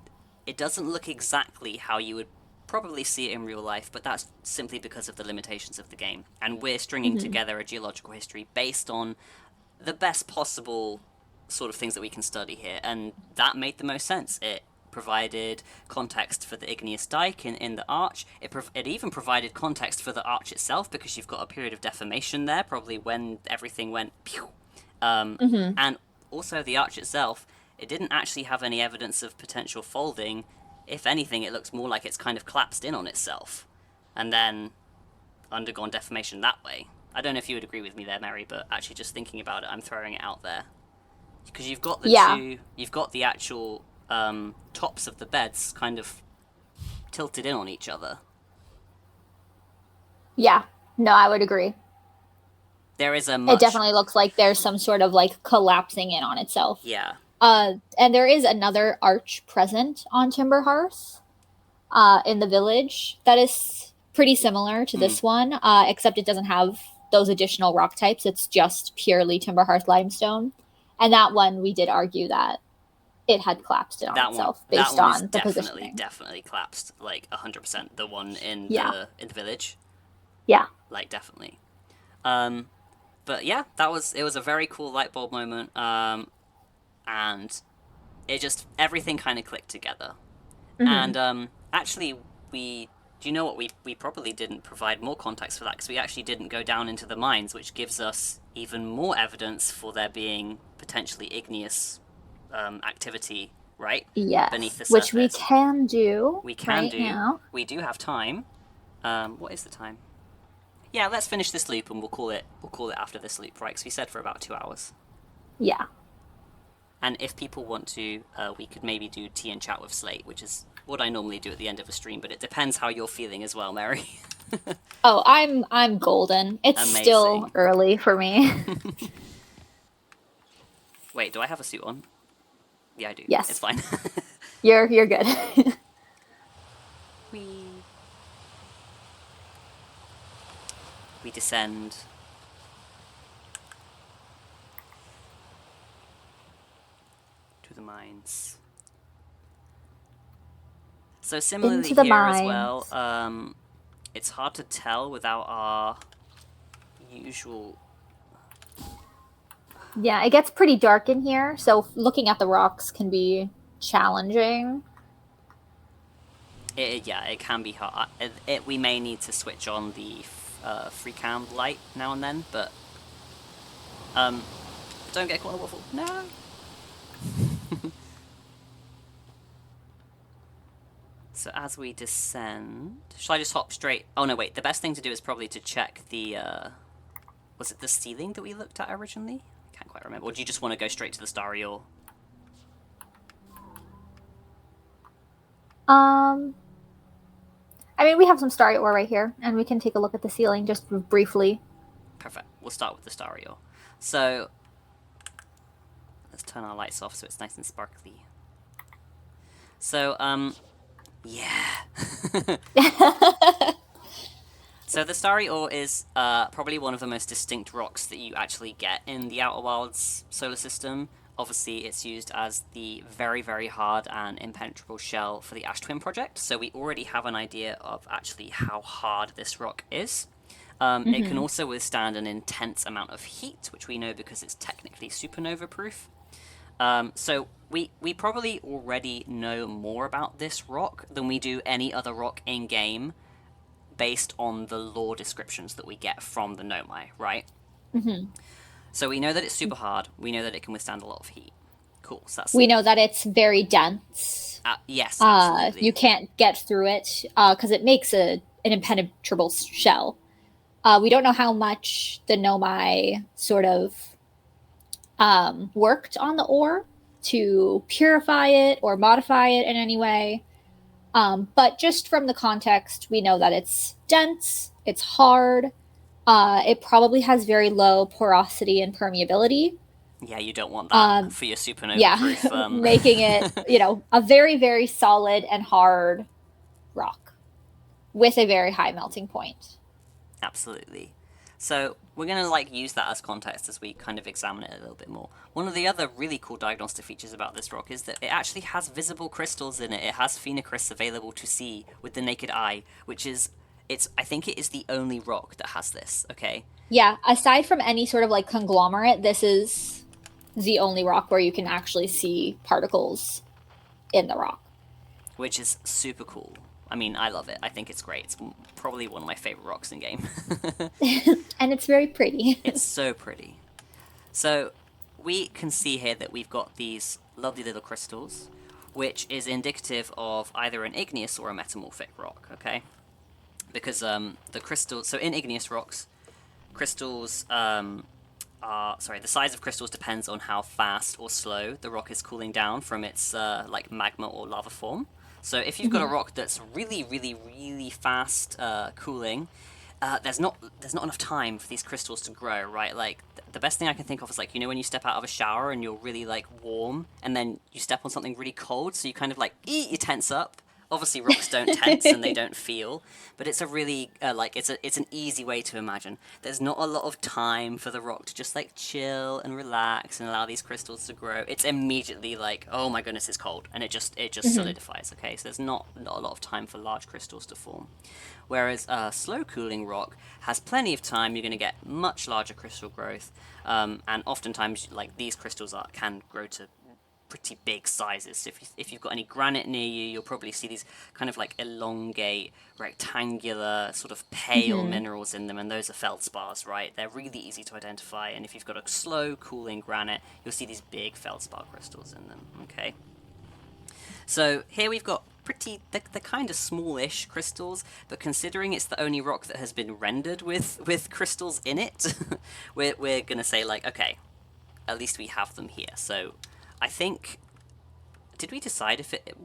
it doesn't look exactly how you would probably see it in real life, but that's simply because of the limitations of the game. And we're stringing together a geological history based on the best possible sort of things that we can study here, and that made the most sense. It provided context for the igneous dike in the arch. It even provided context for the arch itself, because you've got a period of deformation there, probably when everything went pew. And also the arch itself, it didn't actually have any evidence of potential folding. If anything, it looks more like it's kind of collapsed in on itself and then undergone deformation that way. I don't know if you would agree with me there, Mary, but actually just thinking about it, I'm throwing it out there. Because you've got you've got the actual tops of the beds kind of tilted in on each other. Yeah, no, I would agree. There is a It definitely looks like there's some sort of like collapsing in on itself. Yeah. And there is another arch present on Timber Hearth in the village that is pretty similar to this one, except it doesn't have those additional rock types. It's just purely Timber Hearth limestone. And that one, we did argue that it had collapsed in on itself based on the positioning. Definitely collapsed, like 100%. The one in the village. Yeah. Like, definitely. But yeah, it was a very cool light bulb moment. And it just, everything kind of clicked together. And actually, do you know what, we probably didn't provide more context for that, because we actually didn't go down into the mines, which gives us even more evidence for there being potentially igneous activity, right? Yes. Beneath the surface. Which we can do. Now. We do have time. What is the time? Yeah, let's finish this loop and we'll call it after this loop, right? Because we said for about 2 hours. Yeah. And if people want to, we could maybe do tea and chat with Slate, which is what I normally do at the end of a stream, but it depends how you're feeling as well, Mary. Oh, I'm golden. It's Amazing. Still early for me. Wait, do I have a suit on? Yeah, I do. Yes. It's fine. You're good. We descend. To the mines. So similarly here as well, it's hard to tell without our usual... Yeah, it gets pretty dark in here, so looking at the rocks can be challenging. It can be hard. We may need to switch on the free cam light now and then, but don't get caught in a waffle. No. So as we descend, shall I just hop straight? Oh no, wait. The best thing to do is probably to check the. Was it the ceiling that we looked at originally? I can't quite remember. Or do you just want to go straight to the starry ore? I mean, we have some starry ore right here, and we can take a look at the ceiling just briefly. Perfect. We'll start with the starry ore. So let's turn our lights off so it's nice and sparkly. So, yeah. So the starry ore is probably one of the most distinct rocks that you actually get in the Outer Wilds solar system. Obviously, it's used as the very, very hard and impenetrable shell for the Ash Twin project, so we already have an idea of actually how hard this rock is. It can also withstand an intense amount of heat, which we know because it's technically supernova-proof. So we probably already know more about this rock than we do any other rock in-game based on the lore descriptions that we get from the Nomai, right? So we know that it's super hard. We know that it can withstand a lot of heat. Cool. So we know that it's very dense. Yes, absolutely. You can't get through it because it makes an impenetrable shell. We don't know how much the Nomai sort of worked on the ore to purify it or modify it in any way. But just from the context, we know that it's dense, it's hard, It probably has very low porosity and permeability. Yeah, you don't want that for your supernova Yeah, proof. making it, a very, very solid and hard rock with a very high melting point. Absolutely. So we're going to like use that as context as we kind of examine it a little bit more. One of the other really cool diagnostic features about this rock is that it actually has visible crystals in it. It has phenocrysts available to see with the naked eye, which is I think it is the only rock that has this, okay? Yeah, aside from any sort of like conglomerate, this is the only rock where you can actually see particles in the rock. Which is super cool. I mean, I love it. I think it's great. It's probably one of my favorite rocks in game. And it's very pretty. It's so pretty. So we can see here that we've got these lovely little crystals, which is indicative of either an igneous or a metamorphic rock, okay? Because the crystals, so in igneous rocks, crystals the size of crystals depends on how fast or slow the rock is cooling down from its like magma or lava form. So if you've got a rock that's really, really, really fast cooling, there's not enough time for these crystals to grow, right? Like the best thing I can think of is like, when you step out of a shower and you're really like warm, and then you step on something really cold, so you kind of like you tense up. Obviously, rocks don't tense and they don't feel, but it's a really it's an easy way to imagine. There's not a lot of time for the rock to just like chill and relax and allow these crystals to grow. It's immediately like, oh my goodness, it's cold, and it just solidifies. Okay, so there's not a lot of time for large crystals to form. Whereas a slow cooling rock has plenty of time. You're going to get much larger crystal growth, and oftentimes like these crystals can grow to pretty big sizes. So if you've got any granite near you, you'll probably see these kind of like elongate, rectangular, sort of pale minerals in them, and those are feldspars, right? They're really easy to identify, and if you've got a slow cooling granite, you'll see these big feldspar crystals in them, okay? So here we've got they're kind of smallish crystals, but considering it's the only rock that has been rendered with crystals in it, we're gonna say like, okay, at least we have them here. So I think, did we decide if it?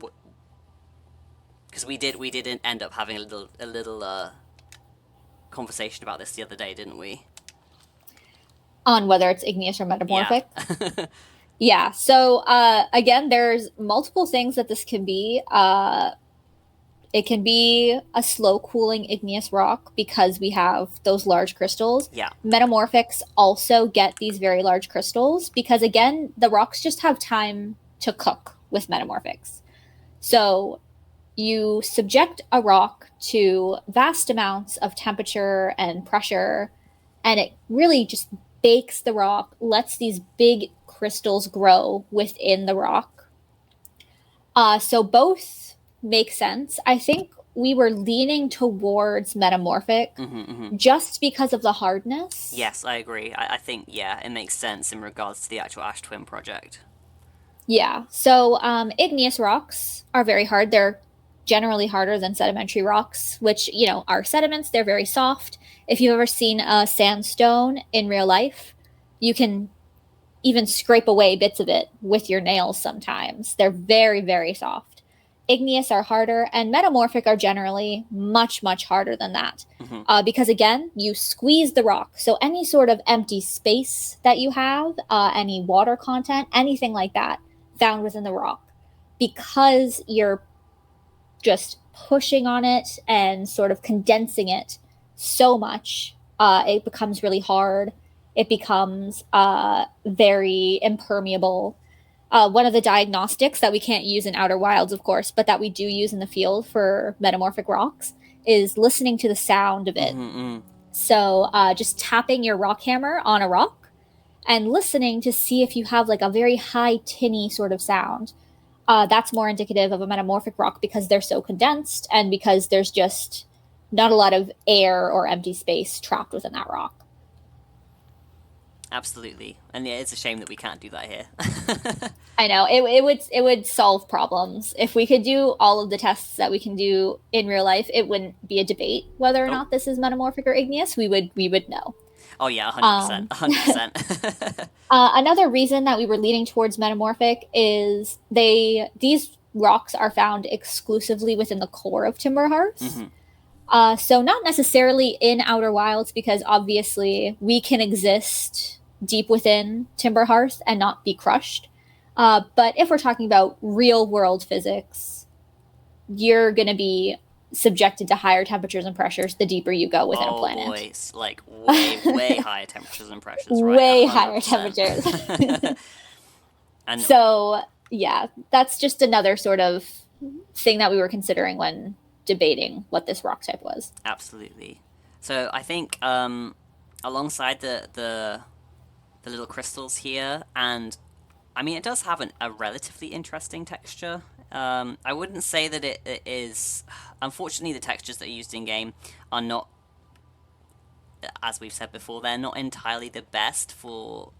Because we did end up having a little conversation about this the other day, didn't we? On whether it's igneous or metamorphic. Yeah. Yeah. So again, there's multiple things that this can be. It can be a slow cooling igneous rock because we have those large crystals. Yeah. Metamorphics also get these very large crystals because, again, the rocks just have time to cook with metamorphics. So you subject a rock to vast amounts of temperature and pressure, and it really just bakes the rock, lets these big crystals grow within the rock. So both make sense. I think we were leaning towards metamorphic just because of the hardness. Yes, I agree. I think, yeah, it makes sense in regards to the actual Ash Twin project. Yeah. So igneous rocks are very hard. They're generally harder than sedimentary rocks, which, are sediments. They're very soft. If you've ever seen a sandstone in real life, you can even scrape away bits of it with your nails sometimes. They're very, very soft. Igneous are harder, and metamorphic are generally much, much harder than that. Because, again, you squeeze the rock. So any sort of empty space that you have, any water content, anything like that found within the rock, because you're just pushing on it and sort of condensing it so much, it becomes really hard. It becomes very impermeable. One of the diagnostics that we can't use in Outer Wilds, of course, but that we do use in the field for metamorphic rocks is listening to the sound of it. So just tapping your rock hammer on a rock and listening to see if you have like a very high tinny sort of sound. That's more indicative of a metamorphic rock because they're so condensed and because there's just not a lot of air or empty space trapped within that rock. Absolutely, and yeah, it's a shame that we can't do that here. I know it would solve problems if we could do all of the tests that we can do in real life. It wouldn't be a debate whether or not this is metamorphic or igneous. We would know. Oh yeah, 100%, 100%. Another reason that we were leaning towards metamorphic is these rocks are found exclusively within the core of Timber Hearth. So not necessarily in Outer Wilds, because obviously we can exist deep within Timber Hearth and not be crushed. But if we're talking about real world physics, you're going to be subjected to higher temperatures and pressures the deeper you go within a Oh planet. boy, it's like way higher temperatures and pressures, right? Way higher 100%. temperatures. And So, yeah, that's just another sort of thing that we were considering when debating what this rock type was. absolutely. So I think alongside the little crystals here, and I mean it does have a relatively interesting texture. I wouldn't say that it is. Unfortunately, the textures that are used in game are not, as we've said before, they're not entirely the best for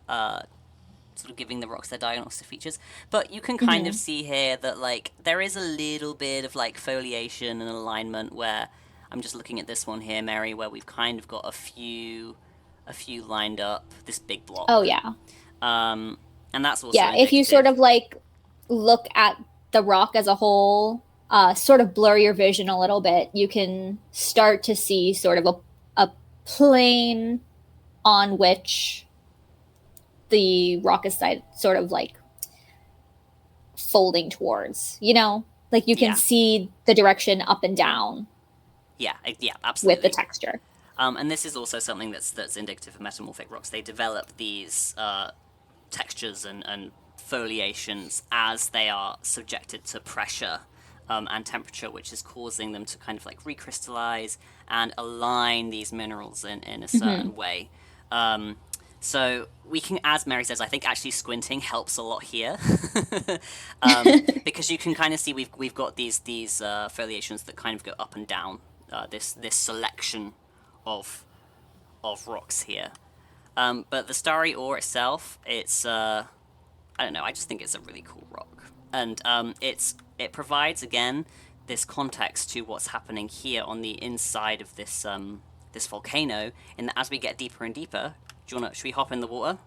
sort of giving the rocks their diagnostic features. But you can kind of see here that like there is a little bit of like foliation and alignment where I'm just looking at this one here, Mary, where we've kind of got a few lined up. This big block. Oh, yeah. And that's also yeah. If you sort of like look at the rock as a whole, sort of blur your vision a little bit, you can start to see sort of a plane on which the rock is sort of like folding towards, like you can Yeah. see the direction up and down yeah, absolutely. with the texture. And this is also something that's indicative of metamorphic rocks. They develop these textures and foliations as they are subjected to pressure and temperature, which is causing them to kind of like recrystallize and align these minerals in a certain way. So we can, as Mary says, I think actually squinting helps a lot here, because you can kind of see we've got these foliations that kind of go up and down. This selection of rocks here, but the starry ore itself, it's I don't know. I just think it's a really cool rock, and it provides again this context to what's happening here on the inside of this this volcano. In that as we get deeper and deeper. Should we hop in the water?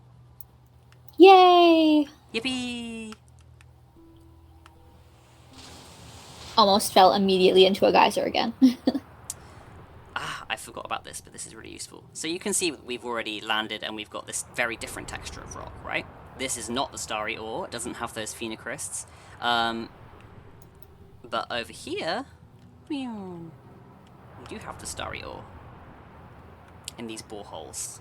Yay! Yippee! Almost fell immediately into a geyser again. I forgot about this, but this is really useful. So you can see we've already landed and we've got this very different texture of rock, right? This is not the starry ore. It doesn't have those phenocrysts. But over here, we do have the starry ore in these boreholes.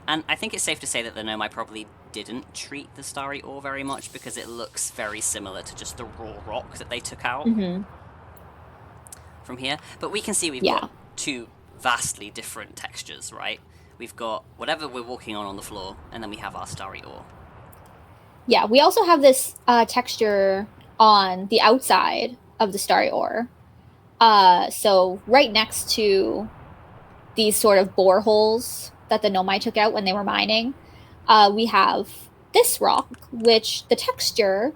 And I think it's safe to say that the Nomai probably didn't treat the starry ore very much because it looks very similar to just the raw rock that they took out from here. But we can see we've got two vastly different textures, right? We've got whatever we're walking on the floor, and then we have our starry ore. Yeah, we also have this texture on the outside of the starry ore. So right next to these sort of boreholes that the Nomai took out when they were mining, we have this rock, which the texture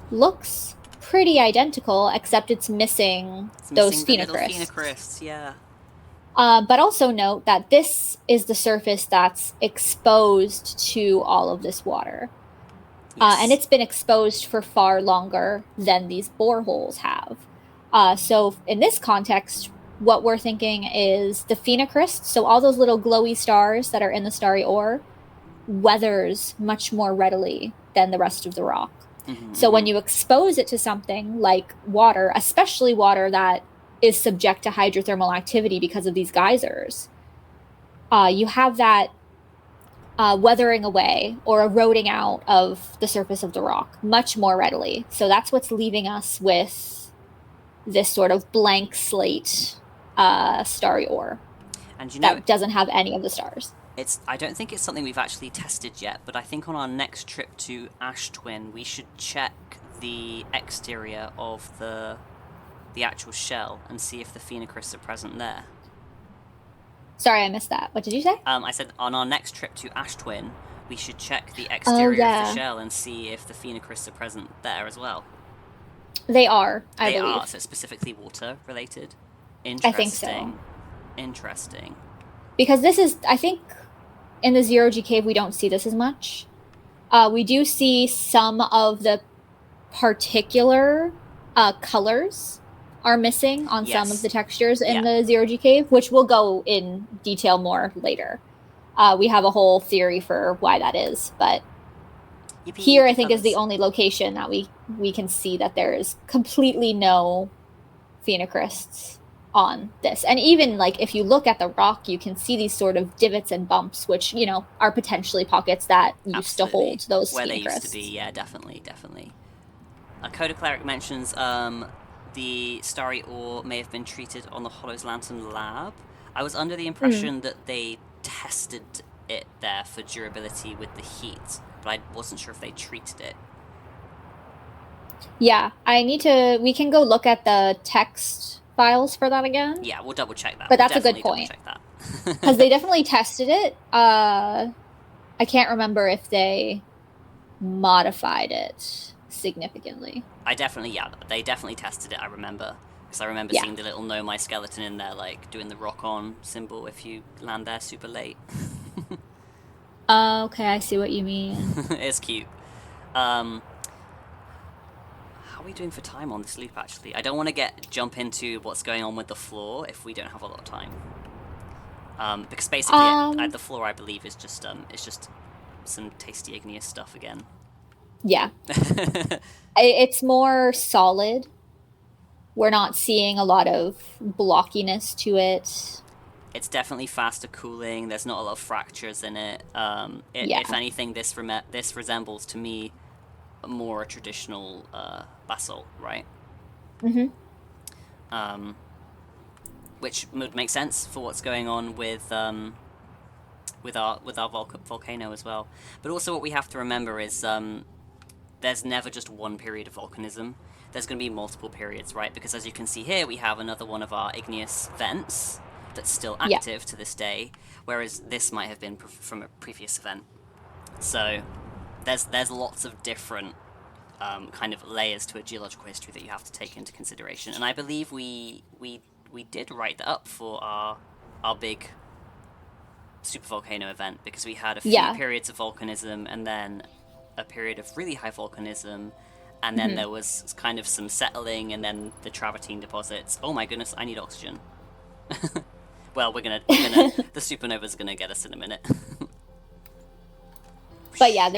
looks pretty identical, except it's missing those phenocrysts. Yeah. But also note that this is the surface that's exposed to all of this water. Yes. And it's been exposed for far longer than these boreholes have. So in this context, what we're thinking is the phenocrysts, so all those little glowy stars that are in the starry ore, weathers much more readily than the rest of the rock. So when you expose it to something like water, especially water that is subject to hydrothermal activity because of these geysers, you have that weathering away or eroding out of the surface of the rock much more readily. So that's what's leaving us with this sort of blank slate starry ore, and that doesn't have any of the stars. I don't think it's something we've actually tested yet, but I think on our next trip to Ash Twin, we should check the exterior of the actual shell and see if the phenocrysts are present there. Sorry, I missed that. What did you say? I said on our next trip to Ash Twin, we should check the exterior of the shell and see if the phenocrysts are present there as well. They are, I believe. They are, so it's specifically water related? Interesting. I think so. Interesting. Because this is, I think, in the Zero-G cave, we don't see this as much. We do see some of the particular colors are missing on Yes. some of the textures in Yeah. the zero-G cave, which we'll go in detail more later. We have a whole theory for why that is, but Yippee, here the I think is the feathers. only location that we can see that there is completely no phenocrysts on this. And even like if you look at the rock, you can see these sort of divots and bumps, which, you know, are potentially pockets that used to Absolutely. hold those Where they phenocrysts. used to be, yeah, definitely. Coda Cleric mentions the starry ore may have been treated on the Hollows Lantern lab. I was under the impression that they tested it there for durability with the heat, but I wasn't sure if they treated it. Yeah, we can go look at the text files for that again. Yeah, we'll double check that. But that's a good point. Because they definitely tested it. I can't remember if they modified it significantly. They definitely tested it, I remember. Because I remember seeing the little Nomai skeleton in there, like, doing the rock-on symbol if you land there super late. Okay, I see what you mean. It's cute. How are we doing for time on this loop, actually? I don't want to jump into what's going on with the floor if we don't have a lot of time. Because basically, the floor, I believe, is just some tasty igneous stuff again. Yeah. It's more solid. We're not seeing a lot of blockiness to it. It's definitely faster cooling. There's not a lot of fractures in it. If anything, this resembles to me more a traditional basalt, right? Mm-hmm. Which would make sense for what's going on with our volcano as well. But also, what we have to remember is there's never just one period of volcanism. There's going to be multiple periods, right? Because as you can see here, we have another one of our igneous vents that's still active to this day, whereas this might have been from a previous event. So there's lots of different kind of layers to a geological history that you have to take into consideration. And I believe we did write that up for our big supervolcano event, because we had a few periods of volcanism and then a period of really high volcanism, and then there was kind of some settling, and then the travertine deposits. Oh my goodness, I need oxygen. Well, the supernova's gonna get us in a minute. But yeah,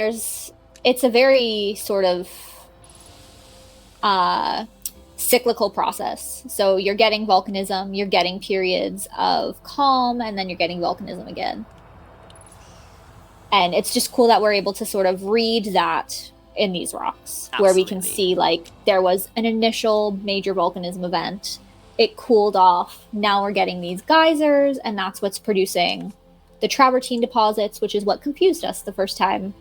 it's a very sort of cyclical process. So you're getting volcanism, you're getting periods of calm, and then you're getting volcanism again. And it's just cool that we're able to sort of read that in these rocks. Absolutely. Where we can see, like, there was an initial major volcanism event, it cooled off, now we're getting these geysers, and that's what's producing the travertine deposits, which is what confused us the first time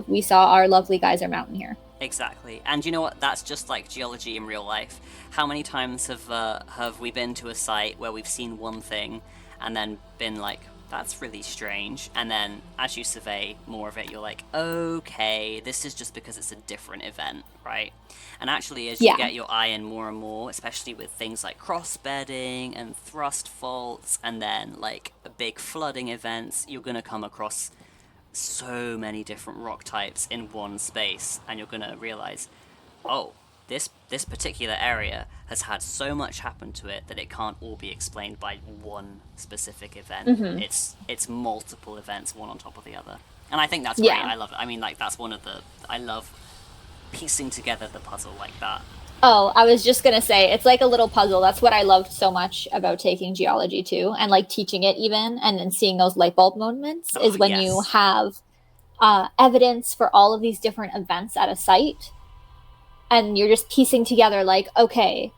we saw our lovely geyser mountain here. Exactly. And you know what? That's just like geology in real life. How many times have we been to a site where we've seen one thing and then been like, that's really strange, and then as you survey more of it, you're like, okay, this is just because it's a different event, right? And actually, as you get your eye in more and more, especially with things like cross-bedding and thrust faults, and then like big flooding events, you're going to come across so many different rock types in one space, and you're going to realize, oh, this particular area has had so much happen to it that it can't all be explained by one specific event. Mm-hmm. It's multiple events, one on top of the other. And I think that's great. I love it. I mean, like, that's I love piecing together the puzzle like that. Oh, I was just going to say, it's like a little puzzle. That's what I loved so much about taking geology too, and like teaching it even, and then seeing those light bulb moments is when you have evidence for all of these different events at a site. And you're just piecing together, like, okay,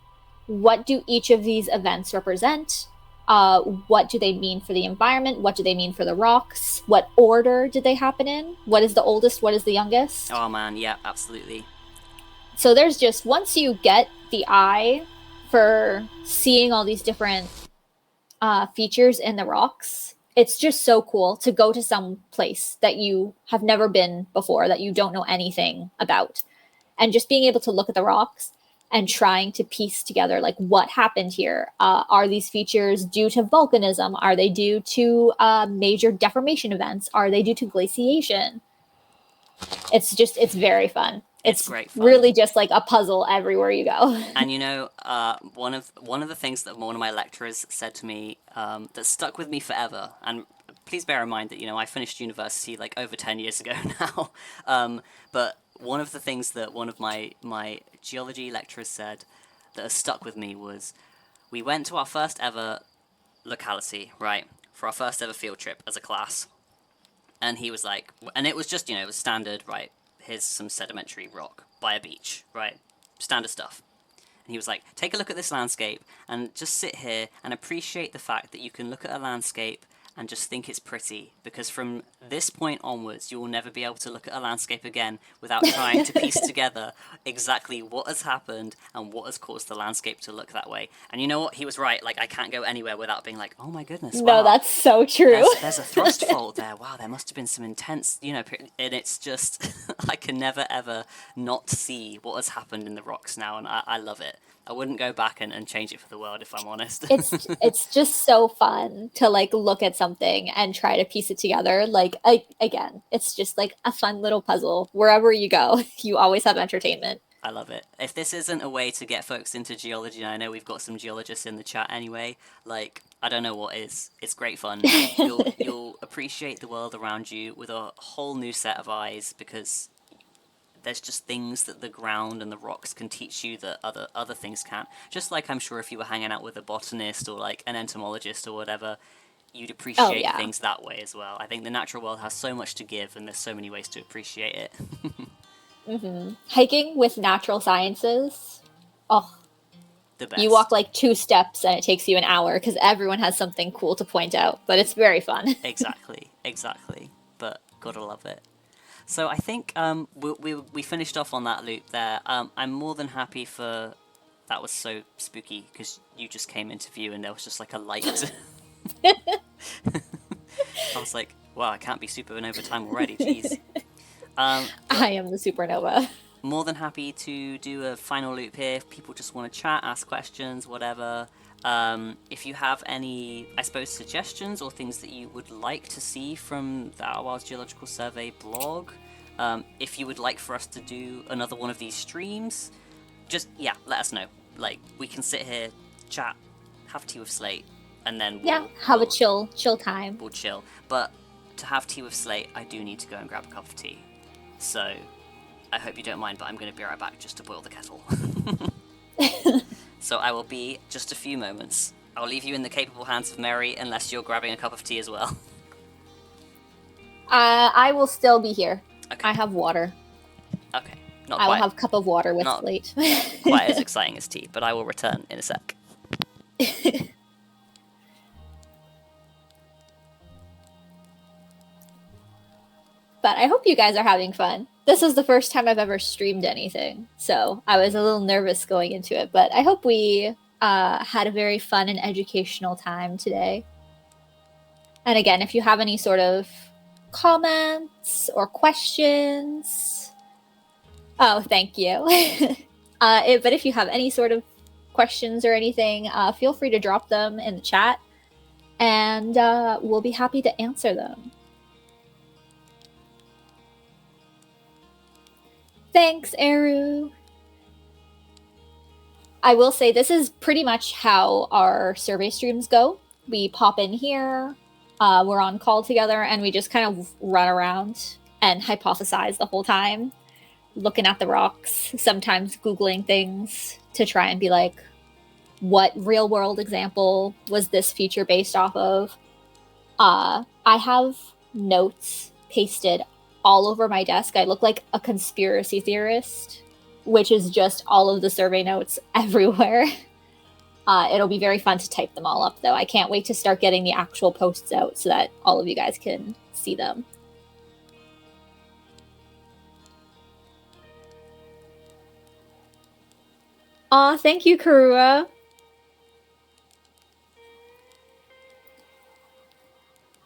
what do each of these events represent? What do they mean for the environment? What do they mean for the rocks? What order did they happen in? What is the oldest? What is the youngest? Oh, man, yeah, absolutely. So there's just, once you get the eye for seeing all these different features in the rocks, it's just so cool to go to some place that you have never been before, that you don't know anything about. And just being able to look at the rocks and trying to piece together, like, what happened here? Are these features due to volcanism? Are they due to major deformation events? Are they due to glaciation? It's very fun. It's It's great fun. really just like a puzzle everywhere you go. And you know, one of the things that one of my lecturers said to me that stuck with me forever, and please bear in mind that I finished university like over 10 years ago now. But one of the things that one of my geology lecturers said that has stuck with me was, we went to our first ever locality, right, for our first ever field trip as a class, and he was like, and it was just it was standard, right? Here's some sedimentary rock by a beach, right? Standard stuff. And he was like, take a look at this landscape and just sit here and appreciate the fact that you can look at a landscape and just think it's pretty, because from this point onwards you will never be able to look at a landscape again without trying to piece together exactly what has happened and what has caused the landscape to look that way. And you know what, he was right. Like, I can't go anywhere without being like, oh my goodness, wow, No, that's so true. there's a thrust fault there, wow, there must have been some intense, and it's just I can never ever not see what has happened in the rocks now, and I love it. I wouldn't go back and change it for the world, if I'm honest. It's just so fun to like look at something and try to piece it together. Like, again, it's just like a fun little puzzle. Wherever you go, you always have entertainment. I love it. If this isn't a way to get folks into geology, and I know we've got some geologists in the chat anyway, like, I don't know what is. It's great fun. You'll appreciate the world around you with a whole new set of eyes, because there's just things that the ground and the rocks can teach you that other things can't. Just like, I'm sure if you were hanging out with a botanist or like an entomologist or whatever, you'd appreciate things that way as well. I think the natural world has so much to give, and there's so many ways to appreciate it. Hiking with natural sciences, oh, The best. you walk like 2 steps and it takes you an hour because everyone has something cool to point out, but it's very fun. Exactly. But gotta love it. So I think we finished off on that loop there. I'm more than happy for... That was so spooky, because you just came into view and there was just like a light. I was like, wow, I can't be supernova time already, jeez. I am the supernova. More than happy to do a final loop here if people just want to chat, ask questions, whatever. If you have any, I suppose, suggestions or things that you would like to see from the Outer Wilds Geological Survey blog, if you would like for us to do another one of these streams, just, let us know. Like, we can sit here, chat, have tea with Slate, and then have a chill time. We'll chill. But to have tea with Slate, I do need to go and grab a cup of tea. So I hope you don't mind, but I'm going to be right back just to boil the kettle. So I will be just a few moments. I'll leave you in the capable hands of Mary, unless you're grabbing a cup of tea as well. I will still be here. Okay. I have water. Okay. I will have a cup of water with Slate. Quite as exciting as tea, but I will return in a sec. But I hope you guys are having fun. This is the first time I've ever streamed anything, so I was a little nervous going into it, but I hope we had a very fun and educational time today. And again, if you have any sort of comments or questions... Oh, thank you. But if you have any sort of questions or anything, feel free to drop them in the chat, and we'll be happy to answer them. Thanks, Eru. I will say this is pretty much how our survey streams go. We pop in here, we're on call together, and we just kind of run around and hypothesize the whole time, looking at the rocks, sometimes Googling things to try and be like, what real world example was this feature based off of? I have notes pasted all over my desk. I look like a conspiracy theorist, which is just all of the survey notes everywhere. It'll be very fun to type them all up, though. I can't wait to start getting the actual posts out so that all of you guys can see them. Aw, thank you, Karua.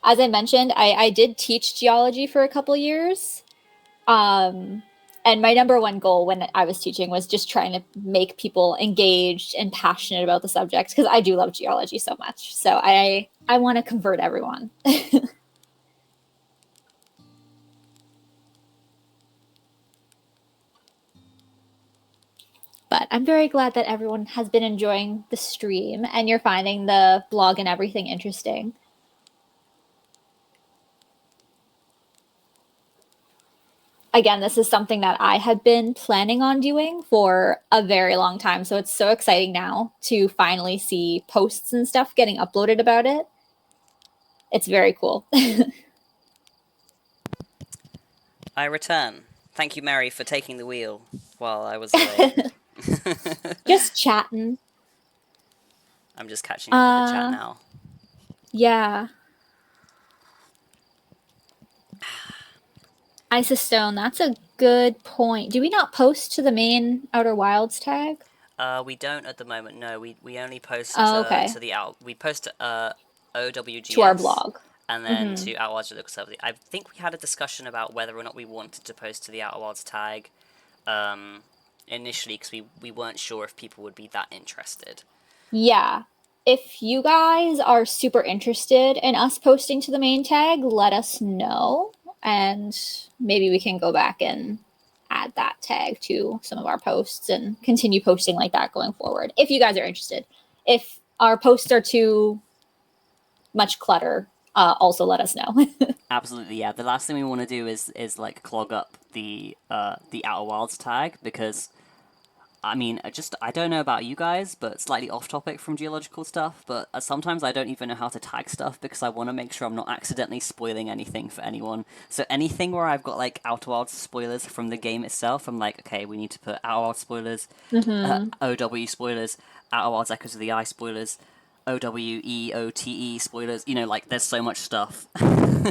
As I mentioned, I did teach geology for a couple years. And my number one goal when I was teaching was just trying to make people engaged and passionate about the subject, because I do love geology so much. So I want to convert everyone. glad. I'm very glad that everyone has been enjoying the stream and you're finding the blog and everything interesting. Again, this is something that I had been planning on doing for a very long time. So it's so exciting now to finally see posts and stuff getting uploaded about it. It's very cool. I return. Thank you, Mary, for taking the wheel while I was away. Just chatting. I'm just catching up with the chat now. Yeah. Isostone, that's a good point. Do we not post to the main Outer Wilds tag? We don't at the moment. No, we only post okay. to the out. We post to OWGS to our blog, and then to Outer Wilds Geological Survey. I think we had a discussion about whether or not we wanted to post to the Outer Wilds tag initially, because we weren't sure if people would be that interested. Yeah. If you guys are super interested in us posting to the main tag, let us know, and maybe we can go back and add that tag to some of our posts and continue posting like that going forward. If you guys are interested. If our posts are too much clutter, also let us know. Absolutely, yeah. The last thing we want to do is like clog up the Outer Wilds tag, because I mean, I don't know about you guys, but slightly off topic from geological stuff, but sometimes I don't even know how to tag stuff because I want to make sure I'm not accidentally spoiling anything for anyone. So anything where I've got like Outer Wilds spoilers from the game itself, I'm like, okay, we need to put Outer Wilds spoilers, OW spoilers, Outer Wilds Echoes of the Eye spoilers, OWEOTE spoilers. You know, like there's so much stuff.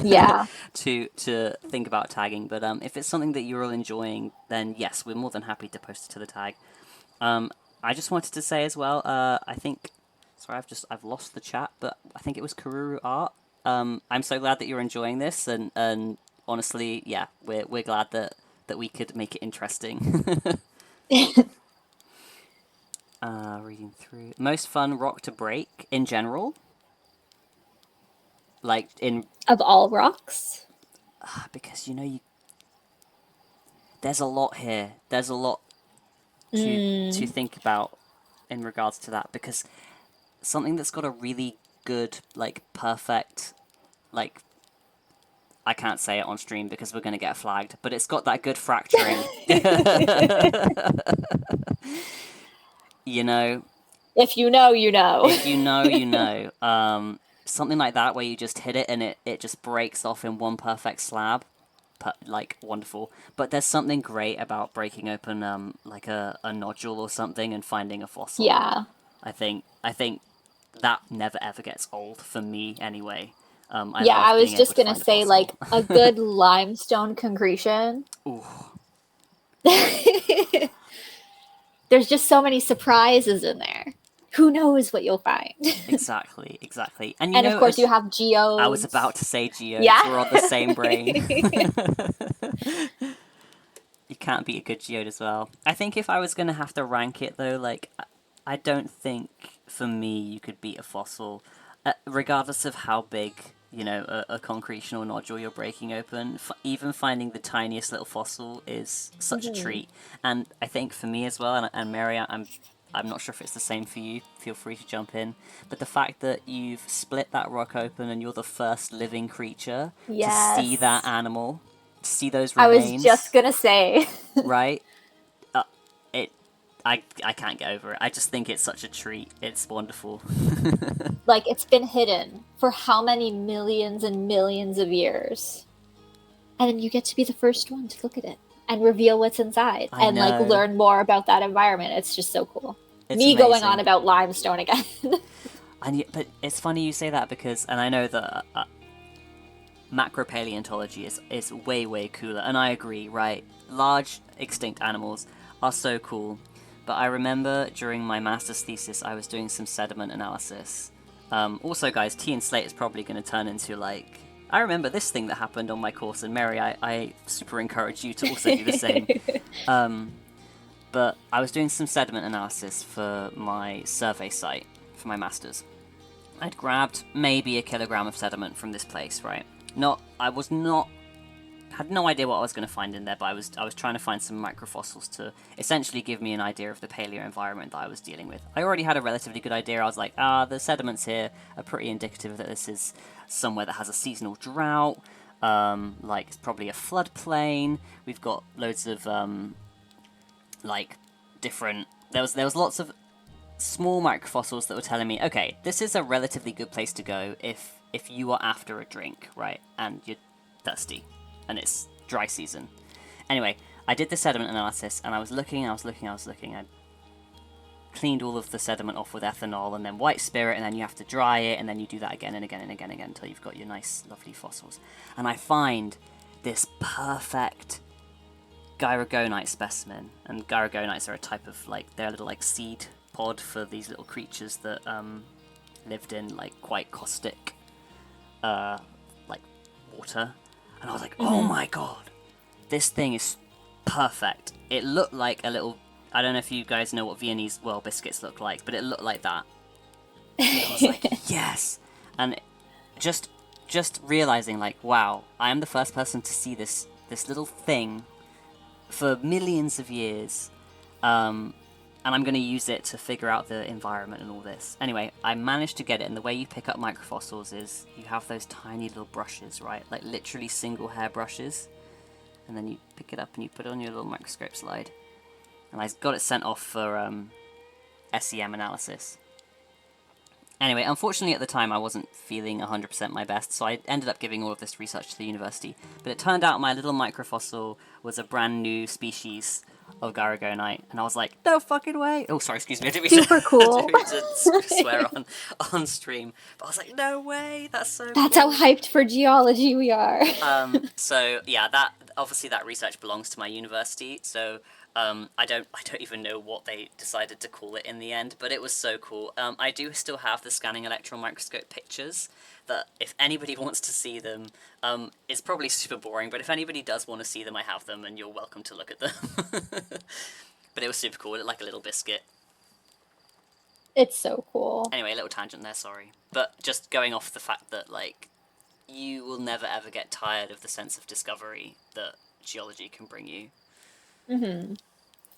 Yeah. to think about tagging, but if it's something that you're all enjoying, then yes, we're more than happy to post it to the tag. I just wanted to say as well, I think, sorry, I've lost the chat, but I think it was Karuru Art. I'm so glad that you're enjoying this, and honestly, yeah, we're glad that we could make it interesting. Reading through. Most fun rock to break in general? Like, in... Of all rocks? Because, there's a lot here. There's a lot to think about in regards to that, because something that's got a really good, like, perfect, like, I can't say it on stream because we're going to get flagged, but it's got that good fracturing. You know? If you know, you know. If you know, you know. Something like that where you just hit it and it just breaks off in one perfect slab. Like, wonderful. But there's something great about breaking open like a nodule or something and finding a fossil. Yeah. I think that never ever gets old for me anyway. I was just gonna say, like, a good limestone concretion. Ooh. There's just so many surprises in there. Who knows what you'll find? Exactly. And of course, you have geodes. I was about to say geodes. Yeah. We're on the same brain. You can't beat a good geode as well. I think if I was going to have to rank it, though, like, I don't think, for me, you could beat a fossil. Regardless of how big, a concretion or nodule you're breaking open, even finding the tiniest little fossil is such a treat. And I think for me as well, and Mary, I'm not sure if it's the same for you, feel free to jump in, but the fact that you've split that rock open and you're the first living creature to see that animal, to see those remains. I was just gonna say. Right? I can't get over it. I just think it's such a treat. It's wonderful. Like, it's been hidden for how many millions and millions of years. And then you get to be the first one to look at it and reveal what's inside and like learn more about that environment. It's just so cool. It's Me amazing. going on about limestone again. But it's funny you say that, because, and I know that macropaleontology is way cooler, and I agree, right? Large extinct animals are so cool, but I remember during my master's thesis I was doing some sediment analysis. Also, guys, Tea and Slate is probably going to turn into, like, I remember this thing that happened on my course, and Mary, I super encourage you to also do the same. But I was doing some sediment analysis for my survey site for my master's. I'd grabbed maybe 1 kilogram of sediment from this place, right? I was not had no idea what I was going to find in there, but I was trying to find some microfossils to essentially give me an idea of the paleo environment that I was dealing with. I already had a relatively good idea. I was like, the sediments here are pretty indicative that this is somewhere that has a seasonal drought, like it's probably a floodplain. We've got loads of like different. There was lots of small microfossils that were telling me, okay, this is a relatively good place to go if you are after a drink, right, and you're thirsty, and it's dry season. Anyway, I did the sediment analysis, and I was looking. I cleaned all of the sediment off with ethanol, and then white spirit, and then you have to dry it, and then you do that again and again and again and again until you've got your nice, lovely fossils. And I find this perfect gyrogonite specimen, and gyrogonites are a type of, like, they're a little, like, seed pod for these little creatures that lived in, like, quite caustic like water. And I was like, oh my god, this thing is perfect. It looked like a little, I don't know if you guys know what Viennese well biscuits look like, but it looked like that. I was like, yes. And just realizing, like, wow, I am the first person to see this little thing for millions of years, and I'm going to use it to figure out the environment and all this. Anyway, I managed to get it, and the way you pick up microfossils is you have those tiny little brushes, right? Like literally single hair brushes. And then you pick it up and you put it on your little microscope slide. And I got it sent off for SEM analysis. Anyway, unfortunately at the time I wasn't feeling 100% my best, so I ended up giving all of this research to the university. But it turned out my little microfossil was a brand new species of and I was like, no fucking way. Oh, sorry, excuse me. I didn't mean Super cool. I didn't mean to swear on stream. But I was like, no way, that's so That's cool. how hyped for geology we are. So yeah, that obviously that research belongs to my university. So I don't even know what they decided to call it in the end, but it was so cool. I do still have the scanning electron microscope pictures. That if anybody wants to see them, it's probably super boring, but if anybody does want to see them, I have them, and you're welcome to look at them. But it was super cool. It looked like a little biscuit. It's so cool. Anyway, a little tangent there, sorry. But just going off the fact that, like, you will never ever get tired of the sense of discovery that geology can bring you. Mm-hmm.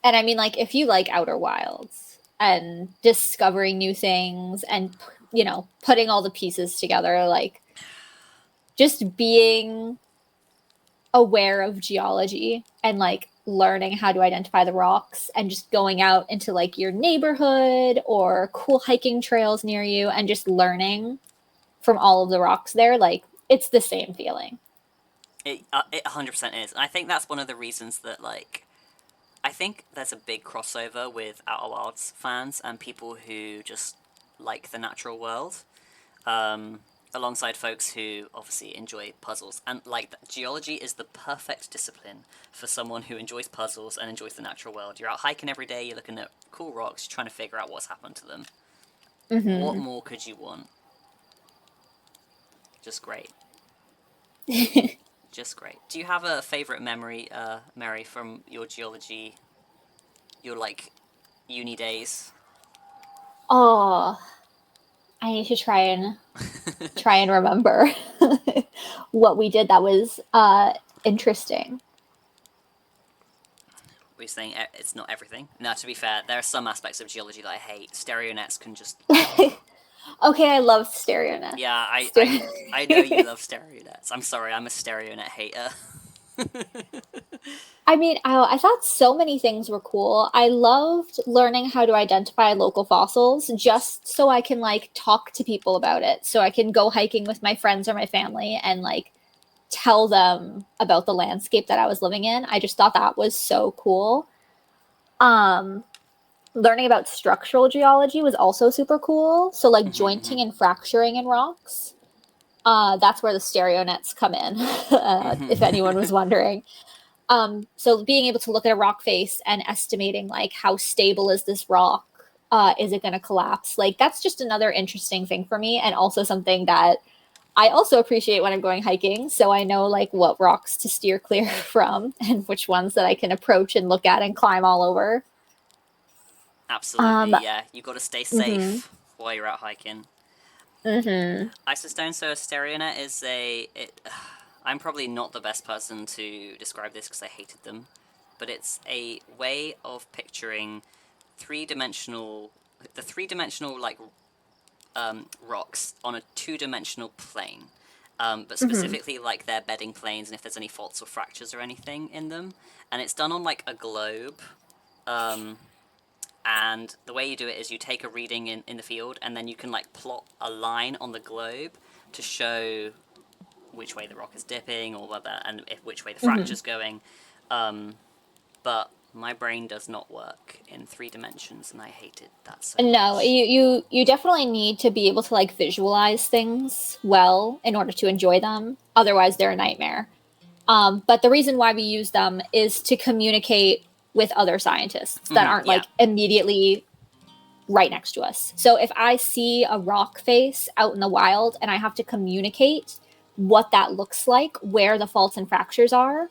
And I mean, like, if you like Outer Wilds and discovering new things and, you know, putting all the pieces together, like, just being aware of geology and, like, learning how to identify the rocks and just going out into, like, your neighborhood or cool hiking trails near you and just learning from all of the rocks there, like, it's the same feeling. It 100% is. And I think that's one of the reasons that, like, I think there's a big crossover with Outer Wilds fans and people who just like the natural world, alongside folks who obviously enjoy puzzles. And like, geology is the perfect discipline for someone who enjoys puzzles and enjoys the natural world. You're out hiking every day, you're looking at cool rocks, you're trying to figure out what's happened to them. Mm-hmm. What more could you want? Just great. Just great. Do you have a favourite memory, Mary, from your geology, your, like, uni days? Oh, I need to try and remember what we did that was interesting. Were you saying it's not everything? No, to be fair, there are some aspects of geology that I hate. Stereo nets can just... Okay, I love stereo nets. Yeah, I know you love stereo nets. I'm sorry, I'm a stereo net hater. I mean, I thought so many things were cool. I loved learning how to identify local fossils just so I can, like, talk to people about it. So I can go hiking with my friends or my family and, like, tell them about the landscape that I was living in. I just thought that was so cool. Learning about structural geology was also super cool. So, like, jointing and fracturing in rocks. That's where the stereo nets come in, if anyone was wondering. So being able to look at a rock face and estimating, like, how stable is this rock? Is it going to collapse? Like, that's just another interesting thing for me, and also something that I also appreciate when I'm going hiking. So I know, like, what rocks to steer clear from and which ones that I can approach and look at and climb all over. Absolutely, yeah. You've got to stay safe while you're out hiking. Isostone, so a stereo net is I'm probably not the best person to describe this because I hated them, but it's a way of picturing the three-dimensional like rocks on a two-dimensional plane. But specifically like their bedding planes and if there's any faults or fractures or anything in them. And it's done on like a globe. And the way you do it is you take a reading in the field and then you can like plot a line on the globe to show which way the rock is dipping or whether and which way the fracture's going. But my brain does not work in 3 dimensions, and I hated that so No, much. you definitely need to be able to like visualize things well in order to enjoy them. Otherwise, they're a nightmare. But the reason why we use them is to communicate with other scientists that aren't like immediately right next to us. So if I see a rock face out in the wild and I have to communicate what that looks like, where the faults and fractures are,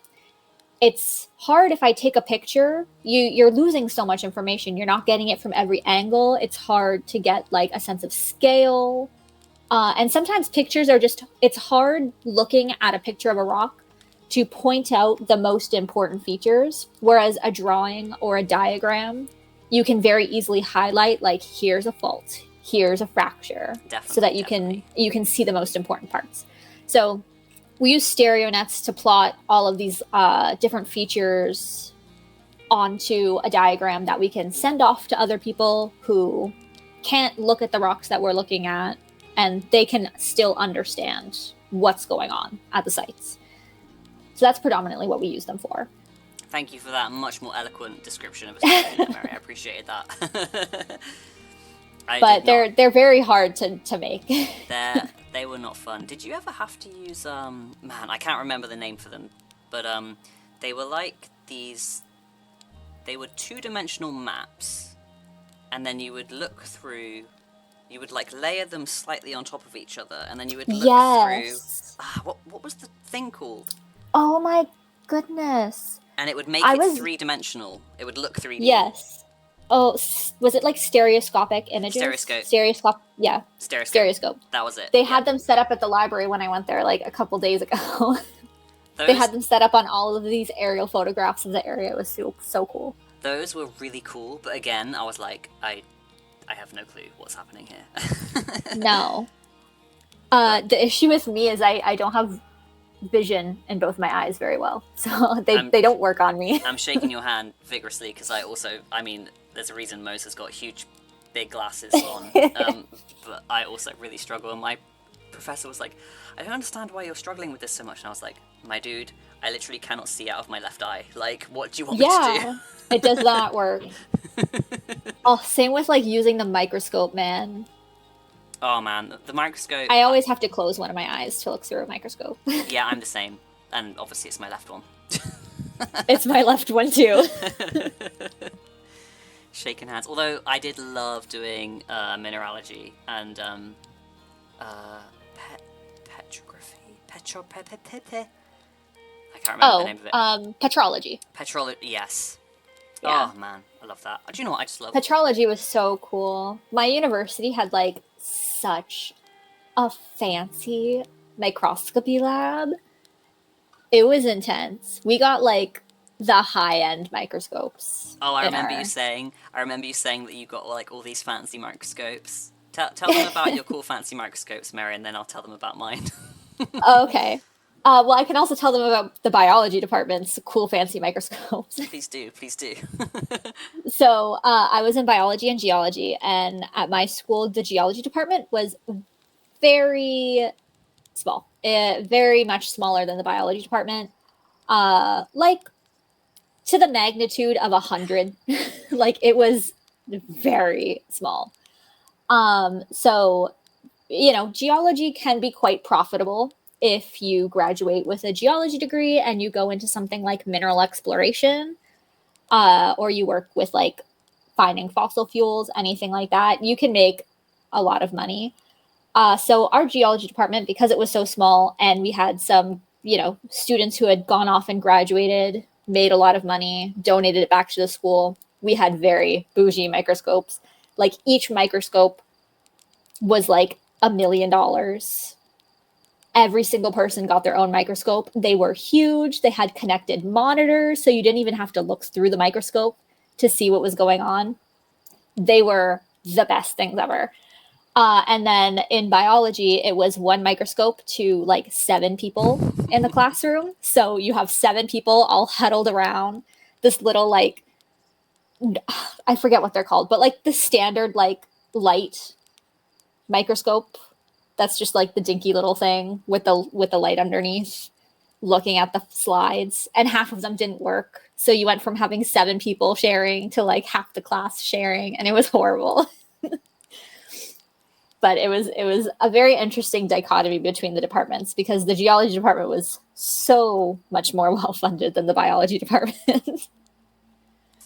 it's hard if I take a picture. You're losing so much information. You're not getting it from every angle. It's hard to get like a sense of scale. And sometimes pictures are just, it's hard looking at a picture of a rock to point out the most important features. Whereas a drawing or a diagram, you can very easily highlight like, here's a fault, here's a fracture, so that you can see the most important parts. So we use stereo nets to plot all of these different features onto a diagram that we can send off to other people who can't look at the rocks that we're looking at, and they can still understand what's going on at the sites. So that's predominantly what we use them for. Thank you for that much more eloquent description of a station, Mary. I appreciated that. But they're very hard to make. They were not fun. Did you ever have to use man, I can't remember the name for them, but they were like these, they were 2-dimensional maps, and then you would look through, you would like layer them slightly on top of each other, and then you would look through what was the thing called? Oh my goodness. And it would make it 3-dimensional. It would look 3D. Yes. Oh, was it like stereoscopic images? Stereoscope. Yeah. Stereoscope. That was it. They had them set up at the library when I went there like a couple days ago. They had them set up on all of these aerial photographs of the area. It was so cool. Those were really cool, but again, I was like, I have no clue what's happening here. No. The issue with me is I don't have vision in both my eyes very well, so they don't work on me. I'm shaking your hand vigorously because I mean, there's a reason Mose has got huge, big glasses on, but I also really struggle, and my professor was like, I don't understand why you're struggling with this so much, and I was like, my dude, I literally cannot see out of my left eye, like, what do you want me to do? It does not work. Oh, same with like using the microscope, man. Oh man, the microscope. I always have to close one of my eyes to look through a microscope. Yeah, I'm the same. And obviously it's my left one. It's my left one too. Shaking hands. Although I did love doing mineralogy and petrography. I can't remember the name of it. Petrology. Petrology, yes. Yeah. Oh man, I love that. Do you know what? I just love Petrology was so cool. My university had like such a fancy microscopy lab. It was intense. We got like the high-end microscopes. Oh, I remember you saying that you got like all these fancy microscopes. Tell them about your cool fancy microscopes, Mary, and then I'll tell them about mine. Okay. Well, I can also tell them about the biology department's cool fancy microscopes. Please do. So I was in biology and geology, and at my school, the geology department was very small, very much smaller than the biology department, like to the magnitude of 100. Like it was very small. So, geology can be quite profitable if you graduate with a geology degree and you go into something like mineral exploration, or you work with like finding fossil fuels, anything like that, you can make a lot of money. So our geology department, because it was so small and we had some, students who had gone off and graduated, made a lot of money, donated it back to the school. We had very bougie microscopes. Like each microscope was like $1 million. Every single person got their own microscope. They were huge. They had connected monitors, so you didn't even have to look through the microscope to see what was going on. They were the best things ever. And then in biology, it was one microscope to like 7 people in the classroom. So you have 7 people all huddled around this little, like, I forget what they're called, but like the standard like light microscope. That's just like the dinky little thing with the light underneath, looking at the slides, and half of them didn't work. So you went from having 7 people sharing to like half the class sharing, and it was horrible. But it was a very interesting dichotomy between the departments, because the geology department was so much more well funded than the biology department.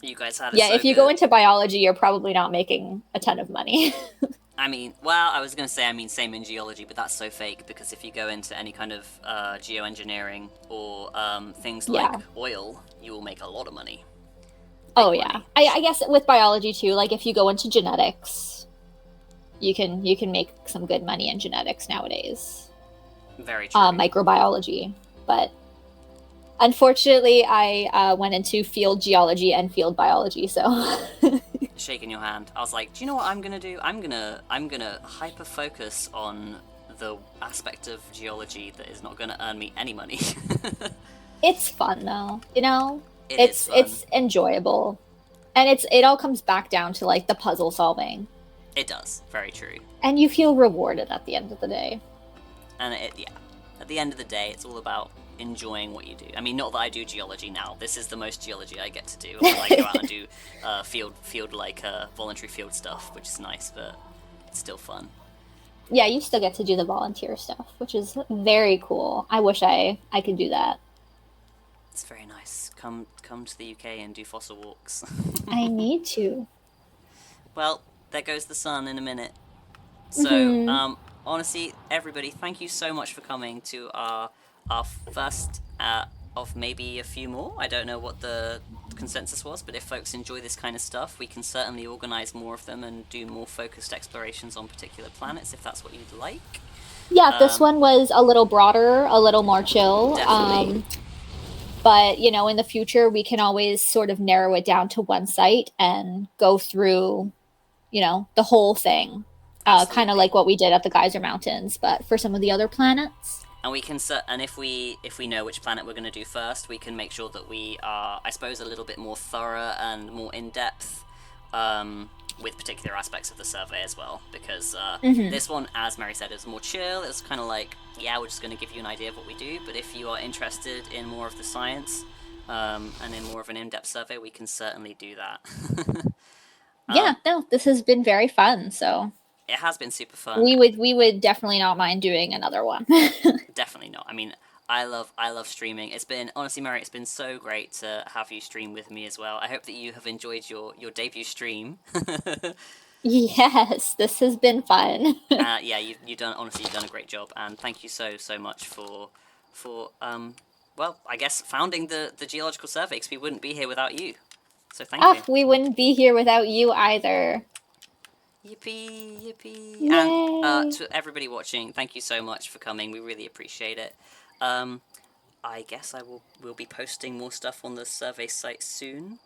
You guys had it Yeah, so if you good. go into biology, you're probably not making a ton of money. I mean, well, I was going to say, same in geology, but that's so fake, because if you go into any kind of geoengineering or things like oil, you will make a lot of money. Oh, yeah. I guess with biology, too, like if you go into genetics, you can make some good money in genetics nowadays. Very true. Microbiology. But unfortunately, I went into field geology and field biology, so... Shaking your hand. I was like, do you know what I'm gonna do? I'm gonna hyper focus on the aspect of geology that is not gonna earn me any money. It's fun though, you know? It's enjoyable. And it all comes back down to like the puzzle solving. It does. Very true. And you feel rewarded at the end of the day. And at the end of the day, it's all about enjoying what you do. I mean, not that I do geology now. This is the most geology I get to do. I go out and do field like voluntary field stuff, which is nice, but it's still fun. Yeah, you still get to do the volunteer stuff, which is very cool. I wish I could do that. It's very nice. Come to the UK and do fossil walks. I need to. Well, there goes the sun in a minute. So, honestly, everybody, thank you so much for coming to our first of maybe a few more. I don't know what the consensus was, but if folks enjoy this kind of stuff, we can certainly organise more of them and do more focused explorations on particular planets, if that's what you'd like. Yeah, this one was a little broader, a little more chill. Definitely. But, you know, in the future, we can always sort of narrow it down to one site and go through, you know, the whole thing. Kind of like what we did at the Geyser Mountains, but for some of the other planets. And we can and if we know which planet we're going to do first, we can make sure that we are, I suppose, a little bit more thorough and more in depth with particular aspects of the survey as well. Because this one, as Mary said, is more chill. It's kind of like, yeah, we're just going to give you an idea of what we do. But if you are interested in more of the science and in more of an in-depth survey, we can certainly do that. Yeah, no, this has been very fun. So. It has been super fun. We would definitely not mind doing another one. Definitely not. I mean, I love streaming. It's been, honestly, Mary, it's been so great to have you stream with me as well. I hope that you have enjoyed your debut stream. Yes, this has been fun. Yeah, you've done a great job, and thank you so much for well, I guess founding the Geological Survey, because we wouldn't be here without you. So thank you. We wouldn't be here without you either. Yippee, yippee. Yay. And to everybody watching, thank you so much for coming. We really appreciate it. I guess we'll be posting more stuff on the survey site soon.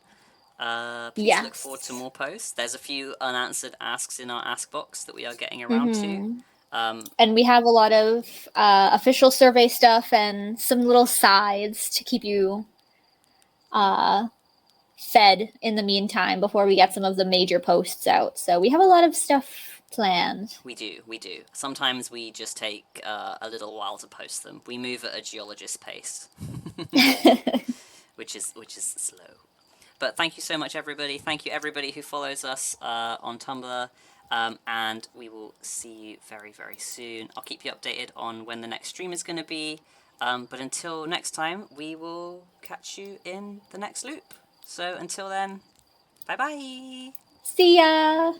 Please look forward to more posts. There's a few unanswered asks in our ask box that we are getting around to. And we have a lot of official survey stuff and some little sides to keep you fed in the meantime before we get some of the major posts out. So we have a lot of stuff planned. We do. Sometimes we just take a little while to post them. We move at a geologist's pace, which is slow. But thank you so much, everybody. Thank you, everybody who follows us on Tumblr. And we will see you very, very soon. I'll keep you updated on when the next stream is going to be. But until next time, we will catch you in the next loop. So until then, bye-bye. See ya.